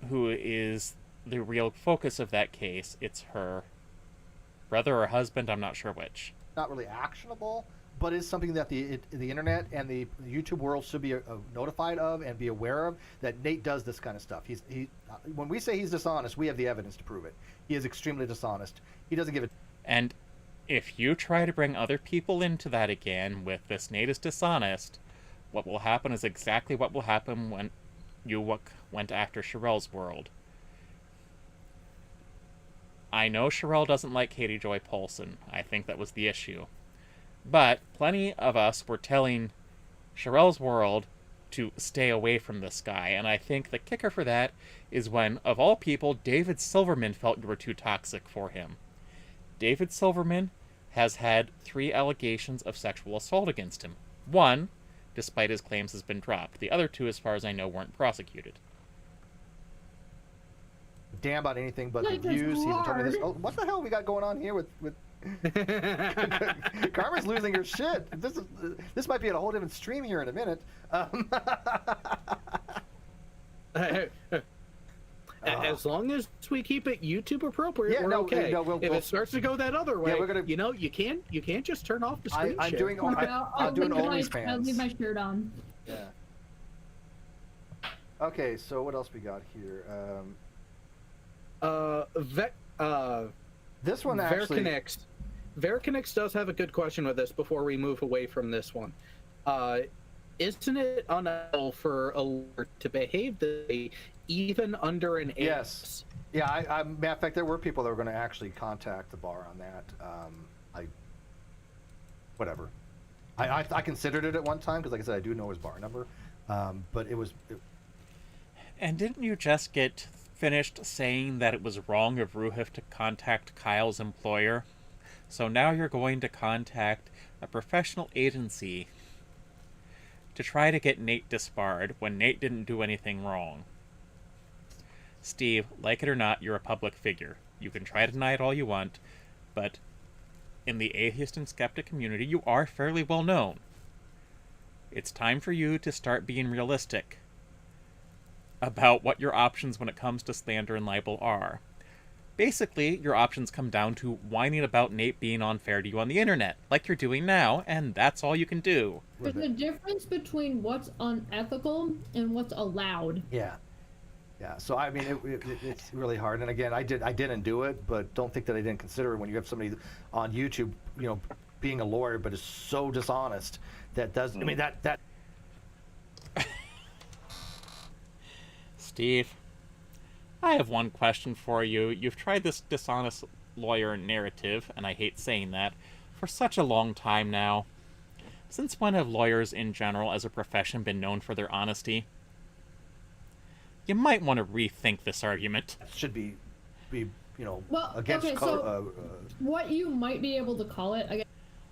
who is the real focus of that case. It's her brother or husband, I'm not sure which. Not really actionable, but it's something that the internet and the YouTube world should be notified of and be aware of, that Nate does this kind of stuff. When we say he's dishonest, we have the evidence to prove it. He is extremely dishonest. He doesn't give it... And if you try to bring other people into that again with this Nate is dishonest, what will happen is exactly what will happen when you went after Sherelle's world. I know Sherelle doesn't like Katie Joy Polson. I think that was the issue. But plenty of us were telling Sherelle's world to stay away from this guy, and I think the kicker for that is when, of all people, David Silverman felt you were too toxic for him. David Silverman has had 3 allegations of sexual assault against him. 1, despite his claims, has been dropped. The other 2, as far as I know, weren't prosecuted. Damn about anything but the views. He even told me this. Oh, what the hell we got going on here with... Carmen's losing her shit. This might be a whole different stream here in a minute. As long as we keep it YouTube appropriate, we're okay. If it starts to go that other way, you can't just turn off the screen I'm share. doing OnlyFans. I'll leave my shirt on. Yeah. Okay, so what else we got here? This one actually. Verkinix does have a good question with this before we move away from this one. Isn't it unethical for a lawyer to behave this way even under an Yes. Yeah, matter of fact, there were people that were going to actually contact the bar on that. Whatever. I considered it at one time because, like I said, I do know his bar number, but it was. And didn't you just get finished saying that it was wrong of Ruhif to contact Kyle's employer? So now you're going to contact a professional agency to try to get Nate disbarred when Nate didn't do anything wrong. Steve, like it or not, you're a public figure. You can try to deny it all you want, but in the atheist and skeptic community, you are fairly well known. It's time for you to start being realistic about what your options when it comes to slander and libel are. Basically, your options come down to whining about Nate being unfair to you on the internet, like you're doing now, and that's all you can do. There's a difference between what's unethical and what's allowed. Yeah. Yeah, so I mean, it's really hard. And again, I didn't do it, but don't think that I didn't consider it when you have somebody on YouTube, being a lawyer, but is so dishonest that doesn't. I mean, that. Steve, I have one question for you. You've tried this dishonest lawyer narrative, and I hate saying that, for such a long time now. Since when have lawyers in general as a profession been known for their honesty? You might want to rethink this argument. Should be well, against. Okay, so what you might be able to call it again.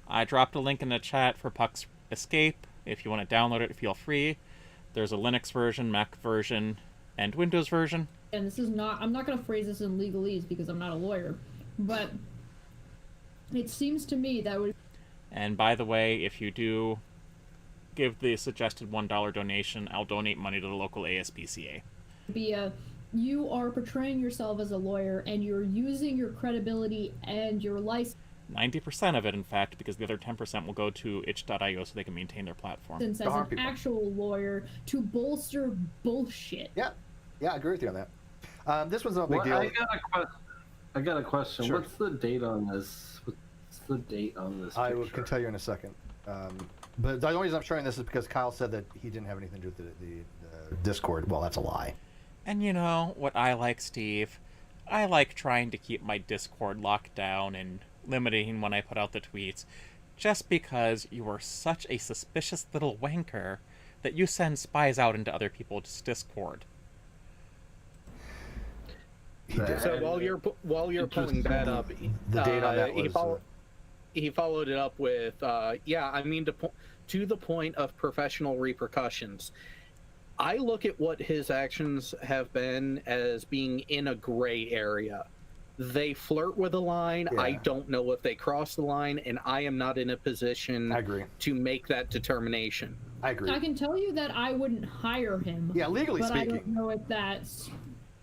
I dropped a link in the chat for Puck's Escape. If you want to download it, feel free. There's a Linux version, Mac version, and Windows version. And this is not, I'm not going to phrase this in legalese because I'm not a lawyer, but it seems to me that would. And by the way, if you do give the suggested $1 donation, I'll donate money to the local ASPCA. You are portraying yourself as a lawyer and you're using your credibility and your license. 90% of it, in fact, because the other 10% will go to itch.io so they can maintain their platform. As an actual lawyer to bolster bullshit. Yeah, I agree with you on that. This was no big deal. I got a question. Sure. What's the date on this? What's the date on this? I can tell you in a second. But the only reason I'm showing this is because Kyle said that he didn't have anything to do with the Discord. Well, that's a lie. And you know what I like, Steve? I like trying to keep my Discord locked down and limiting when I put out the tweets, just because you are such a suspicious little wanker that you send spies out into other people's Discord. So while you're pulling that up, the date on that was, he followed it up with, to the point of professional repercussions. I look at what his actions have been as being in a gray area. They flirt with a line. Yeah. I don't know if they cross the line, and I am not in a position to make that determination. I agree. I can tell you that I wouldn't hire him. Yeah, legally but speaking. I don't know if that's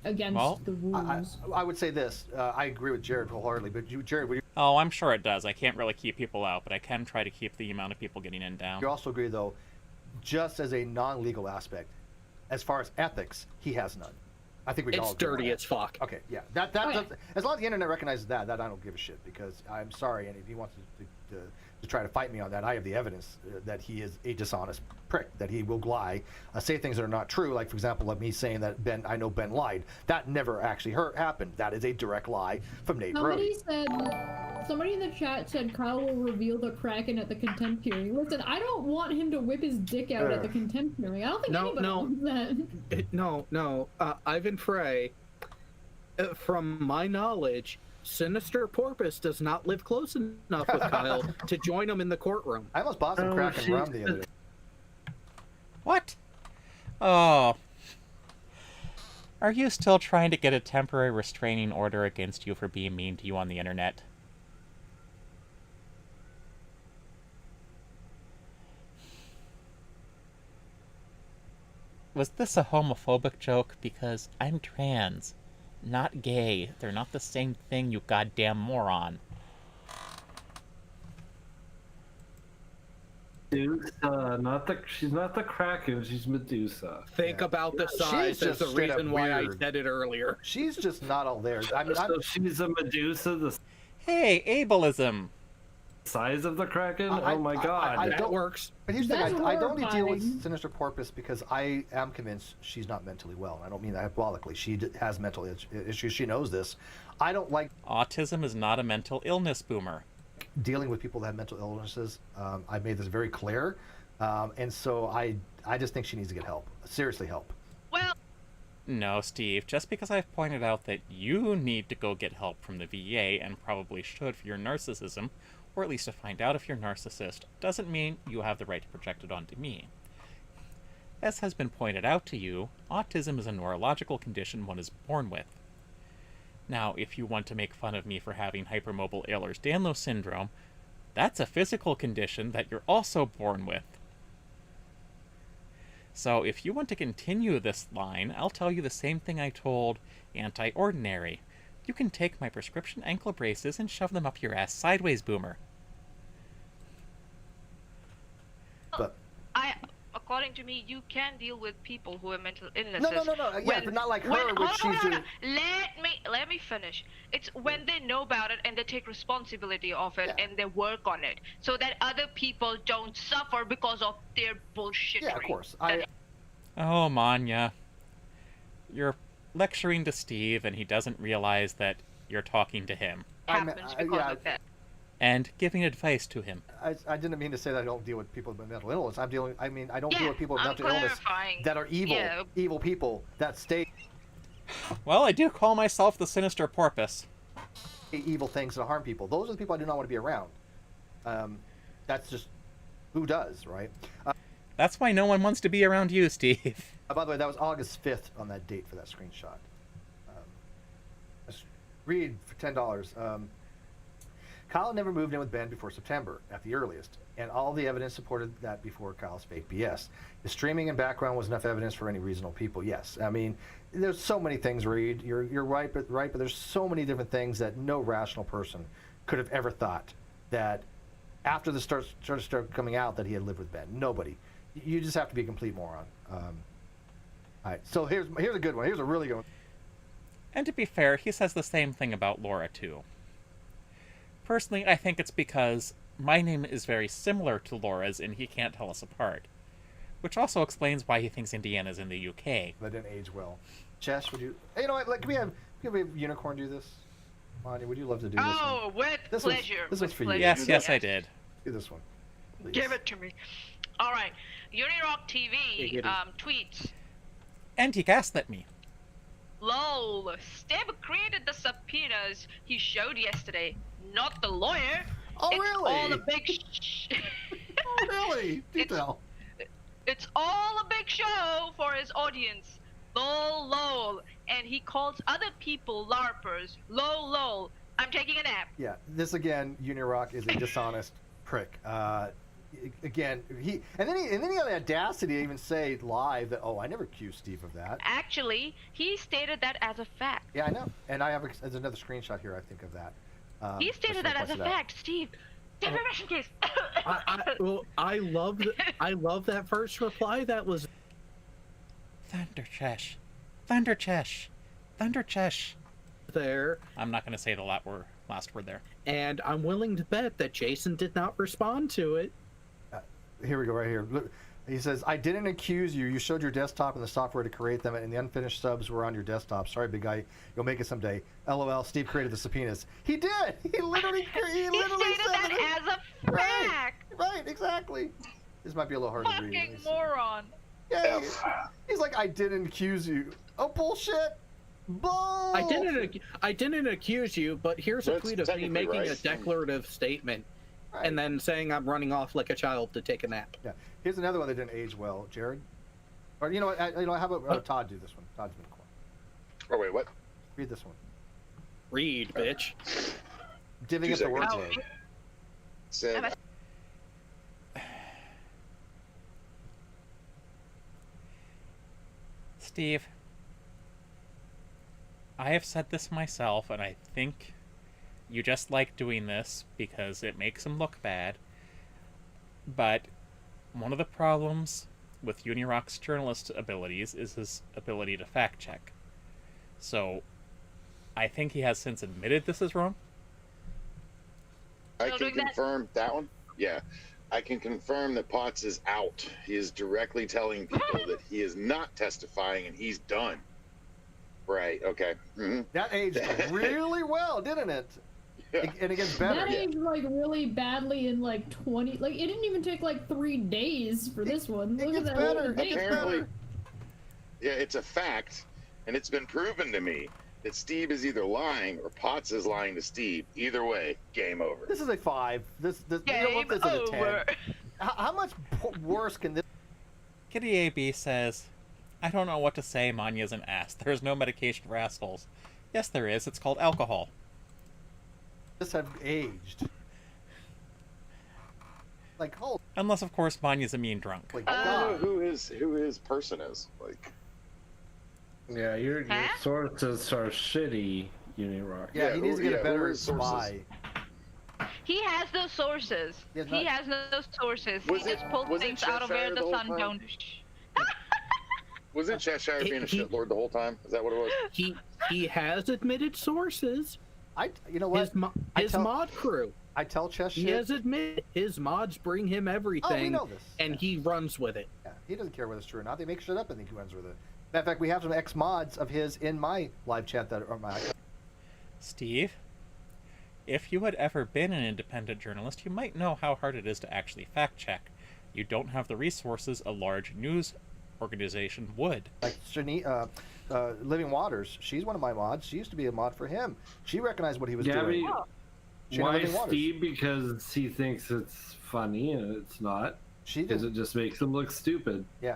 against the rules. I would say this. I agree with Jared wholeheartedly, but Jared, would you... Oh, I'm sure it does. I can't really keep people out, but I can try to keep the amount of people getting in down. You also agree, though, just as a non-legal aspect, as far as ethics, he has none. I think we all agree. It's dirty as fuck. Okay, yeah. That as long as the internet recognizes that I don't give a shit, because I'm sorry, and if he wants to try to fight me on that, I have the evidence that he is a dishonest prick, that he will lie, say things that are not true, like, for example, like me saying that I know Ben lied. That never actually happened. That is a direct lie from Nate Brody. Somebody in the chat said Kyle will reveal the Kraken at the contempt hearing. Listen, I don't want him to whip his dick out at the contempt hearing. I don't think anybody wants that. No. Ivan Frey, from my knowledge, Sinister Porpoise does not live close enough with Kyle to join him in the courtroom. I almost bought some Kraken rum the other day. What? Oh. Are you still trying to get a temporary restraining order against you for being mean to you on the internet? Was this a homophobic joke? Because I'm trans, not gay. They're not the same thing, you goddamn moron. Medusa, she's not the Kraken, she's Medusa. Think about the size. That's the reason why I said it earlier. She's just not all there. I mean, so she's a Medusa. Hey, ableism. Size of the Kraken? Oh my god. That works. But here's the thing, I don't deal with Sinister Porpoise because I am convinced she's not mentally well. I don't mean that hyperbolically. She has mental issues. She knows this. I don't like... Autism is not a mental illness, Boomer. Dealing with people that have mental illnesses. I've made this very clear. And so I just think she needs to get help. Seriously help. Well... No, Steve. Just because I've pointed out that you need to go get help from the VA, and probably should for your narcissism, or at least to find out if you're a narcissist, doesn't mean you have the right to project it onto me. As has been pointed out to you, autism is a neurological condition one is born with. Now, if you want to make fun of me for having hypermobile Ehlers-Danlos syndrome, that's a physical condition that you're also born with. So if you want to continue this line, I'll tell you the same thing I told Anti-Ordinary. You can take my prescription ankle braces and shove them up your ass sideways, Boomer. But according to me, you can deal with people who have mental illnesses. No. Yeah, but not like her, which she's doing. Let me finish. It's when they know about it and they take responsibility of it and they work on it, so that other people don't suffer because of their bullshit. Yeah, of course. Oh, Manya. You're lecturing to Steve, and he doesn't realize that you're talking to him. Happens because of that. And giving advice to him. I didn't mean to say that I don't deal with people with mental illness. I don't deal with people with mental illness that are evil, evil people that stay. Well, I do call myself the Sinister Porpoise. Evil things that harm people. Those are the people I do not want to be around. That's just who does, right? That's why no one wants to be around you, Steve. By the way, that was August 5th on that date for that screenshot. Read for $10. Kyle never moved in with Ben before September, at the earliest, and all the evidence supported that before Kyle's fake BS. The streaming and background was enough evidence for any reasonable people. Yes, I mean, there's so many things, Reed. You're right, but there's so many different things that no rational person could have ever thought that after the started coming out that he had lived with Ben. Nobody. You just have to be a complete moron. All right, so here's a good one. Here's a really good one. And to be fair, he says the same thing about Laura, too. Personally, I think it's because my name is very similar to Laura's and he can't tell us apart. Which also explains why he thinks Indiana's in the UK. That didn't age well. Chess, would you... Hey, you know what, can we have Unicorn do this? Monty, would you love to do this one? Oh, with pleasure. This one's for you. Yes, I did. Do this one, please. Give it to me. All right. Unirock TV tweets. And he gassed at me. LOL. Steve created the subpoenas he showed yesterday, not the lawyer. Oh, it's really? All a big Oh, really? Detail. It's all a big show for his audience. LOL. And he calls other people LARPers. LOL. I'm taking a nap. Yeah, this again, Unirock is a dishonest prick. Again, he had the audacity to even say live that, oh, I never accused Steve of that. Actually, he stated that as a fact. Yeah, I know. And there's another screenshot here, I think, of that. He stated that as a fact, Steve. Defamation case. I love that first reply. That was Thunderchesh. there. I'm not going to say the last word there. And I'm willing to bet that Jason did not respond to it. Here we go, right here. Look, he says, I didn't accuse you. You showed your desktop and the software to create them, and the unfinished subs were on your desktop. Sorry, big guy. You'll make it someday. LOL, Steve created the subpoenas. He did! He literally stated that as a fact! Right, exactly. This might be a little hard to read. Fucking moron. Yeah, he's like, I didn't accuse you. Oh, bullshit! Bull! I didn't accuse you, but here's a tweet of me making a declarative statement. Right. And then saying I'm running off like a child to take a nap. Yeah. Here's another one that didn't age well, Jared. Or you know what? How about Todd do this one? Todd's been quiet. Oh wait, what? Read this one. Read, bitch. Divvying up the words. Said. Steve, I have said this myself, and I think you just like doing this because it makes him look bad. But one of the problems with Unirock's journalist abilities is his ability to fact check. So, I think he has since admitted this is wrong. I can confirm that one. Yeah. I can confirm that Potts is out. He is directly telling people that he is not testifying and he's done. Right, okay. Mm-hmm. That aged really well, didn't it? Yeah. And it gets better. That aged like really badly in like 20. Like it didn't even take like 3 days for this one. Look at that. Apparently, yeah, it's a fact, and it's been proven to me that Steve is either lying or Potts is lying to Steve. Either way, game over. This is a 5. This game you know what, this is a 10. How much worse can this? Kitty AB says, I don't know what to say, Manya's an ass. There's no medication for assholes. Yes, there is. It's called alcohol. This have aged. Like, hold. Unless, of course, Manya's a mean drunk. Like, I don't know who his person is. Like, yeah, your sources are shitty, Unirock. Yeah, he needs to get a better spy. He has those sources. He has those sources. He just pulls things out of where the sun don't. Was it Cheshire being a shitlord the whole time? Is that what it was? He has admitted sources. You know what? His mod crew. I tell Cheshire. He has admitted his mods bring him everything. Oh, we know this. And he runs with it. Yeah, he doesn't care whether it's true or not. They make shit up and he runs with it. In fact, we have some ex-mods of his in my live chat that are my. Steve, if you had ever been an independent journalist, you might know how hard it is to actually fact-check. You don't have the resources a large news organization would. Like Living Waters, she's one of my mods. She used to be a mod for him. She recognized what he was doing. Why Steve? Because he thinks it's funny and it's not. Because it just makes him look stupid. Yeah.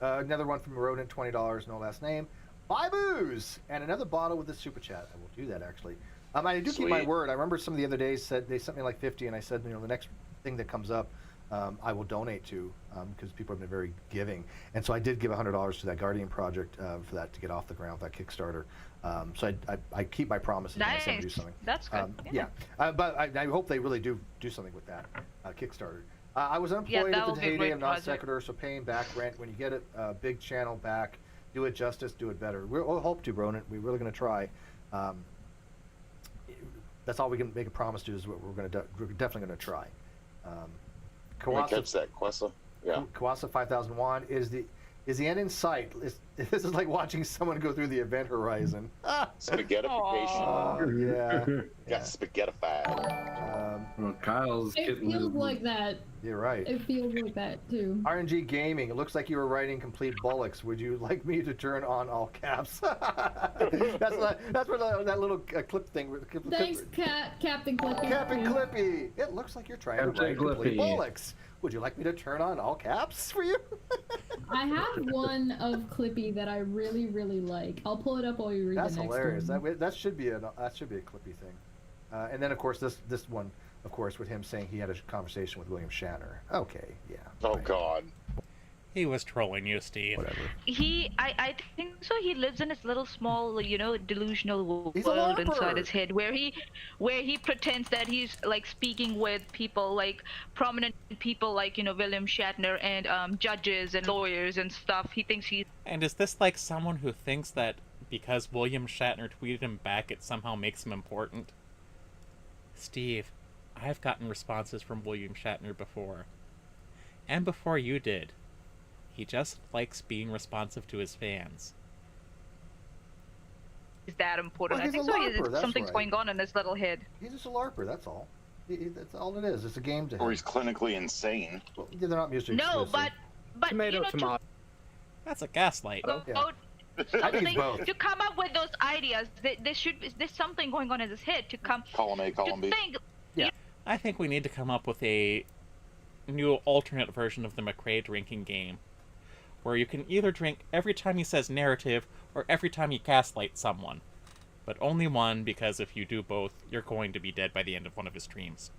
Another one from Rodent, $20, no last name. Buy booze! And another bottle with a super chat. I will do that, actually. I do keep my word. I remember some of the other days they sent me like 50, and I said, the next thing that comes up, I will donate to, because people have been very giving. And so I did give $100 to that Guardian project for that to get off the ground with that Kickstarter. So I keep my promises when I say do something. That's good. But I hope they really do something with that Kickstarter. I was unemployed at the heyday of non sequitur, so paying back rent when you get a big channel back, do it justice, do it better. We'll hope to, Ronan. We're really going to try. That's all we can make a promise to is what we're definitely going to try. Catch that, Quessa. Yeah. Kawasa 5001 is the end in sight. This is like watching someone go through the event horizon. Spaghettification. Yeah. Got spaghettified. Well, Kyle's It feels like that. You're right. It feels like that too. RNG Gaming. It looks like you were writing complete bullocks. Would you like me to turn on all caps? That's where that little clip thing. Thanks, Captain Clippy. Captain Clippy. It looks like you're trying to write complete bullocks. Would you like me to turn on all caps for you? I have one of Clippy that I really, really like. I'll pull it up while you read the next one. That's hilarious. That should be a Clippy thing. And then of course this one, of course, with him saying he had a conversation with William Shatner. Okay, yeah. Oh God. He was trolling you, Steve. Whatever. I think so. He lives in his little small, delusional world inside his head, where he pretends that he's like speaking with people, like prominent people, like William Shatner and judges and lawyers and stuff. He thinks he's. And is this like someone who thinks that because William Shatner tweeted him back, it somehow makes him important? Steve, I've gotten responses from William Shatner before, and before you did. He just likes being responsive to his fans. Is that important? Well, I think so. Something's going on in his little head. He's just a LARPer, that's all. That's all it is. It's a game to him. Or he's clinically insane. Well, they're not mutually exclusive. but Tomato. That's a gaslight. I think it's both. To come up with those ideas, there's something going on in his head to come. Column A, column B. Yeah. I think we need to come up with a new alternate version of the McRae drinking game, where you can either drink every time he says narrative or every time he gaslights someone. But only one, because if you do both, you're going to be dead by the end of one of his streams.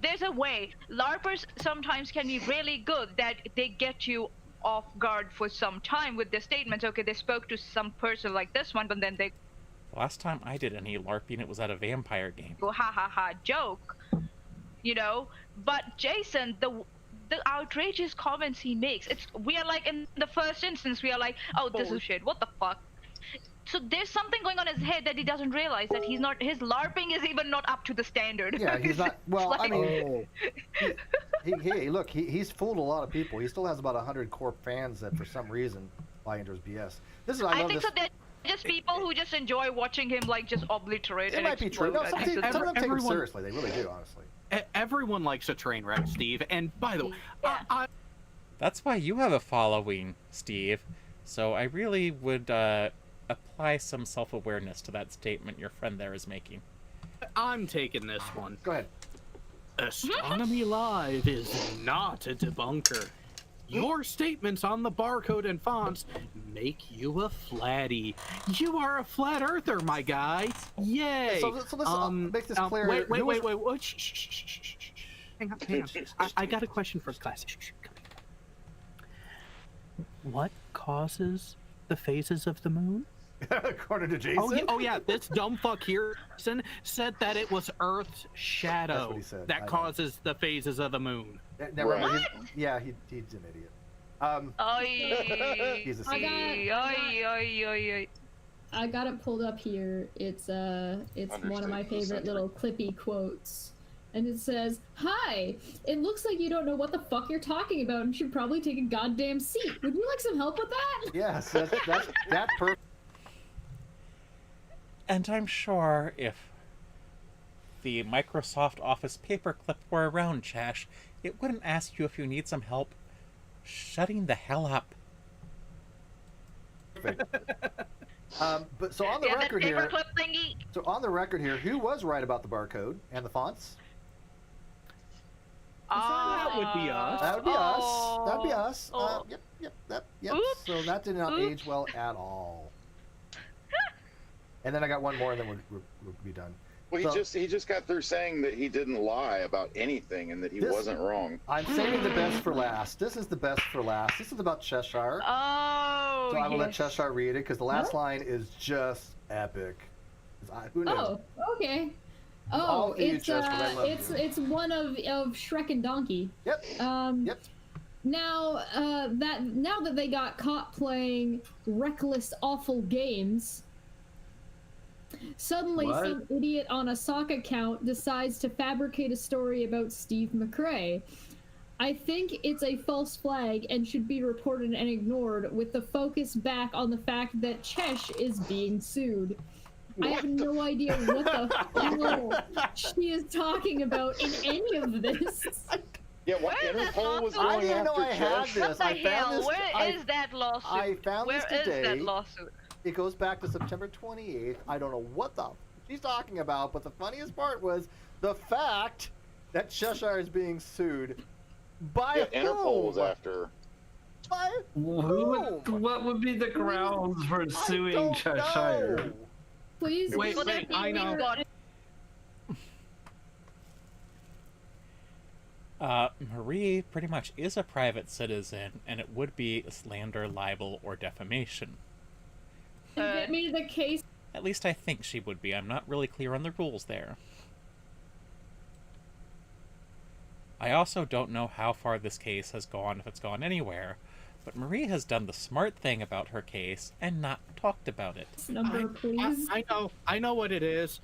There's a way. LARPers sometimes can be really good that they get you off guard for some time with their statements. Okay, they spoke to some person like this one, but then they... Last time I did any LARPing, it was at a vampire game. Go ha ha ha joke, But Jason, the the outrageous comments he makes. We are like, in the first instance, we are like, oh, this is shit. What the fuck? So there's something going on in his head that he doesn't realize, that he's not, his LARPing is even not up to the standard. Yeah, he's not. Well, like, I mean, look, he's fooled a lot of people. He still has about 100 core fans that, for some reason, buy into his BS. I think so. They're just people who just enjoy watching him like just obliterate. It might be true. No, some of them take him seriously. They really do, honestly. Everyone likes a train wreck, Steve. And by the way, that's why you have a following, Steve. So I really would apply some self-awareness to that statement your friend there is making. I'm taking this one. Go ahead. Astronomy Live is not a debunker. Your statements on the barcode and fonts make you a flatty. You are a flat earther, my guy. Yay! So let's make this clear. Wait. Shh. Hang on. I got a question for the class. Shh. What causes the phases of the moon? According to Jason? Oh yeah, this dumb fuck here said that it was Earth's shadow that causes the phases of the moon. Never mind. He's an idiot. He's a I got it pulled up here. It's one of my favorite little clippy quotes. And it says, "Hi, it looks like you don't know what the fuck you're talking about and should probably take a goddamn seat. Would you like some help with that?" Yes, that's perfect. And I'm sure if the Microsoft Office paperclip were around, Chash, it wouldn't ask you if you need some help shutting the hell up. But so on the record here, who was right about the barcode and the fonts? That would be us. That would be us. Yep. So that did not age well at all. And then I got one more, and then we'll be done. Well, he just got through saying that he didn't lie about anything and that he wasn't wrong. I'm saving the best for last. This is the best for last. This is about Cheshire. Oh, so I will let Cheshire read it because the last line is just epic. Who knows? Oh, okay. Oh, it's one of Shrek and Donkey. Yep. Yep. Now that they got caught playing reckless, awful games. Suddenly, some idiot on a sock account decides to fabricate a story about Steve McRae. I think it's a false flag and should be reported and ignored, with the focus back on the fact that Chesh is being sued. I have no idea what the hell she is talking about in any of this. Yeah, what Interpol was going after Chesh? What the hell? Where is that lawsuit? I found this today. Where is that lawsuit? It goes back to September 28th. I don't know what the she's talking about, but the funniest part was the fact that Cheshire is being sued by whom? Interpol was after. By whom? What would be the grounds for suing Cheshire? Know. Please, wait, I know. Marie pretty much is a private citizen, and it would be slander, libel, or defamation. Get me the case. At least I think she would be. I'm not really clear on the rules there. I also don't know how far this case has gone, if it's gone anywhere, but Marie has done the smart thing about her case and not talked about it. Number, please. I know what it is.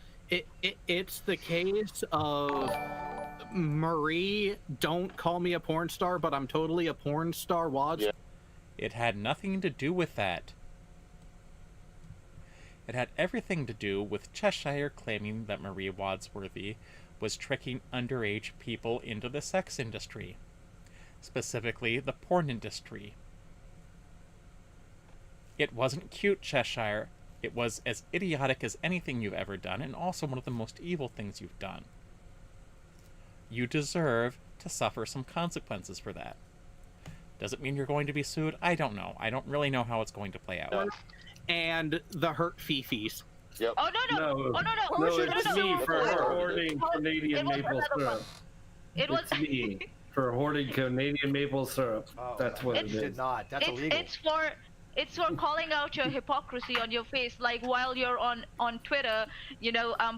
It's the case of Marie, don't call me a porn star, but I'm totally a porn star watch. Yeah. It had nothing to do with that. It had everything to do with Cheshire claiming that Marie Wadsworthy was tricking underage people into the sex industry, specifically the porn industry. It wasn't cute, Cheshire. It was as idiotic as anything you've ever done, and also one of the most evil things you've done. You deserve to suffer some consequences for that. Does it mean you're going to be sued? I don't know. I don't really know how it's going to play out. And the hurt fifis. Yep. Oh no! No, it's me for hoarding Canadian maple syrup. It's me for hoarding Canadian maple syrup. That's what it is. Did not. That's illegal. It's for calling out your hypocrisy on your face, like while you're on Twitter,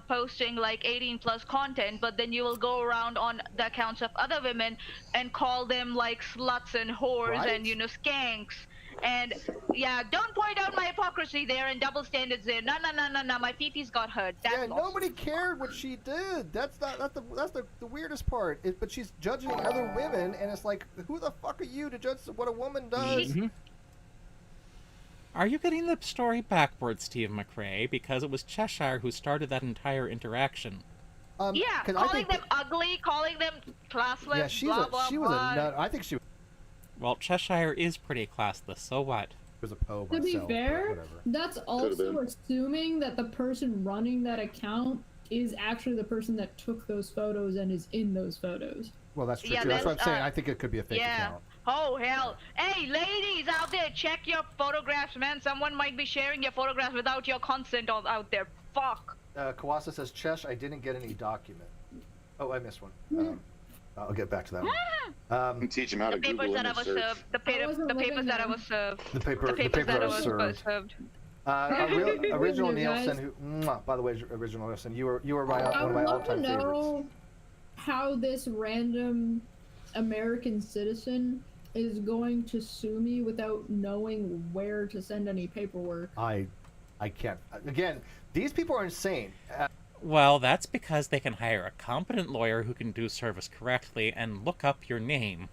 posting like 18+ content, but then you will go around on the accounts of other women and call them like sluts and whores and skanks. And yeah, don't point out my hypocrisy there and double standards there. No, my fifi's got hurt. That's nobody cared what she did. That's the weirdest part. But she's judging other women, and it's like, who the fuck are you to judge what a woman does? Are you getting the story backwards, Steve McRae? Because it was Cheshire who started that entire interaction. Calling them ugly, calling them classless, yeah, she was a nut. I think she was. Well, Cheshire is pretty classless, so what? Was a Poe to be fair, that's also assuming that the person running that account is actually the person that took those photos and is in those photos. Well, that's true. That's what I'm saying. I think it could be a fake account. Oh, hell. Hey, ladies out there, check your photographs, man. Someone might be sharing your photographs without your consent out there. Fuck. Kawasa says, Chesh, I didn't get any document. Oh, I missed one. I'll get back to that one. Teach him how to Google image search. The papers that I was served. The paper that was served. Original Nielsen, by the way, Original Nielsen, you were one of my all-time favorites. I want to know how this random American citizen is going to sue me without knowing where to send any paperwork. I can't. Again, these people are insane. Well, that's because they can hire a competent lawyer who can do service correctly and look up your name.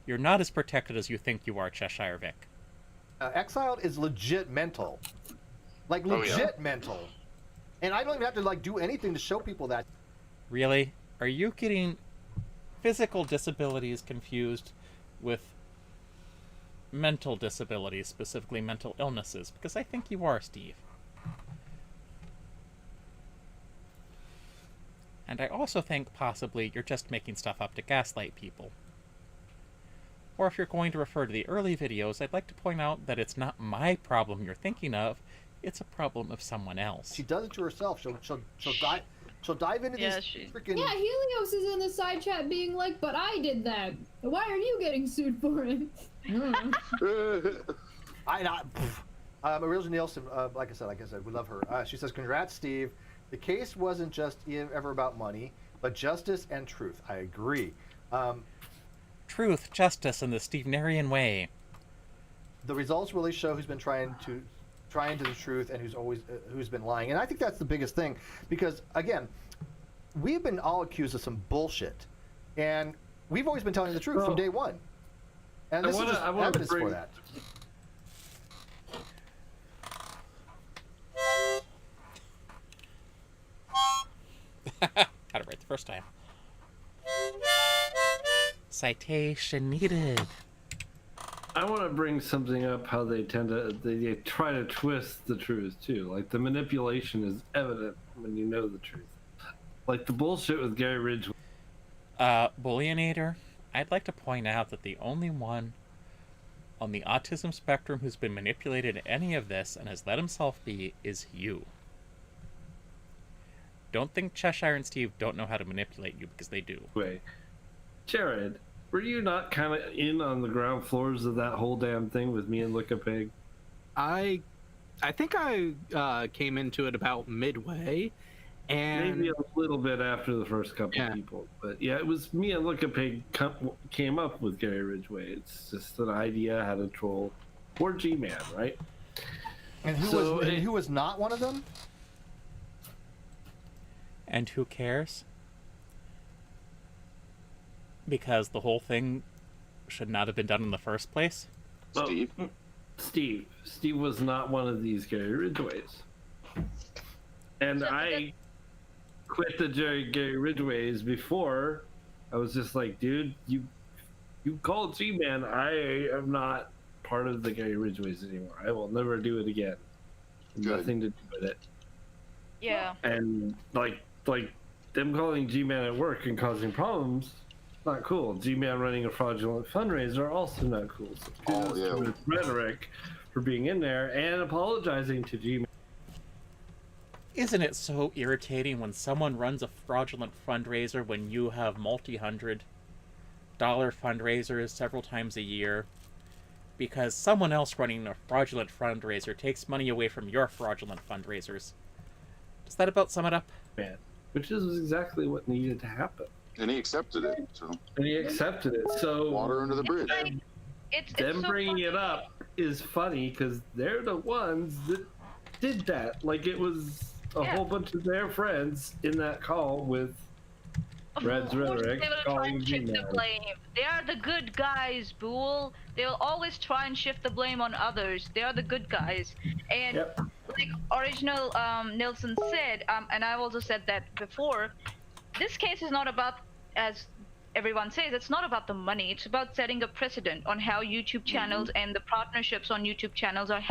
You're not as protected as you think you are, Cheshire Vic. Exiled is legit mental. Like, legit mental. And I don't even have to, do anything to show people that. Really? Are you getting physical disabilities confused with mental disabilities, specifically mental illnesses? Because I think you are, Steve. And I also think possibly you're just making stuff up to gaslight people. Or if you're going to refer to the early videos, I'd like to point out that it's not my problem you're thinking of, it's a problem of someone else. She does it to herself. She'll dive into these freaking... Yeah, Helios is in the side chat being like, but I did that. Why are you getting sued for it? Original Nielsen, like I said, we love her. She says, congrats, Steve. The case wasn't just ever about money, but justice and truth. I agree. Truth, justice, and the Stevenarian way. The results really show who's been trying to the truth and who's been lying. And I think that's the biggest thing, because again, we've been all accused of some bullshit, and we've always been telling the truth from day one. And this is just evidence for that. Got it right the first time. Citation needed. I want to bring something up how they try to twist the truth too. Like, the manipulation is evident when you know the truth. Like the bullshit with Gary Ridgway. Bullionator, I'd like to point out that the only one on the autism spectrum who's been manipulated in any of this and has let himself be is you. Don't think Cheshire and Steve don't know how to manipulate you, because they do. Wait, Jared, were you not kind of in on the ground floors of that whole damn thing with me and Lick a Pig? I think I came into it about midway, and maybe a little bit after the first couple of people. But yeah, it was me and Lick a Pig came up with Gary Ridgway. It's just an idea how to troll poor G-Man, right? And who was not one of them? And who cares? Because the whole thing should not have been done in the first place? Steve was not one of these Gary Ridgways. And I quit the Gary Ridgways before. I was just like, dude, you called G-Man. I am not part of the Gary Ridgways anymore. I will never do it again. Nothing to do with it. Yeah. And like them calling G-Man at work and causing problems, not cool. G-Man running a fraudulent fundraiser, also not cool. So rhetoric for being in there and apologizing to G-Man. Isn't it so irritating when someone runs a fraudulent fundraiser when you have multi-$100 fundraisers several times a year, because someone else running a fraudulent fundraiser takes money away from your fraudulent fundraisers. Does that about sum it up? Man, which is exactly what needed to happen. And he accepted it. So And he accepted it. So water under the bridge. Them so bringing funny. it up is funny because they're the ones that did that. Like it was a whole bunch of their friends in that call with Red's Rhetoric They will try calling and shift the G-Man. blame. They are the good guys, Bool. They'll always try and shift the blame on others. They are the good guys. And like original Nilsson said, and I've also said that before, this case is not about, as everyone says, it's not about the money. It's about setting a precedent on how YouTube channels and the partnerships on YouTube channels are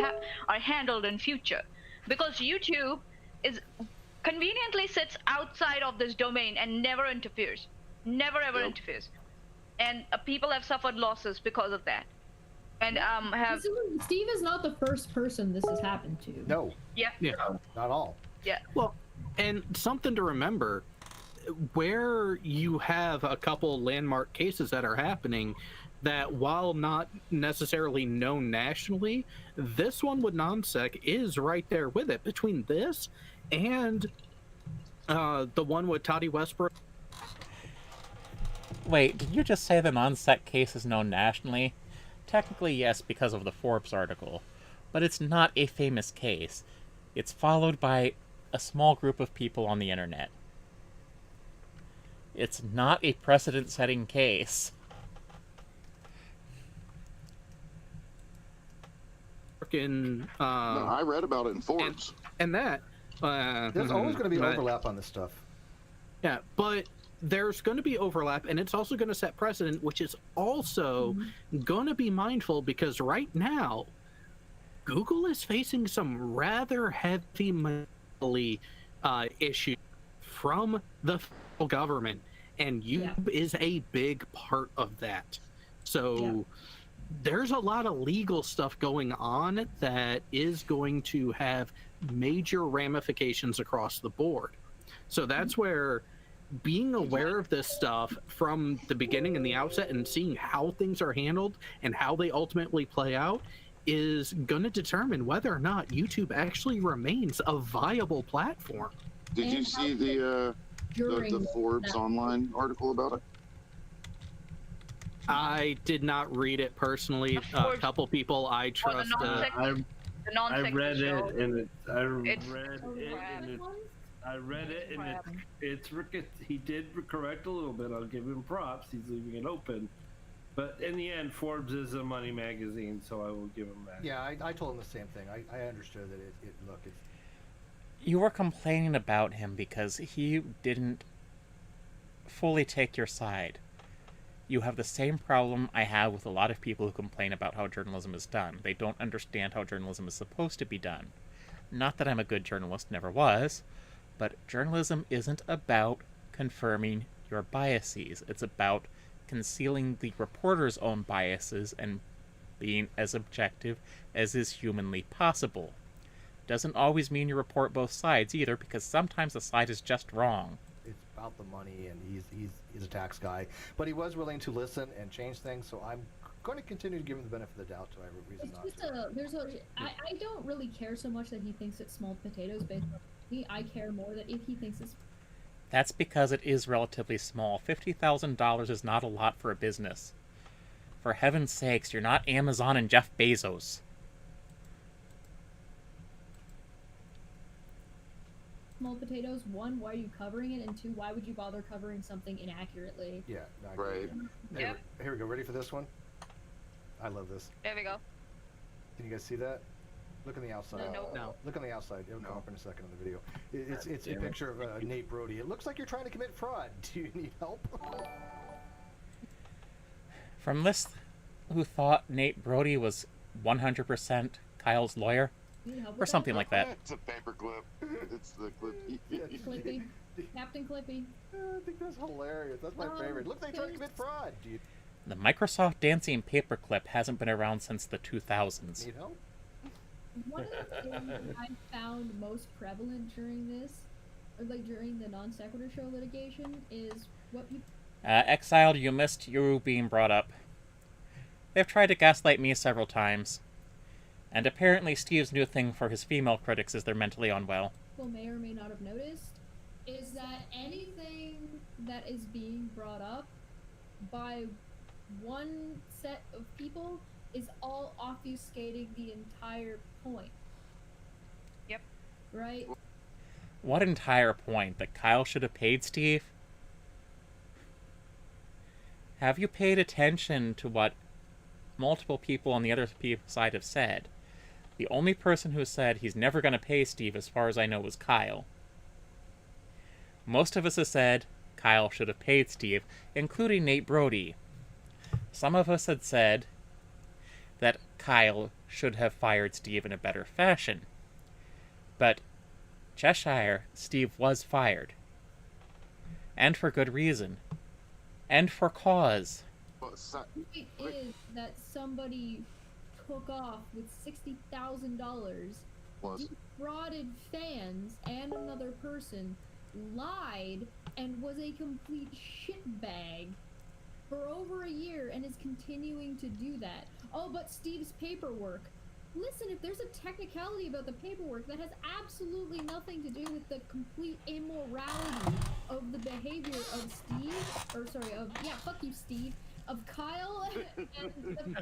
handled in future. Because YouTube is conveniently sits outside of this domain and never interferes. Never ever interferes. And people have suffered losses because of that. And Steve is not the first person this has happened to. No. Yeah. Not all. Yeah. Well, and something to remember, where you have a couple landmark cases that are happening that, while not necessarily known nationally, this one with NonSec is right there with it. Between this and the one with Toddy Westbrook. Wait, did you just say the NonSec case is known nationally? Technically, yes, because of the Forbes article, but it's not a famous case. It's followed by a small group of people on the internet. It's not a precedent-setting case. No, I read about it in Forbes. And that... There's always going to be overlap on this stuff. Yeah, but there's going to be overlap, and it's also going to set precedent, which is also going to be mindful, because right now, Google is facing some rather heavy monopoly issues from the federal government, and YouTube is a big part of that. So there's a lot of legal stuff going on that is going to have major ramifications across the board. So that's where being aware of this stuff from the beginning and the outset and seeing how things are handled and how they ultimately play out is going to determine whether or not YouTube actually remains a viable platform. Did you see the Forbes online article about it? I did not read it personally. A couple people I trust. I read it, and he did correct a little bit. I'll give him props. He's leaving it open. But in the end, Forbes is a money magazine, so I will give him that. Yeah, I told him the same thing. I understood that it's... You were complaining about him because he didn't fully take your side. You have the same problem I have with a lot of people who complain about how journalism is done. They don't understand how journalism is supposed to be done. Not that I'm a good journalist, never was, but journalism isn't about confirming your biases. It's about concealing the reporter's own biases and being as objective as is humanly possible. Doesn't always mean you report both sides either, because sometimes the side is just wrong. It's about the money, and he's a tax guy, but he was willing to listen and change things. So I'm going to continue to give him the benefit of the doubt. So I have a reason not to. I don't really care so much that he thinks it's small potatoes based on me. I care more that if he thinks it's... That's because it is relatively small. $50,000 is not a lot for a business. For heaven's sakes, you're not Amazon and Jeff Bezos. Small potatoes. One, why are you covering it? And two, why would you bother covering something inaccurately? Yeah. Right. Here we go. Ready for this one? I love this. There we go. Can you guys see that? Look on the outside. No. Look on the outside. It'll come up in a second in the video. It's a picture of Nate Brody. It looks like you're trying to commit fraud. Do you need help? From this, who thought Nate Brody was 100% Kyle's lawyer? Or something like that. It's a paperclip. It's the Clippy. Clippy. Captain Clippy. I think that's hilarious. That's my favorite. Look, they try to commit fraud. Dude. The Microsoft Dancing Paperclip hasn't been around since the 2000s. Need help? One of the things I found most prevalent during this, or like during the non sequitur show litigation, is what people... Exiled, you missed you being brought up. They've tried to gaslight me several times. And apparently Steve's new thing for his female critics is they're mentally unwell. People may or may not have noticed is that anything that is being brought up by one set of people is all obfuscating the entire point. Yep. Right? What entire point? That Kyle should have paid Steve? Have you paid attention to what multiple people on the other side have said? The only person who said he's never going to pay Steve, as far as I know, was Kyle. Most of us have said Kyle should have paid Steve, including Nate Brody. Some of us had said that Kyle should have fired Steve in a better fashion. But Cheshire, Steve was fired. And for good reason. And for cause. The point is that somebody took off with $60,000, defrauded fans and another person, lied, and was a complete shitbag for over a year and is continuing to do that. Oh, but Steve's paperwork. Listen, if there's a technicality about the paperwork, that has absolutely nothing to do with the complete immorality of the behavior of Steve, or sorry, fuck you, Steve, of Kyle and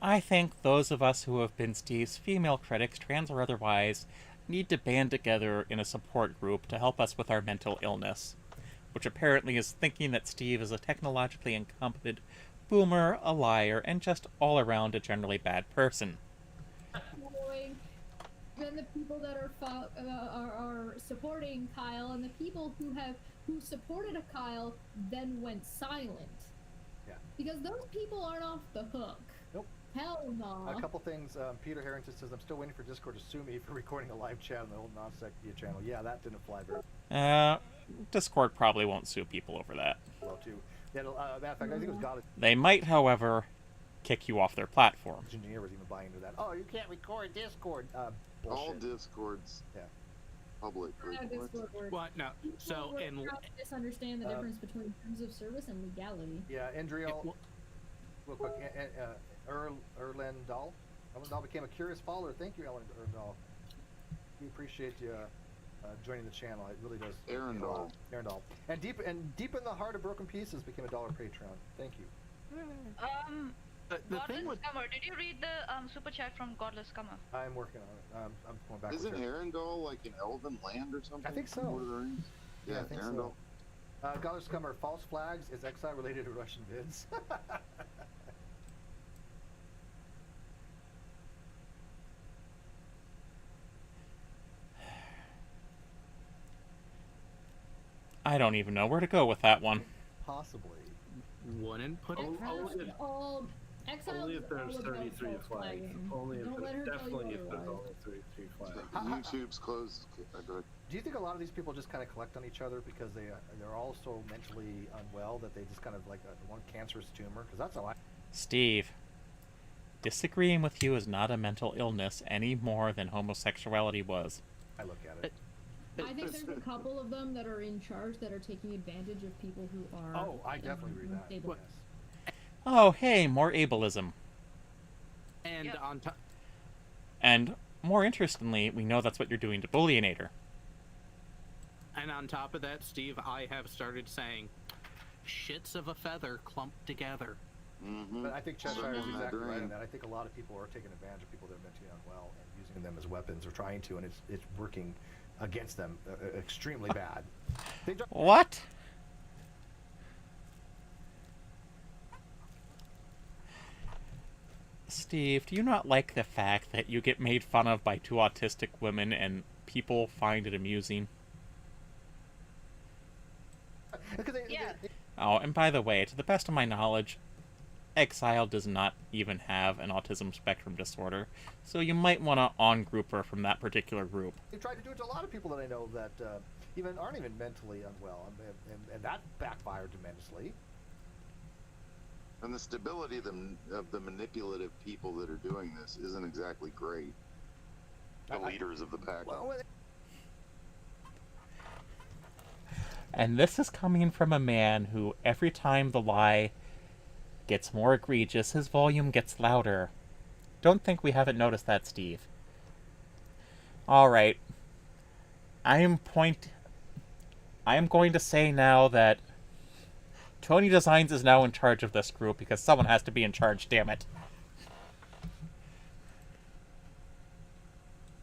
I think those of us who have been Steve's female critics, trans or otherwise, need to band together in a support group to help us with our mental illness, which apparently is thinking that Steve is a technologically incompetent boomer, a liar, and just all around a generally bad person. Then the people that are supporting Kyle, and the people who supported a Kyle then went silent. Yeah. Because those people aren't off the hook. Nope. Hell no. A couple things. Peter Harrington says, I'm still waiting for Discord to sue me for recording a live chat on the old non-sec via channel. Yeah, that didn't fly very Discord probably won't sue people over that. well, too. Yeah, matter of fact, I think it was God. They might, however, kick you off their platform. The engineer was even buying into that. Oh, you can't record Discord. Bullshit. All Discords. Yeah. Public. How Discord works. What? No. So, People misunderstand the difference between terms of service and legality. Yeah, Endriel. Real quick, Erlendahl. Erlendahl became a curious follower. Thank you, Erlendahl. We appreciate you joining the channel. It really does. Erlendahl. Erlendahl. And deep in the heart of Broken Pieces became a $1 Patreon. Thank you. Godless Scummer, did you read the super chat from Godless Scummer? I'm working on it. I'm going back. Isn't Arendelle like an elven land or something? I think so. Lord of the Rings? Yeah, I think Arendelle. so. Godless Scummer, false flags is exile related to Russian vids. I don't even know where to go with that one. Possibly. Wouldn't put it only if there's 33 flags. Only if definitely if there's only 33 flags. YouTube's closed. Do you think a lot of these people just kind of collect on each other because they're all so mentally unwell that they just kind of like one cancerous tumor? Because that's how I. Steve, disagreeing with you is not a mental illness any more than homosexuality was. I look at it. I think there's a couple of them that are in charge that are taking advantage of people who are. Oh, I definitely read that. Yes. Oh, hey, more ableism. And on top. And more interestingly, we know that's what you're doing to Bullionator. And on top of that, Steve, I have started saying, shits of a feather clumped together. Mm-hmm. But I think Cheshire is exactly right in that. I think a lot of people are taking advantage of people that are mentally unwell and using them as weapons, or trying to, and it's working against them extremely bad. What? Steve, do you not like the fact that you get made fun of by two autistic women and people find it amusing? Oh, and by the way, to the best of my knowledge, Exile does not even have an autism spectrum disorder, so you might want to on-group her from that particular group. They tried to do it to a lot of people that I know that aren't even mentally unwell, and that backfired tremendously. And the stability of the manipulative people that are doing this isn't exactly great. The leaders of the pack. And this is coming from a man who, every time the lie gets more egregious, his volume gets louder. Don't think we haven't noticed that, Steve. Alright. I am going to say now that Tony Designs is now in charge of this group because someone has to be in charge, damn it.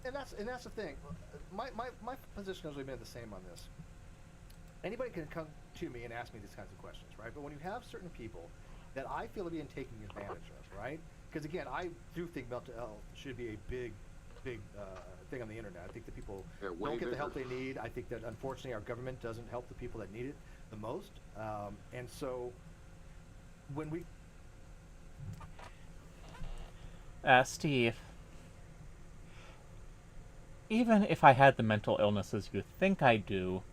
And that's the thing. My position has always been the same on this. Anybody can come to me and ask me these kinds of questions, right? But when you have certain people that I feel are being taken advantage of, right? Because again, I do think mental health should be a big thing on the internet. I think that people don't get the help they need. I think that unfortunately our government doesn't help the people that need it the most. And so when we... Steve, even if I had the mental illnesses you think I do,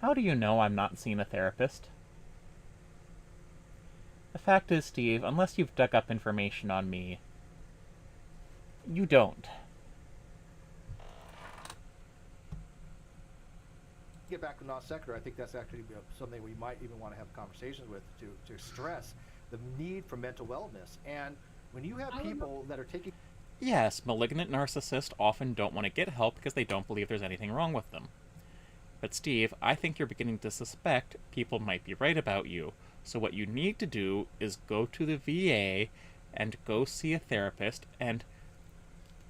how do you know I'm not seeing a therapist? The fact is, Steve, unless you've dug up information on me, you don't. Get back to non-sequitur, I think that's actually something we might even want to have conversations with to stress the need for mental wellness. And when you have people that are taking... Yes, malignant narcissists often don't want to get help because they don't believe there's anything wrong with them. But Steve, I think you're beginning to suspect people might be right about you. So what you need to do is go to the VA and go see a therapist and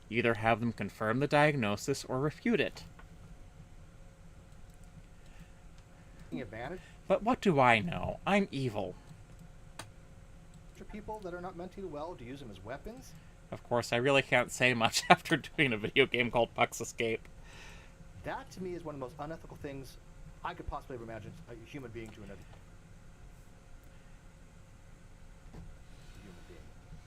either have them confirm the diagnosis or refute it. Advantage. But what do I know? I'm evil. People that are not mentally well to use them as weapons? Of course, I really can't say much after doing a video game called Puck's Escape. That, to me, is one of the most unethical things I could possibly ever imagine a human being to another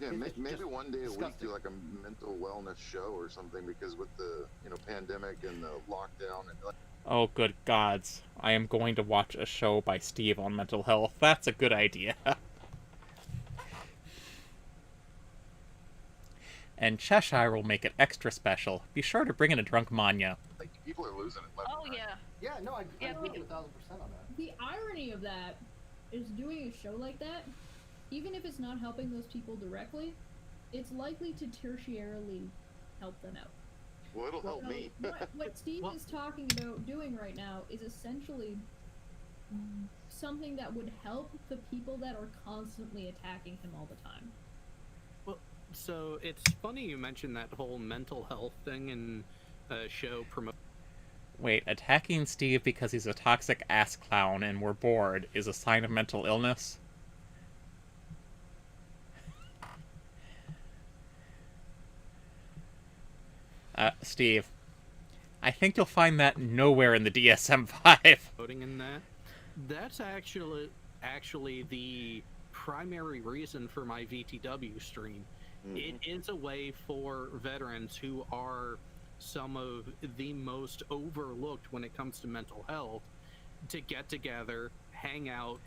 human being. Yeah, maybe one day a week do like a mental wellness show or something, because with the pandemic and the lockdown and like... Oh, good gods. I am going to watch a show by Steve on mental health. That's a good idea. And Cheshire will make it extra special. Be sure to bring in a drunk Manya. Like, people are losing it left and right. Yeah, no, I agree 1,000% on that. The irony of that is doing a show like that, even if it's not helping those people directly, it's likely to tertiarily help them out. Well, it'll help me. What Steve is talking about doing right now is essentially something that would help the people that are constantly attacking him all the time. Well, so it's funny you mentioned that whole mental health thing and show promote. Wait, attacking Steve because he's a toxic ass clown and we're bored is a sign of mental illness? Steve, I think you'll find that nowhere in the DSM-5. Voting in that. That's actually the primary reason for my VTW stream. It is a way for veterans who are some of the most overlooked when it comes to mental health to get together, hang out.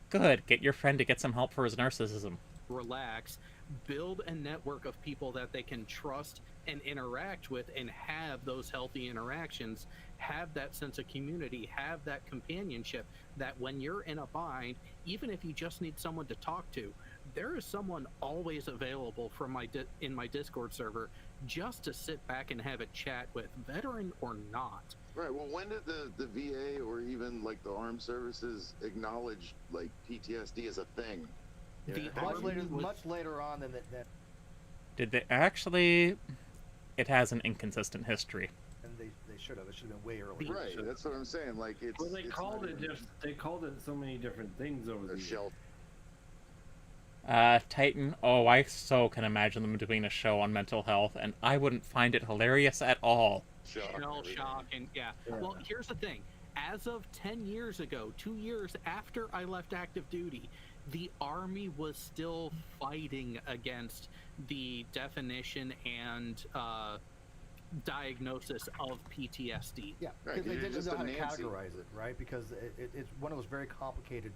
Good. Get your friend to get some help for his narcissism. Relax, build a network of people that they can trust and interact with and have those healthy interactions, have that sense of community, have that companionship, that when you're in a bind, even if you just need someone to talk to, there is someone always available from in my Discord server just to sit back and have a chat with, veteran or not. Right. Well, when did the VA or even like the armed services acknowledge like PTSD as a thing? Much later on than that. Did they actually? It has an inconsistent history. And they should have. It should have been way earlier. Right. That's what I'm saying. Like it's. Well, they called it so many different things over the years. Titan. Oh, I so can imagine them doing a show on mental health, and I wouldn't find it hilarious at all. Shock, and yeah. Well, here's the thing. As of 10 years ago, 2 years after I left active duty, the Army was still fighting against the definition and diagnosis of PTSD. Yeah, because they didn't know how to categorize it, right? Because it's one of those very complicated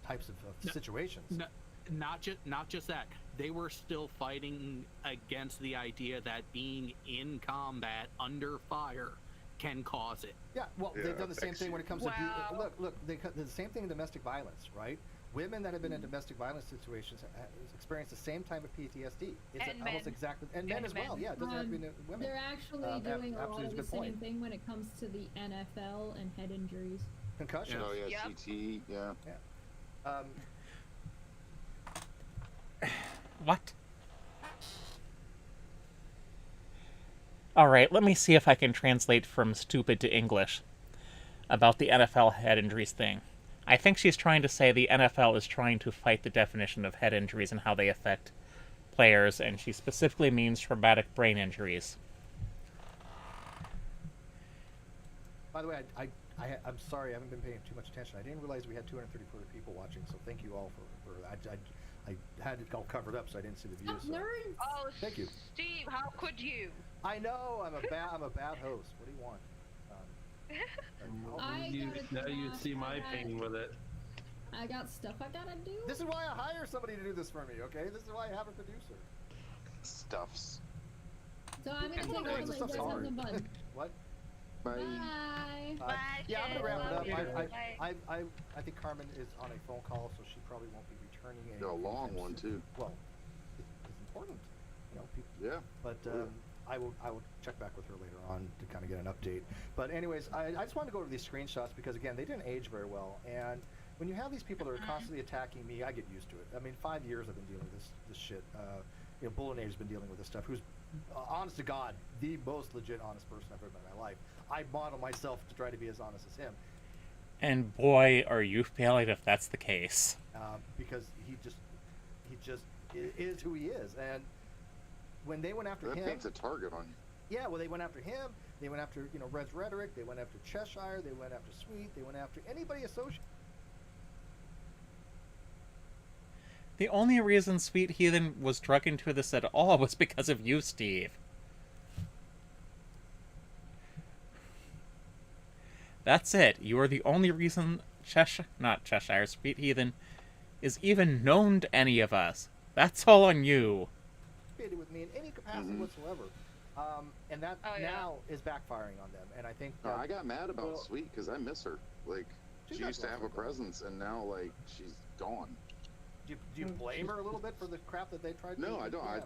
types of situations. Not just that. They were still fighting against the idea that being in combat under fire can cause it. Yeah, well, they've done the same thing when it comes to... Look, they did the same thing in domestic violence, right? women that have been in domestic violence situations experience the same type of PTSD. It's And almost men. exactly, and men as well. Yeah, it doesn't have to be women. They're actually doing a lot of the same thing when it comes to the NFL and head injuries. Concussions. Oh yeah, Yep. CT. Yeah. What? Alright, let me see if I can translate from stupid to English about the NFL head injuries thing. I think she's trying to say the NFL is trying to fight the definition of head injuries and how they affect players, and she specifically means traumatic brain injuries. By the way, I'm sorry, I haven't been paying too much attention. I didn't realize we had 234 people watching, so thank you all for I had it all covered up, so I didn't see the views. So. Oh, thank you, Steve. How could you? I know I'm a bad host. What do you want? Now you see my pain with it. I got stuff I gotta do. This is why I hire somebody to do this for me. Okay, this is why I have a producer. Stuffs. So I'm gonna take This over and stuff's press on hard. the button. What? Bye. Bye. Bye, Yeah, I'm gonna wrap Love it up. you. I think Carmen is on a phone call, so she probably won't be returning. Got a long one too. Well, it's important, you know. People, Yeah. but I will check back with her later on to kind of get an update. But anyways, I just wanted to go over these screenshots because again, they didn't age very well. And when you have these people that are constantly attacking me, I get used to it. I mean, 5 years I've been dealing with this shit. You know, Bullinator's been dealing with this stuff. Who's honest to God, the most legit honest person I've ever met in my life. I model myself to try to be as honest as him. And boy, are you failing if that's the case. Because he just is who he is. And when they went after him, that paints a target on you. Yeah, well, they went after him. They went after Red's Rhetoric. They went after Cheshire. They went after Sweet. They went after anybody associated. The only reason Sweet Heathen was drug into this at all was because of you, Steve. That's it. You are the only reason Cheshire, Sweet Heathen is even known to any of us. That's all on you. With me in any capacity whatsoever. And that now is backfiring on them. And I think I got mad about Sweet because I miss her. Like, she used to have a presence, and now, like, she's gone. Do you blame her a little bit for the crap that they tried to do? No, I don't.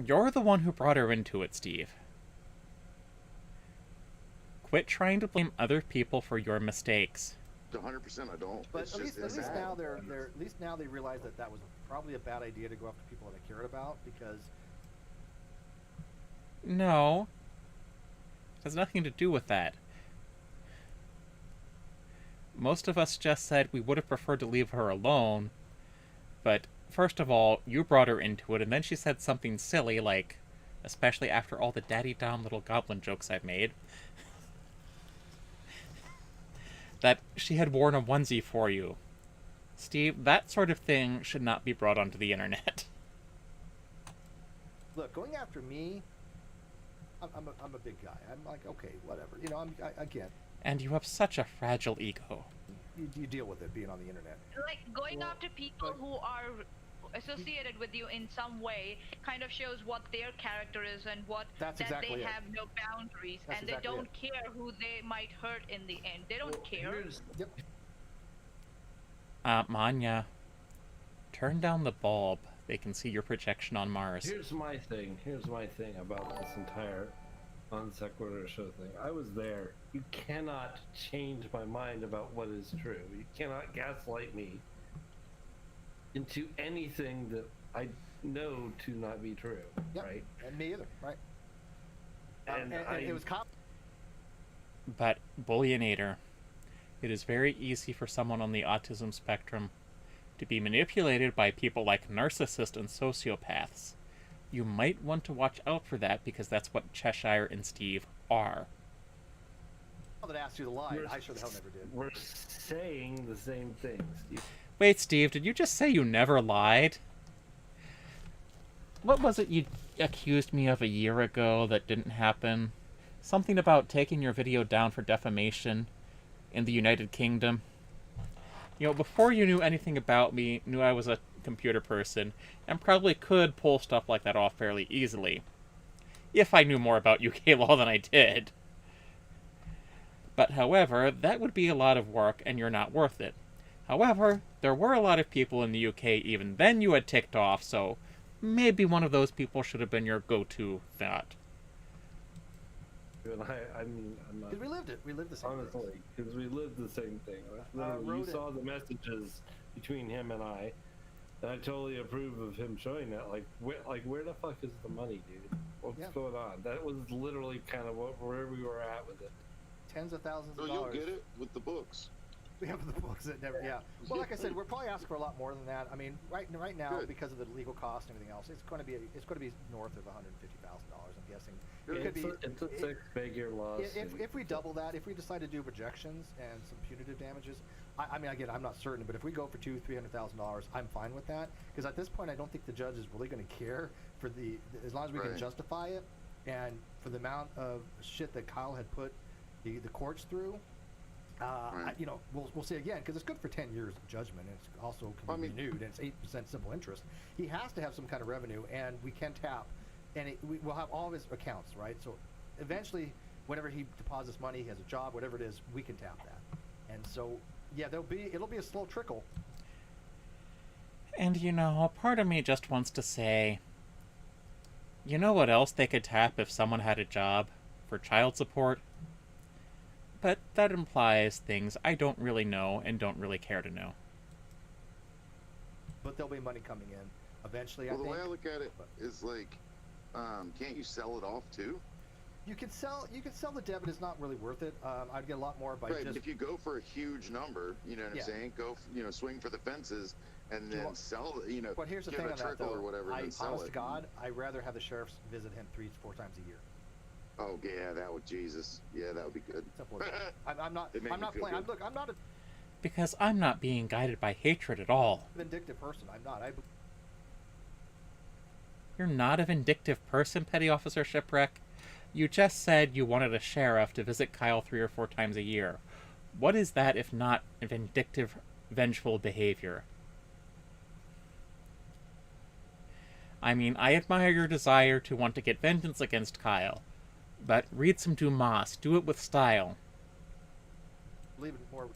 You're the one who brought her into it, Steve. Quit trying to blame other people for your mistakes. 100% I don't. But at least now they realize that was probably a bad idea to go after people that they cared about, because no, it has nothing to do with that. Most of us just said we would have preferred to leave her alone, but first of all, you brought her into it, and then she said something silly like, especially after all the daddy-dom little goblin jokes I've made, that she had worn a onesie for you. Steve, that sort of thing should not be brought onto the internet. Look, going after me, I'm a big guy. I'm like, okay, whatever. You know, I get. And you have such a fragile ego. You deal with it being on the internet. Like, going after people who are associated with you in some way kind of shows what their character is and that they have no boundaries, and they don't care who they might hurt in the end. They don't care. Manya, turn down the bulb. They can see your projection on Mars. Here's my thing about this entire non sequitur show thing. I was there. You cannot change my mind about what is true. You cannot gaslight me into anything that I know to not be true. Right? And me either. Right. And it was But Bullionator, it is very easy for someone on the autism spectrum to be manipulated by people like narcissists and sociopaths. You might want to watch out for that, because that's what Cheshire and Steve are. That asked you to lie. I sure the hell never did. We're saying the same thing, Steve. Wait, Steve, did you just say you never lied? What was it you accused me of a year ago that didn't happen? Something about taking your video down for defamation in the United Kingdom? You know, before you knew anything about me, knew I was a computer person, and probably could pull stuff like that off fairly easily. If I knew more about UK law than I did. But however, that would be a lot of work, and you're not worth it. However, there were a lot of people in the UK even then you had ticked off, so maybe one of those people should have been your go-to thought. I mean, I'm not. Because we lived it. We lived the same thing. Honestly, because we lived the same thing. You saw the messages between him and I I totally approve of him showing that. Like where the fuck is the money, dude? What's going on? That was literally kind of where we were at with it. Tens of thousands of So dollars. you'll get it with the books. We have the books that never. Yeah. Well, like I said, we're probably asking for a lot more than that. I mean, right now, Good. because of the legal cost and everything else, it's going to be north of $150,000. I'm guessing. It's a six-figure loss. If we double that, if we decide to do projections and some punitive damages, I mean, again, I'm not certain, but if we go for $200,000-$300,000, I'm fine with that, because at this point, I don't think the judge is really going to care for as long as we can justify it, and for the amount of shit that Kyle had put the courts through. We'll see again, because it's good for 10 years of judgment, and it's also can be renewed, and it's 8% simple interest. He has to have some kind of revenue, and we can tap, and we'll have all of his accounts, right? So eventually, whenever he deposits money, he has a job, whatever it is, we can tap that. And so, yeah, it'll be a slow trickle. And part of me just wants to say, you know what else they could tap if someone had a job? For child support? But that implies things I don't really know and don't really care to know. But there'll be money coming in eventually. Well, the way I look at it is like, can't you sell it off too? You can sell the debt, but it's not really worth it. I'd get a lot more by just. If you go for a huge number, you know what I'm saying? Go, swing for the fences, and then sell. But here's the give thing a on that, trickle though. or whatever, and then sell honest it. to God, I'd rather have the sheriffs visit him 3-4 times a year. Oh yeah, that would Jesus. Yeah, that would be good. Simple as that. I'm not playing. I'm not a Because I'm not being guided by hatred at all. vindictive person. I'm not. You're not a vindictive person, Petty Officer Shipwreck. You just said you wanted a sheriff to visit Kyle 3 or 4 times a year. What is that if not vindictive, vengeful behavior? I mean, I admire your desire to want to get vengeance against Kyle, but read some Dumas. Do it with style. Believe it more.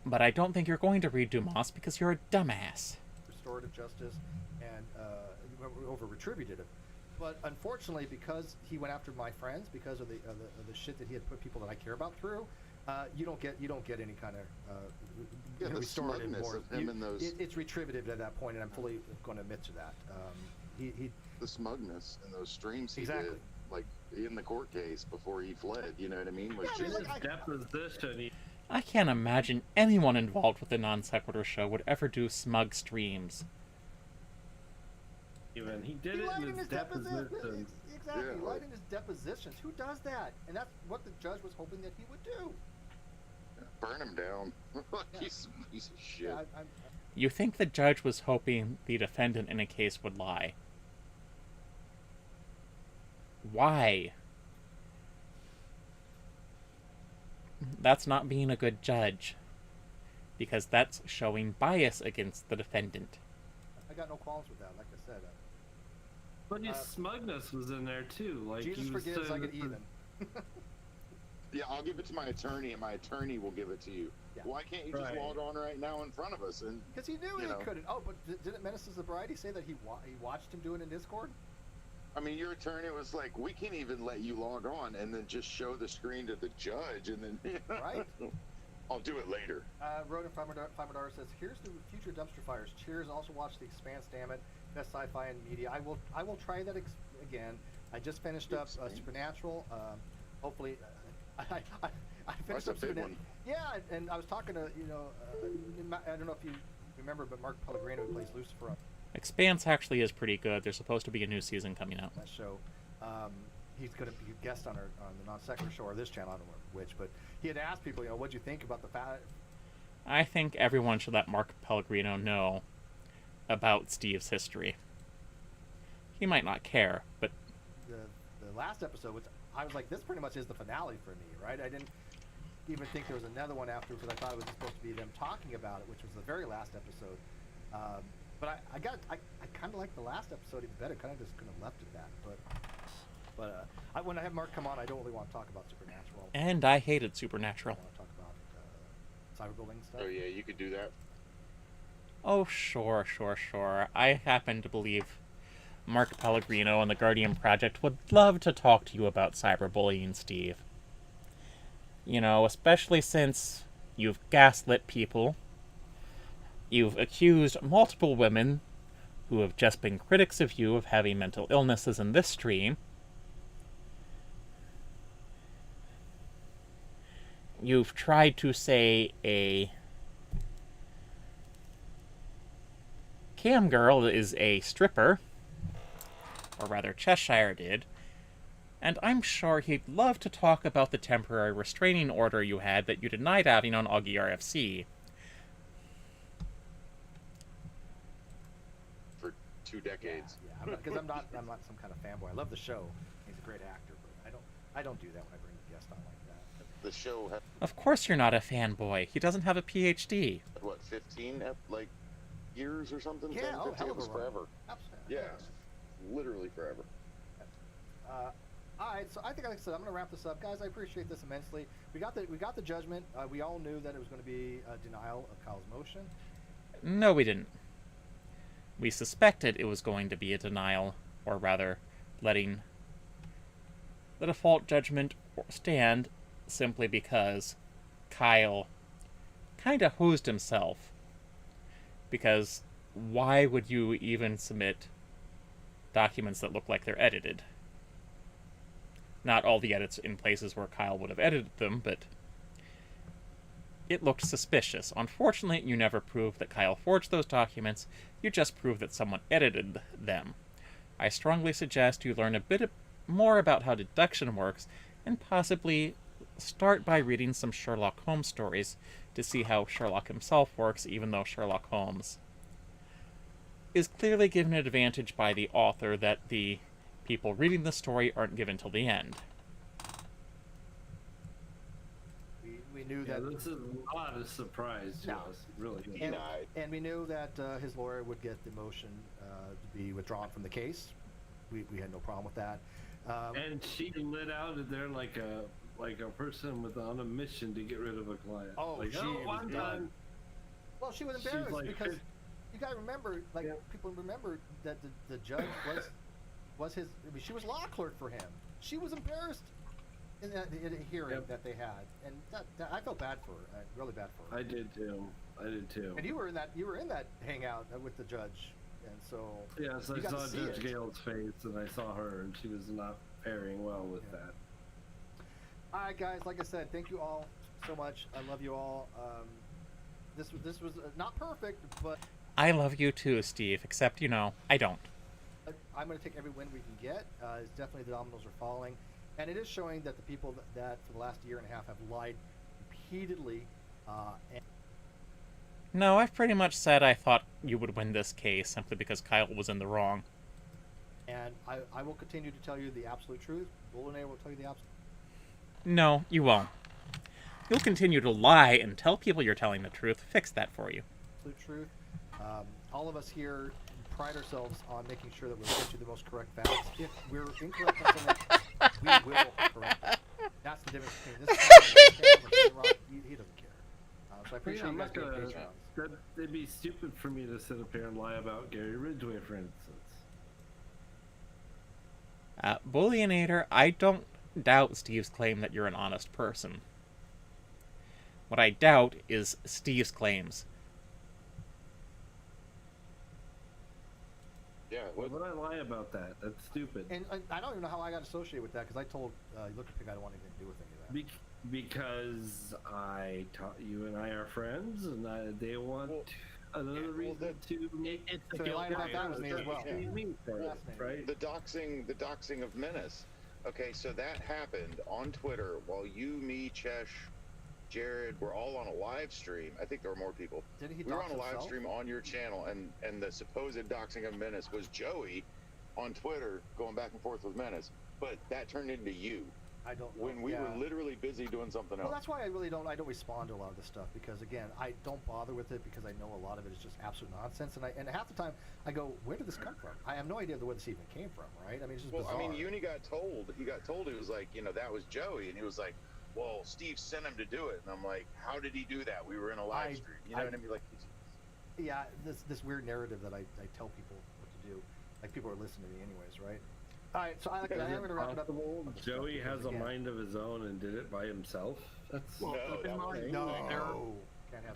But I don't think you're going to read Dumas because you're a dumbass. Restorative justice and over retributive. But unfortunately, because he went after my friends, because of the shit that he had put people that I care about through, you don't get any kind of the restorative smugness more. of him in those. It's retributive at that point, and I'm fully going to admit to that. The smugness in those streams he Exactly. did, like in the court case before he fled. You know what I mean? Was Yeah, just Deposition. I can't imagine anyone involved with the Non Sequitur show would ever do smug streams. Even he did He it lied in in his his deposition. deposition. Exactly, Yeah, he lied like- in his depositions. Who does that? And that's what the judge was hoping that he would do. burn him down. He's a piece of shit. Yeah, You think the judge was hoping the defendant in a case would lie? Why? That's not being a good judge. Because that's showing bias against the defendant. I got no qualms with that. Like I said, But his smugness was in there too. Like Jesus he was forgives saying like an that heathen. Yeah, I'll give it to my attorney, and my attorney will give it to you. Yeah. Why can't you just Right. log on right now in front of us? And Because he knew You he know. couldn't. Oh, but didn't Menaces the Bride say that he watched him do it in Discord? I mean, your attorney was like, "We can't even let you log on, and then just show the screen to the judge, and then Right. I'll do it later." Rodin Famadar says, "Here's the future dumpster fires. Cheers. Also watch The Expanse. Damn it, best sci-fi and media. I will try that again. I just finished up Supernatural. Hopefully, I finished That's a up big Supernatural. one. Yeah, and I was talking to I don't know if you remember, but Mark Pellegrino, who plays Lucifer on Expanse actually is pretty good. There's supposed to be a new season coming out. that show. He's going to be a guest on the Non Sequitur show or this channel. I don't know which, but he had asked people, what'd you think about the fact. I think everyone should let Mark Pellegrino know about Steve's history. He might not care, but The last episode, I was like, this pretty much is the finale for me, right? I didn't even think there was another one after, because I thought it was supposed to be them talking about it, which was the very last episode. But I kind of like the last episode even better. Kind of just could have left it that. But when I have Mark come on, I don't really want to talk about Supernatural. and I hated Supernatural. I want to talk about cyberbullying stuff. Oh yeah, you could do that. Oh, sure. I happen to believe Mark Pellegrino and the Guardian Project would love to talk to you about cyberbullying, Steve. You know, especially since you've gaslit people. You've accused multiple women who have just been critics of you of having mental illnesses in this stream. You've tried to say a cam girl is a stripper, or rather Cheshire did, and I'm sure he'd love to talk about the temporary restraining order you had that you denied having on Augie RFC. For 2 decades. Yeah, because I'm not some kind of fanboy. I love the show. He's a great actor, but I don't do that when I bring a guest on like that. The show had, Of course you're not a fanboy. He doesn't have a PhD. what, 15 like years or something? Yeah, 10, oh, 15? hell It of a was run. forever. Absolutely. Yeah, literally forever. All right, so I think, like I said, I'm going to wrap this up, guys. I appreciate this immensely. We got the judgment. We all knew that it was going to be a denial of Kyle's motion. No, we didn't. We suspected it was going to be a denial, or rather, letting the default judgment stand simply because Kyle kind of hosed himself. Because why would you even submit documents that look like they're edited? Not all the edits in places where Kyle would have edited them, but it looked suspicious. Unfortunately, you never proved that Kyle forged those documents, you just proved that someone edited them. I strongly suggest you learn a bit more about how deduction works, and possibly start by reading some Sherlock Holmes stories to see how Sherlock himself works, even though Sherlock Holmes is clearly given an advantage by the author that the people reading the story aren't given till the end. We knew that. This is not a surprise to us, really. And we knew that his lawyer would get the motion to be withdrawn from the case. We had no problem with that. And she lit out of there like a person on a mission to get rid of a client. Oh, like, she was done. Well, she was embarrassed like, because you got to remember, people remember that the judge was his. I mean, she was law clerk for him. She was embarrassed in a hearing that they had, and that I felt bad for her. Really bad for her. I did too. And you were in that hangout with the judge, and so. Yes, I saw Judge Gale's face, and I saw her, and she was not faring well with that. All right, guys. Like I said, thank you all so much. I love you all. This was not perfect, but I love you too, Steve, except, I don't. I'm going to take every win we can get. It's definitely the dominoes are falling. And it is showing that the people that for the last year and a half have lied repeatedly. No, I've pretty much said I thought you would win this case simply because Kyle was in the wrong. And I will continue to tell you the absolute truth. Bullinator will tell you the absolute. No, you won't. You'll continue to lie and tell people you're telling the truth. Fix that for you. Absolute truth. All of us here pride ourselves on making sure that we're get you the most correct facts. If we're incorrect on something, we will correct it. That's the difference between this guy and he doesn't care. So I appreciate you guys being Patreons. It'd be stupid for me to sit up here and lie about Gary Ridgway, for instance. Bullionator, I don't doubt Steve's claim that you're an honest person. What I doubt is Steve's claims. Yeah, why would I lie about that? That's stupid. And I don't even know how I got associated with that because I told Litecoin I don't want anything to do with any of that. Because I taught you and I are friends, and they want another reason to make it. So you lied about that with me as well. Right? The doxing of Menace. Okay, so that happened on Twitter while you, me, Chesh, Jared were all on a live stream. I think there were more people. We were on a live stream on your channel, and the supposed doxing of Menace was Joey on Twitter going back and forth with Menace. But that turned into you. I don't. When we were literally busy doing something else. Well, that's why I don't respond to a lot of this stuff because again, I don't bother with it because I know a lot of it is just absolute nonsense, and half the time I go, where did this come from? I have no idea where this even came from, right? I mean, it's just bizarre. I mean, Uni got told. He got told it was like, that was Joey, and he was like, well, Steve sent him to do it. And I'm like, how did he do that? We were in a live stream. You know what I mean? Like, yeah, this weird narrative that I tell people what to do. Like, people are listening to me anyways, right? All right, so I'm going to wrap it up. Joey has a mind of his own and did it by himself? That's well, no.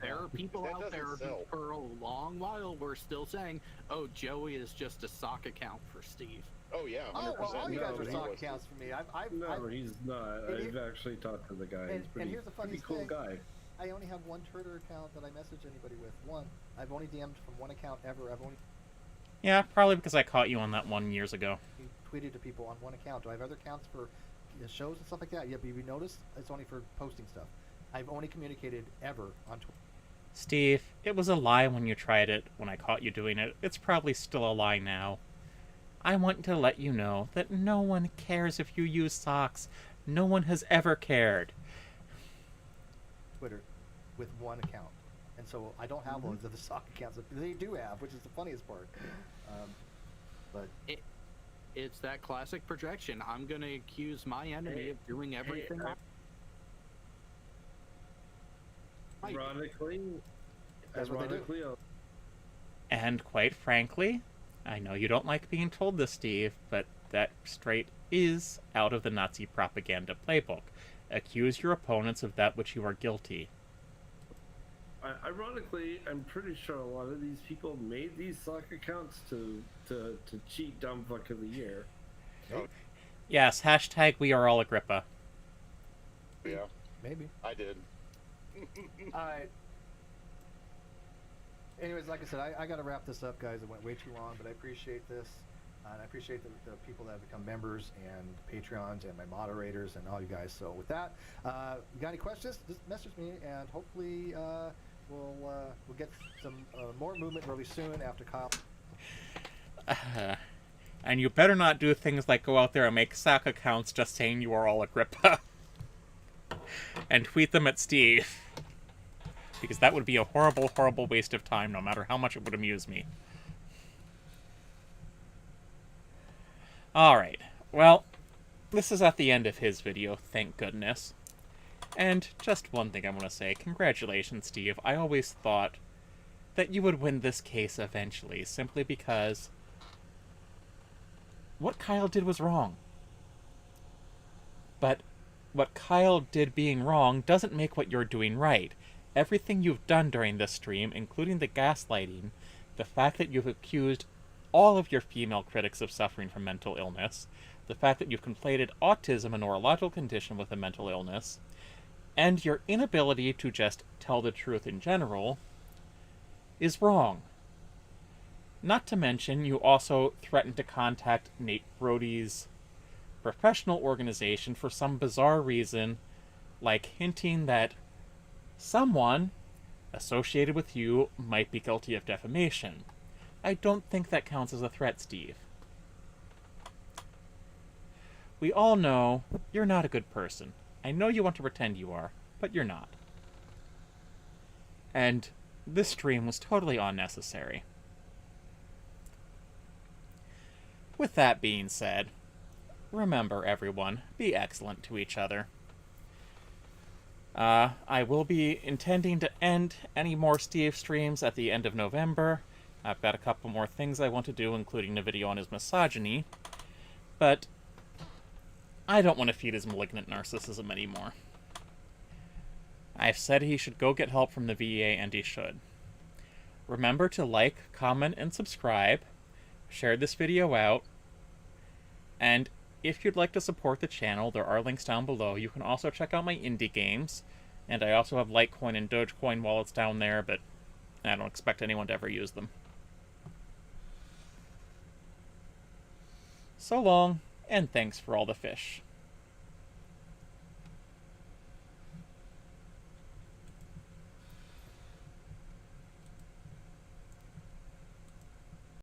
There are people out there who for a long while were still saying, oh, Joey is just a sock account for Steve. Oh, yeah. 100%. Oh, well, all you guys are sock accounts for me. No, he's not. I've actually talked to the guy. He's and here's the funny cool guy. I only have one Twitter account that I message anybody with. One. I've only DM'd from one account ever. Yeah, probably because I caught you on that one years ago. You tweeted to people on one account. Do I have other accounts for shows and stuff like that? Yeah, but you notice it's only for posting stuff. I've only communicated ever on Twitter. Steve, it was a lie when you tried it, when I caught you doing it. It's probably still a lie now. I want to let you know that no one cares if you use socks. No one has ever cared. Twitter with one account. And so I don't have loads of the sock accounts that they do have, which is the funniest part. But it's that classic projection. I'm going to accuse my enemy of doing everything. Ironically, that's what they do. And quite frankly, I know you don't like being told this, Steve, but that straight is out of the Nazi propaganda playbook. Accuse your opponents of that which you are guilty. Ironically, I'm pretty sure a lot of these people made these sock accounts to cheat Dumb Fuck of the Year. Oh. Yes, hashtag we are all Agrippa. Yeah. Maybe. I did. Alright. Anyways, like I said, I got to wrap this up, guys. It went way too long, but I appreciate this. And I appreciate the people that have become members and Patreons and my moderators and all you guys. So with that, you got any questions, just message me, and hopefully we'll get some more movement really soon after Kyle. And you better not do things like go out there and make sock accounts just saying you are all Agrippa. And tweet them at Steve. Because that would be a horrible, horrible waste of time, no matter how much it would amuse me. Alright, well, this is at the end of his video, thank goodness. And just one thing I want to say, congratulations, Steve. I always thought that you would win this case eventually, simply because what Kyle did was wrong. But what Kyle did being wrong doesn't make what you're doing right. Everything you've done during this stream, including the gaslighting, the fact that you've accused all of your female critics of suffering from mental illness, the fact that you've conflated autism, a neurological condition, with a mental illness, and your inability to just tell the truth in general, is wrong. Not to mention, you also threatened to contact Nate Brody's professional organization for some bizarre reason, like hinting that someone associated with you might be guilty of defamation. I don't think that counts as a threat, Steve. We all know you're not a good person. I know you want to pretend you are, but you're not. And this stream was totally unnecessary. With that being said, remember everyone, be excellent to each other. I will be intending to end any more Steve streams at the end of November. I've got a couple more things I want to do, including a video on his misogyny. But I don't want to feed his malignant narcissism anymore. I've said he should go get help from the VA, and he should. Remember to like, comment, and subscribe. Share this video out. And if you'd like to support the channel, there are links down below. You can also check out my indie games. And I also have Litecoin and Dogecoin wallets down there, but I don't expect anyone to ever use them. So long, and thanks for all the fish.